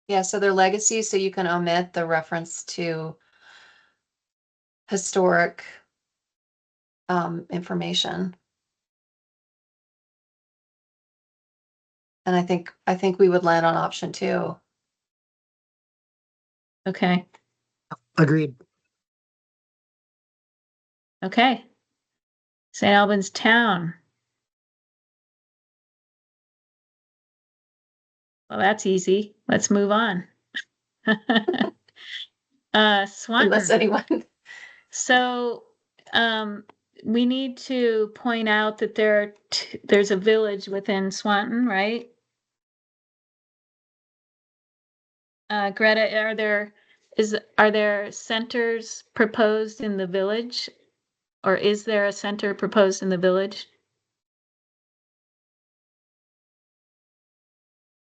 Yeah, so they're legacies, so you can omit the reference to historic information. And I think we would land on option 2. Okay. Agreed. Okay. St. Albans Town. Well, that's easy. Let's move on. Unless Swanton. anyone, So, we need to point out that there's a village within Swanton, right? Greta, are there centers proposed in the village? Or is there a center proposed in the village?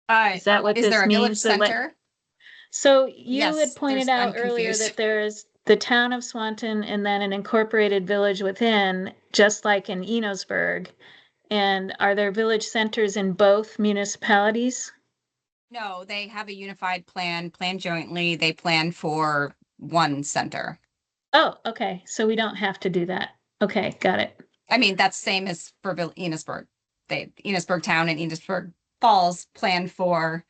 Is that what Is this there a village means? That center? So you had Yes, pointed I'm out earlier confused. that there's the town of Swanton and then an incorporated village within, just like in Enosburg. And are there village centers in both municipalities? No, they have a unified plan jointly. They plan for one center. Oh, okay. So we don't have to do that. Okay, got it. I mean, that's same as for Enosburg. Enosburg Town and Enosburg Falls plan for,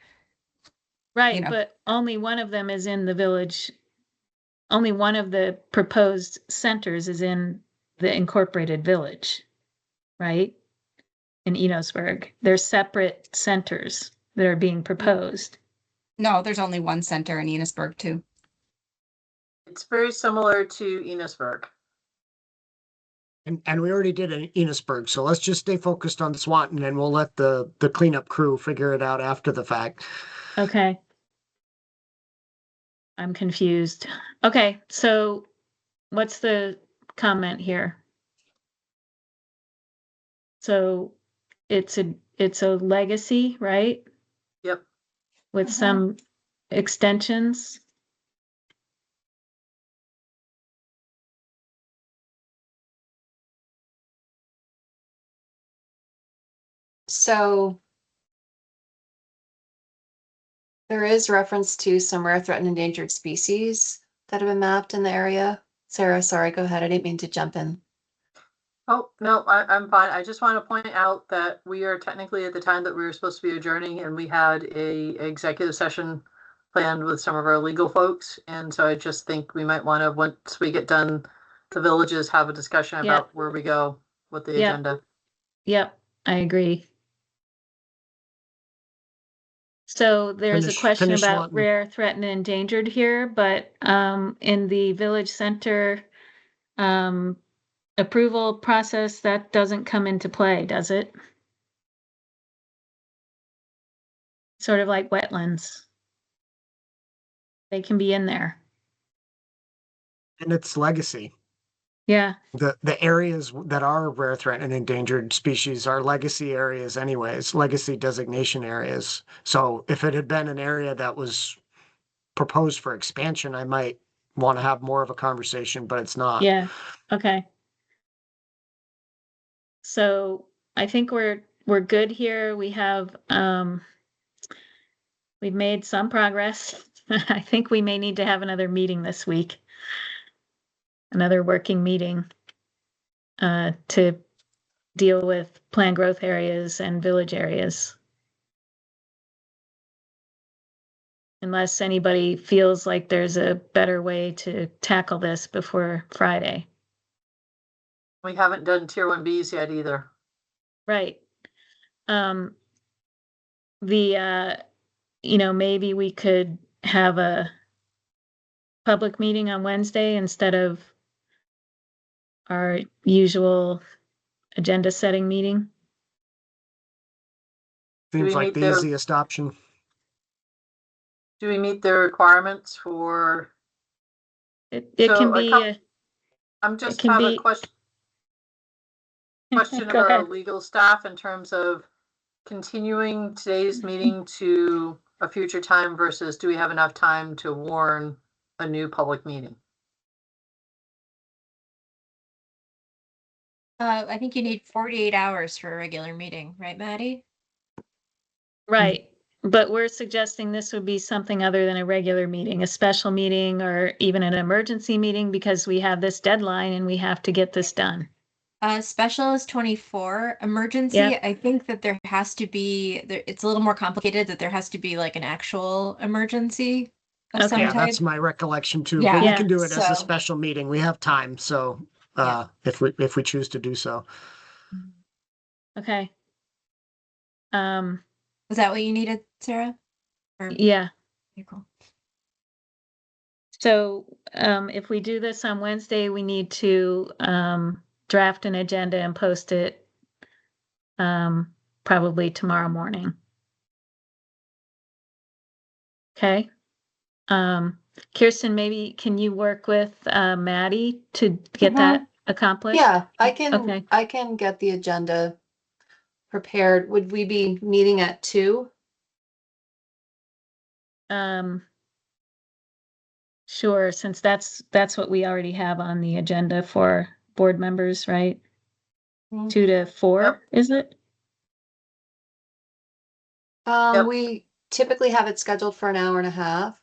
Right, know. but only one of them is in the village. Only one of the proposed centers is in the incorporated village. right? In Enosburg. They're separate centers that are being proposed. No, there's only one center in Enosburg too. It's very similar to Enosburg. And we already did in Enosburg, so let's just stay focused on Swanton and we'll let the cleanup crew figure it out after the fact. Okay. I'm confused. Okay, so what's the comment here? So it's a legacy, right? Yep. With Mhm. some extensions. So there is reference to some rare, threatened, endangered species that have been mapped in the area. Sarah, sorry, go ahead. I didn't mean to jump in. Oh, no, I'm fine. I just want to point out that we are technically at the time that we were supposed to be adjourning, and we had a executive session planned with some of our legal folks. And so I just think we might want to, once we get done, the villages have a discussion Yeah. about where we go with the Yeah. agenda. Yep, I agree. So there's a question Finish about Swanton. rare, threatened, and endangered here, but in the village center approval process, that doesn't come into play, does it? Sort of like wetlands. They can be in there. And its legacy. Yeah, The areas that are rare, threatened, and endangered species are legacy areas anyways, legacy designation areas. So if it had been an area that was proposed for expansion, I might want to have more of a conversation, but it's not. yeah, okay. So I think we're good here. We have we've made some progress. I think we may need to have another meeting this week. Another working meeting to deal with planned growth areas and village areas. Unless anybody feels like there's a better way to tackle this before Friday. We haven't done tier 1Bs yet either. Right. Maybe we could have a public meeting on Wednesday instead of our usual agenda setting meeting. Seems we like meet the there? easiest option. Do we meet the requirements for? It So can a be, couple- I'm just can have a be- question of go our ahead. legal staff in terms of continuing today's meeting to a future time versus do we have enough time to warn a new public meeting? I think you need 48 hours for a regular meeting, right, Maddie? Right, but we're suggesting this would be something other than a regular meeting, a special meeting, or even an emergency meeting, because we have this deadline and we have to get this done. Special is 24. Emergency, Yeah. I think that there has to be, it's a little more complicated, that there has to be like an actual emergency of Okay. some Yeah, type. that's my recollection too. Yeah. But we Yeah, can do it as so- a special meeting. We have time, so if we choose to do so. Okay. Was that what you needed, Sarah? Or- Yeah, Okay, cool. so if we do this on Wednesday, we need to draft an agenda and post it probably tomorrow morning. Okay. Kirsten, maybe can you work with Maddie to get that accomplished? Yeah, Okay. I can get the agenda prepared. Would we be meeting at 2? Sure, since that's what we already have on the agenda for board members, right? Mhm. 2 to 4, Yep. is it? Yep. We typically have it scheduled for an hour and a half.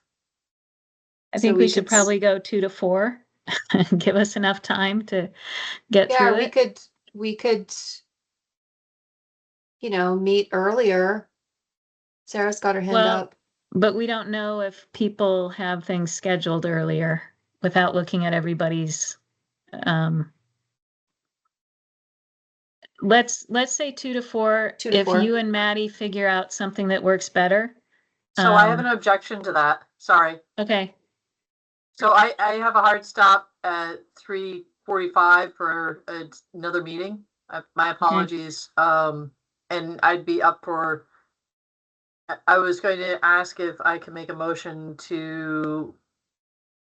I So think we we should could probably go 2 to 4 and give us enough time to get Yeah, through we it. could, meet earlier. Sarah's got her hand Well, up. but we don't know if people have things scheduled earlier without looking at everybody's let's say 2 to 4. 2 to If 4. you and Maddie figure out something that works better. So I have Um, an objection to that. Sorry. Okay, So I have a hard stop at 3:45 for another meeting. My apologies. And I'd be up for, I was going to ask if I can make a motion to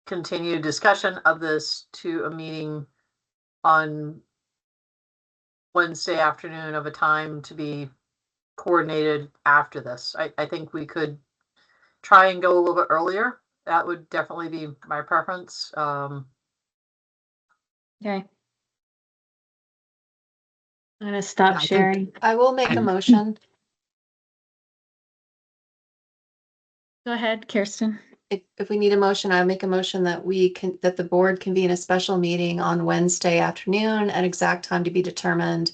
continue discussion of this to a meeting on Wednesday afternoon of a time to be coordinated after this. I think we could try and go a little bit earlier. That would definitely be my preference. okay. I'm gonna stop I think- sharing. I will make a And- motion. Go ahead, Kirsten. If we need a motion, I make a motion that that the board convene a special meeting on Wednesday afternoon at exact time to be determined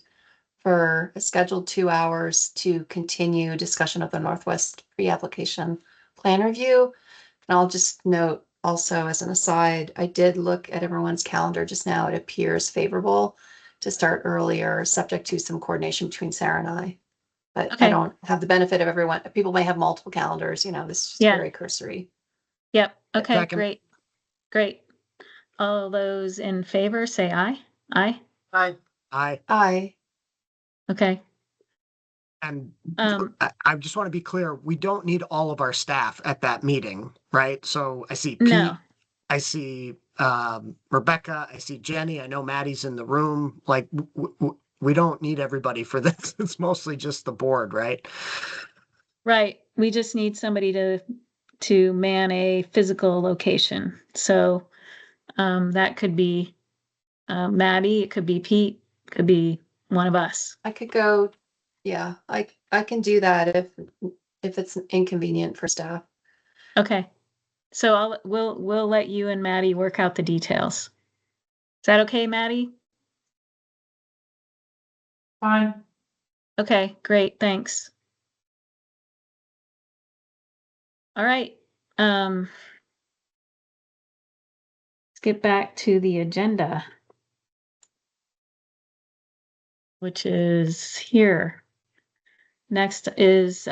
for a scheduled 2 hours to continue discussion of the Northwest pre-application plan review. And I'll just note also as an aside, I did look at everyone's calendar just now. It appears favorable to start earlier, subject to some coordination between Sarah and I. But I Okay. don't have the benefit of everyone. People may have multiple calendars, this is just Yeah. very cursory. Yep, okay, Second. great. All those in favor, say aye. Aye, Aye. okay. And Um, I just want to be clear, we don't need all of our staff at that meeting, right? So I see Pete, no, I see Rebecca, I see Jenny, I know Maddie's in the room. Like, we don't need everybody for this. It's mostly just the board, right? right, we just need somebody to man a physical location. So, that could be Maddie, it could be Pete, could be one of us. I could go, yeah, I can do that if it's inconvenient for staff. Okay, so we'll let you and Maddie work out the details. Is that okay, Maddie? Fine. Okay, great, thanks. All right, let's get back to the agenda, which is here. Next is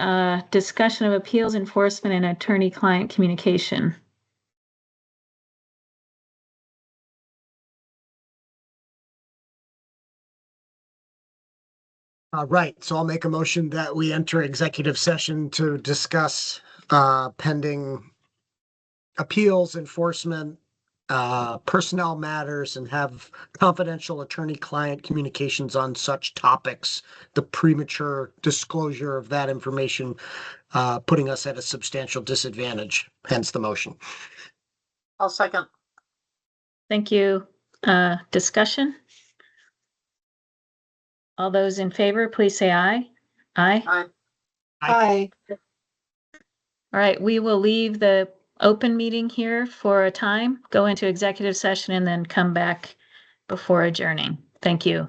discussion of appeals enforcement and attorney-client communication. Right, so I'll make a motion that we enter executive session to discuss pending appeals, enforcement, personnel matters, and have confidential attorney-client communications on such topics. The premature disclosure of that information putting us at a substantial disadvantage, hence the motion. I'll second. Thank you. Discussion? All those in favor, please say aye. Aye. Aye. Aye. All right, we will leave the open meeting here for a time, go into executive session, and then come back before adjourning. Thank you.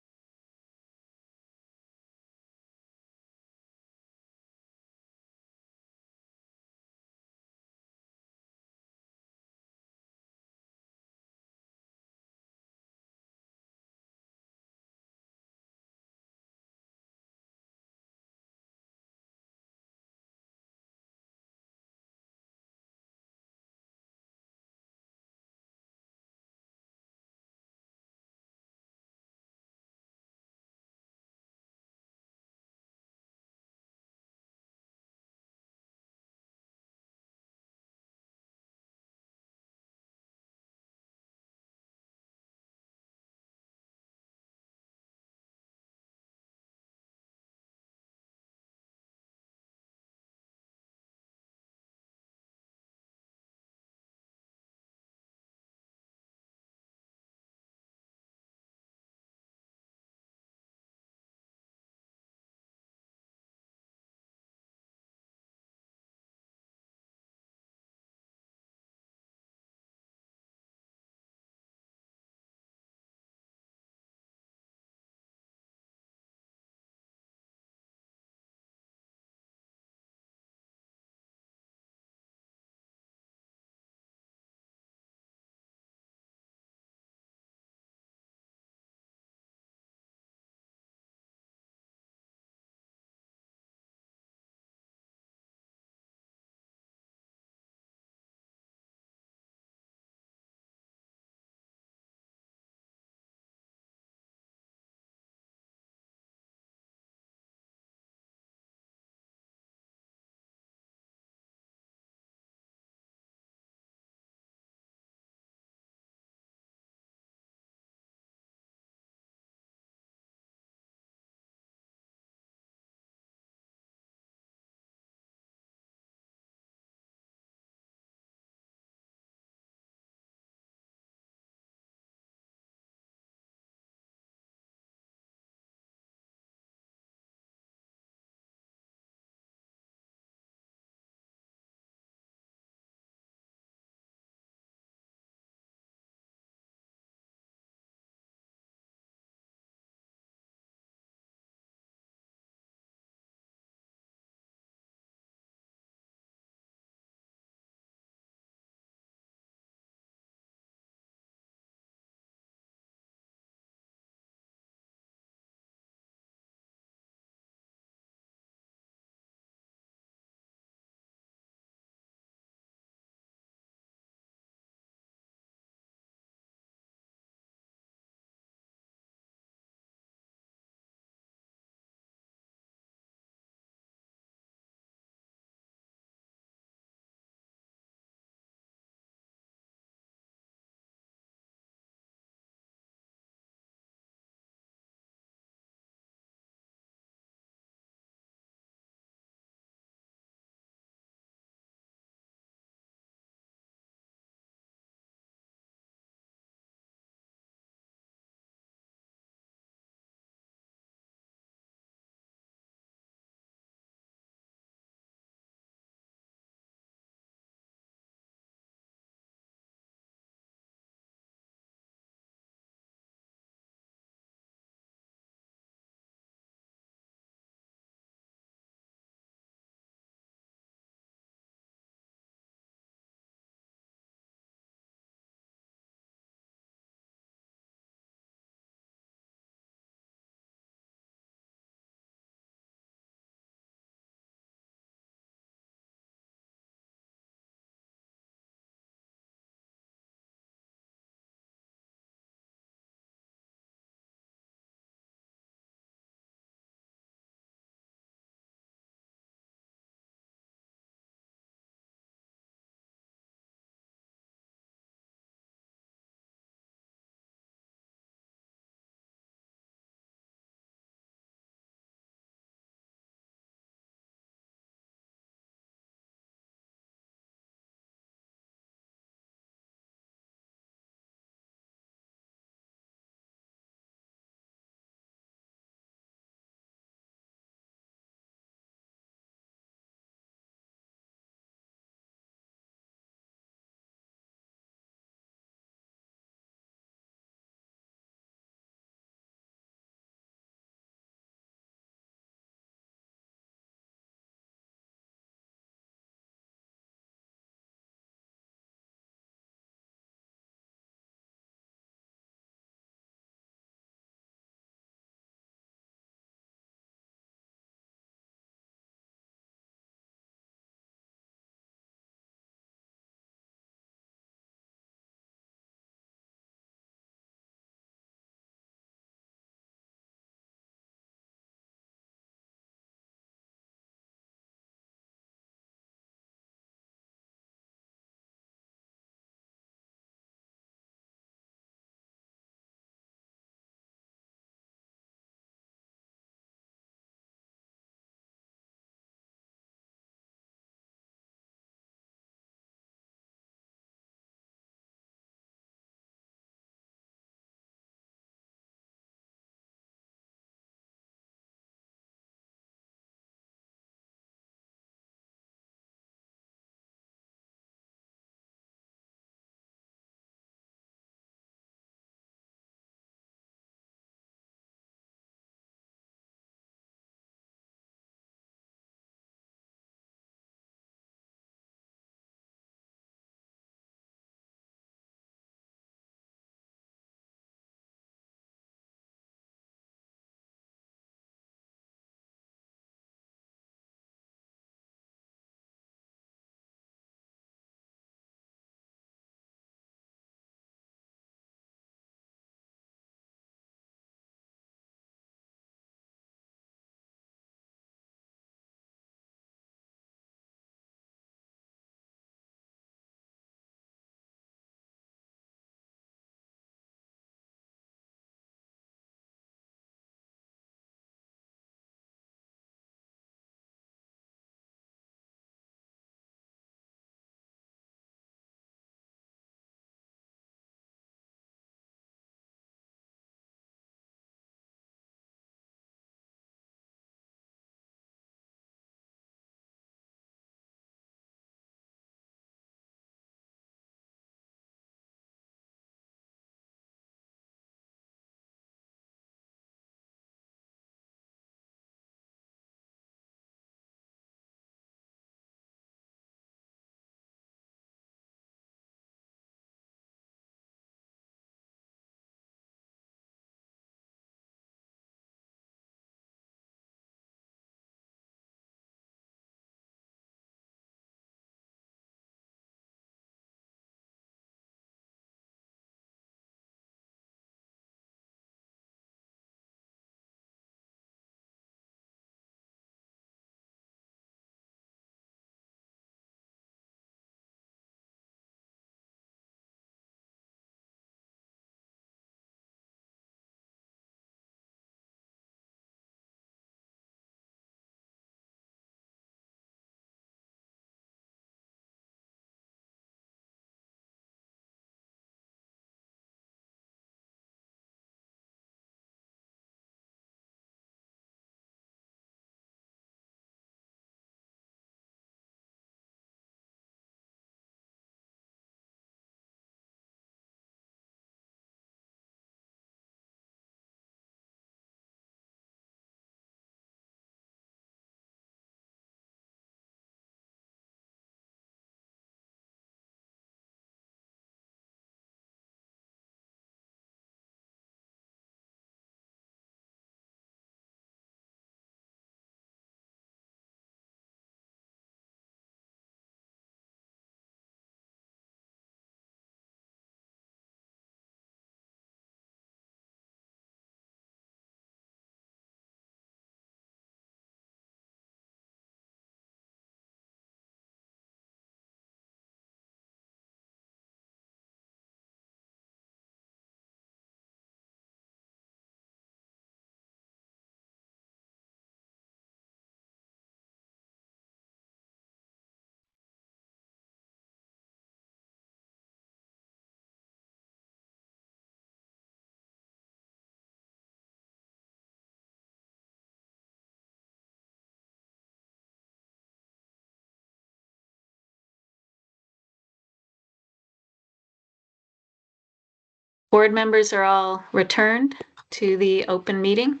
Board members are all returned to the open meeting.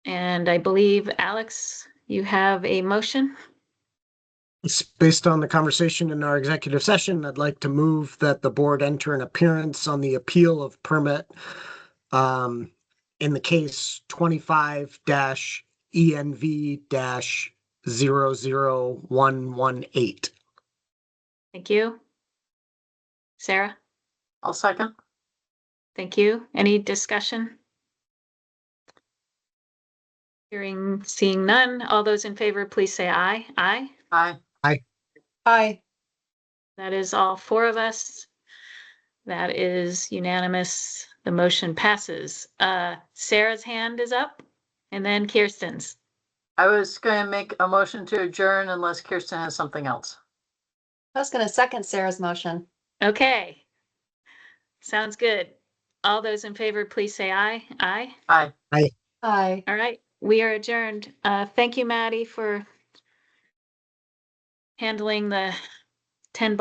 And I believe, Alex, you have a motion? It's based on the conversation in our executive session. I'd like to move that the board enter an appearance on the appeal of permit in the case 25-ENV-00118. Thank you. Sarah? I'll second. Thank you. Any discussion? Seeing none. All those in favor, please say aye. Aye. Aye. Aye. That is all four of us. That is unanimous. The motion passes. Sarah's hand is up, and then Kirsten's. I was going to make a motion to adjourn unless Kirsten has something else. I was going to second Sarah's motion. Okay. Sounds good. All those in favor, please say aye. Aye. Aye. Aye. All right. We are adjourned. Thank you, Maddie, for handling the 10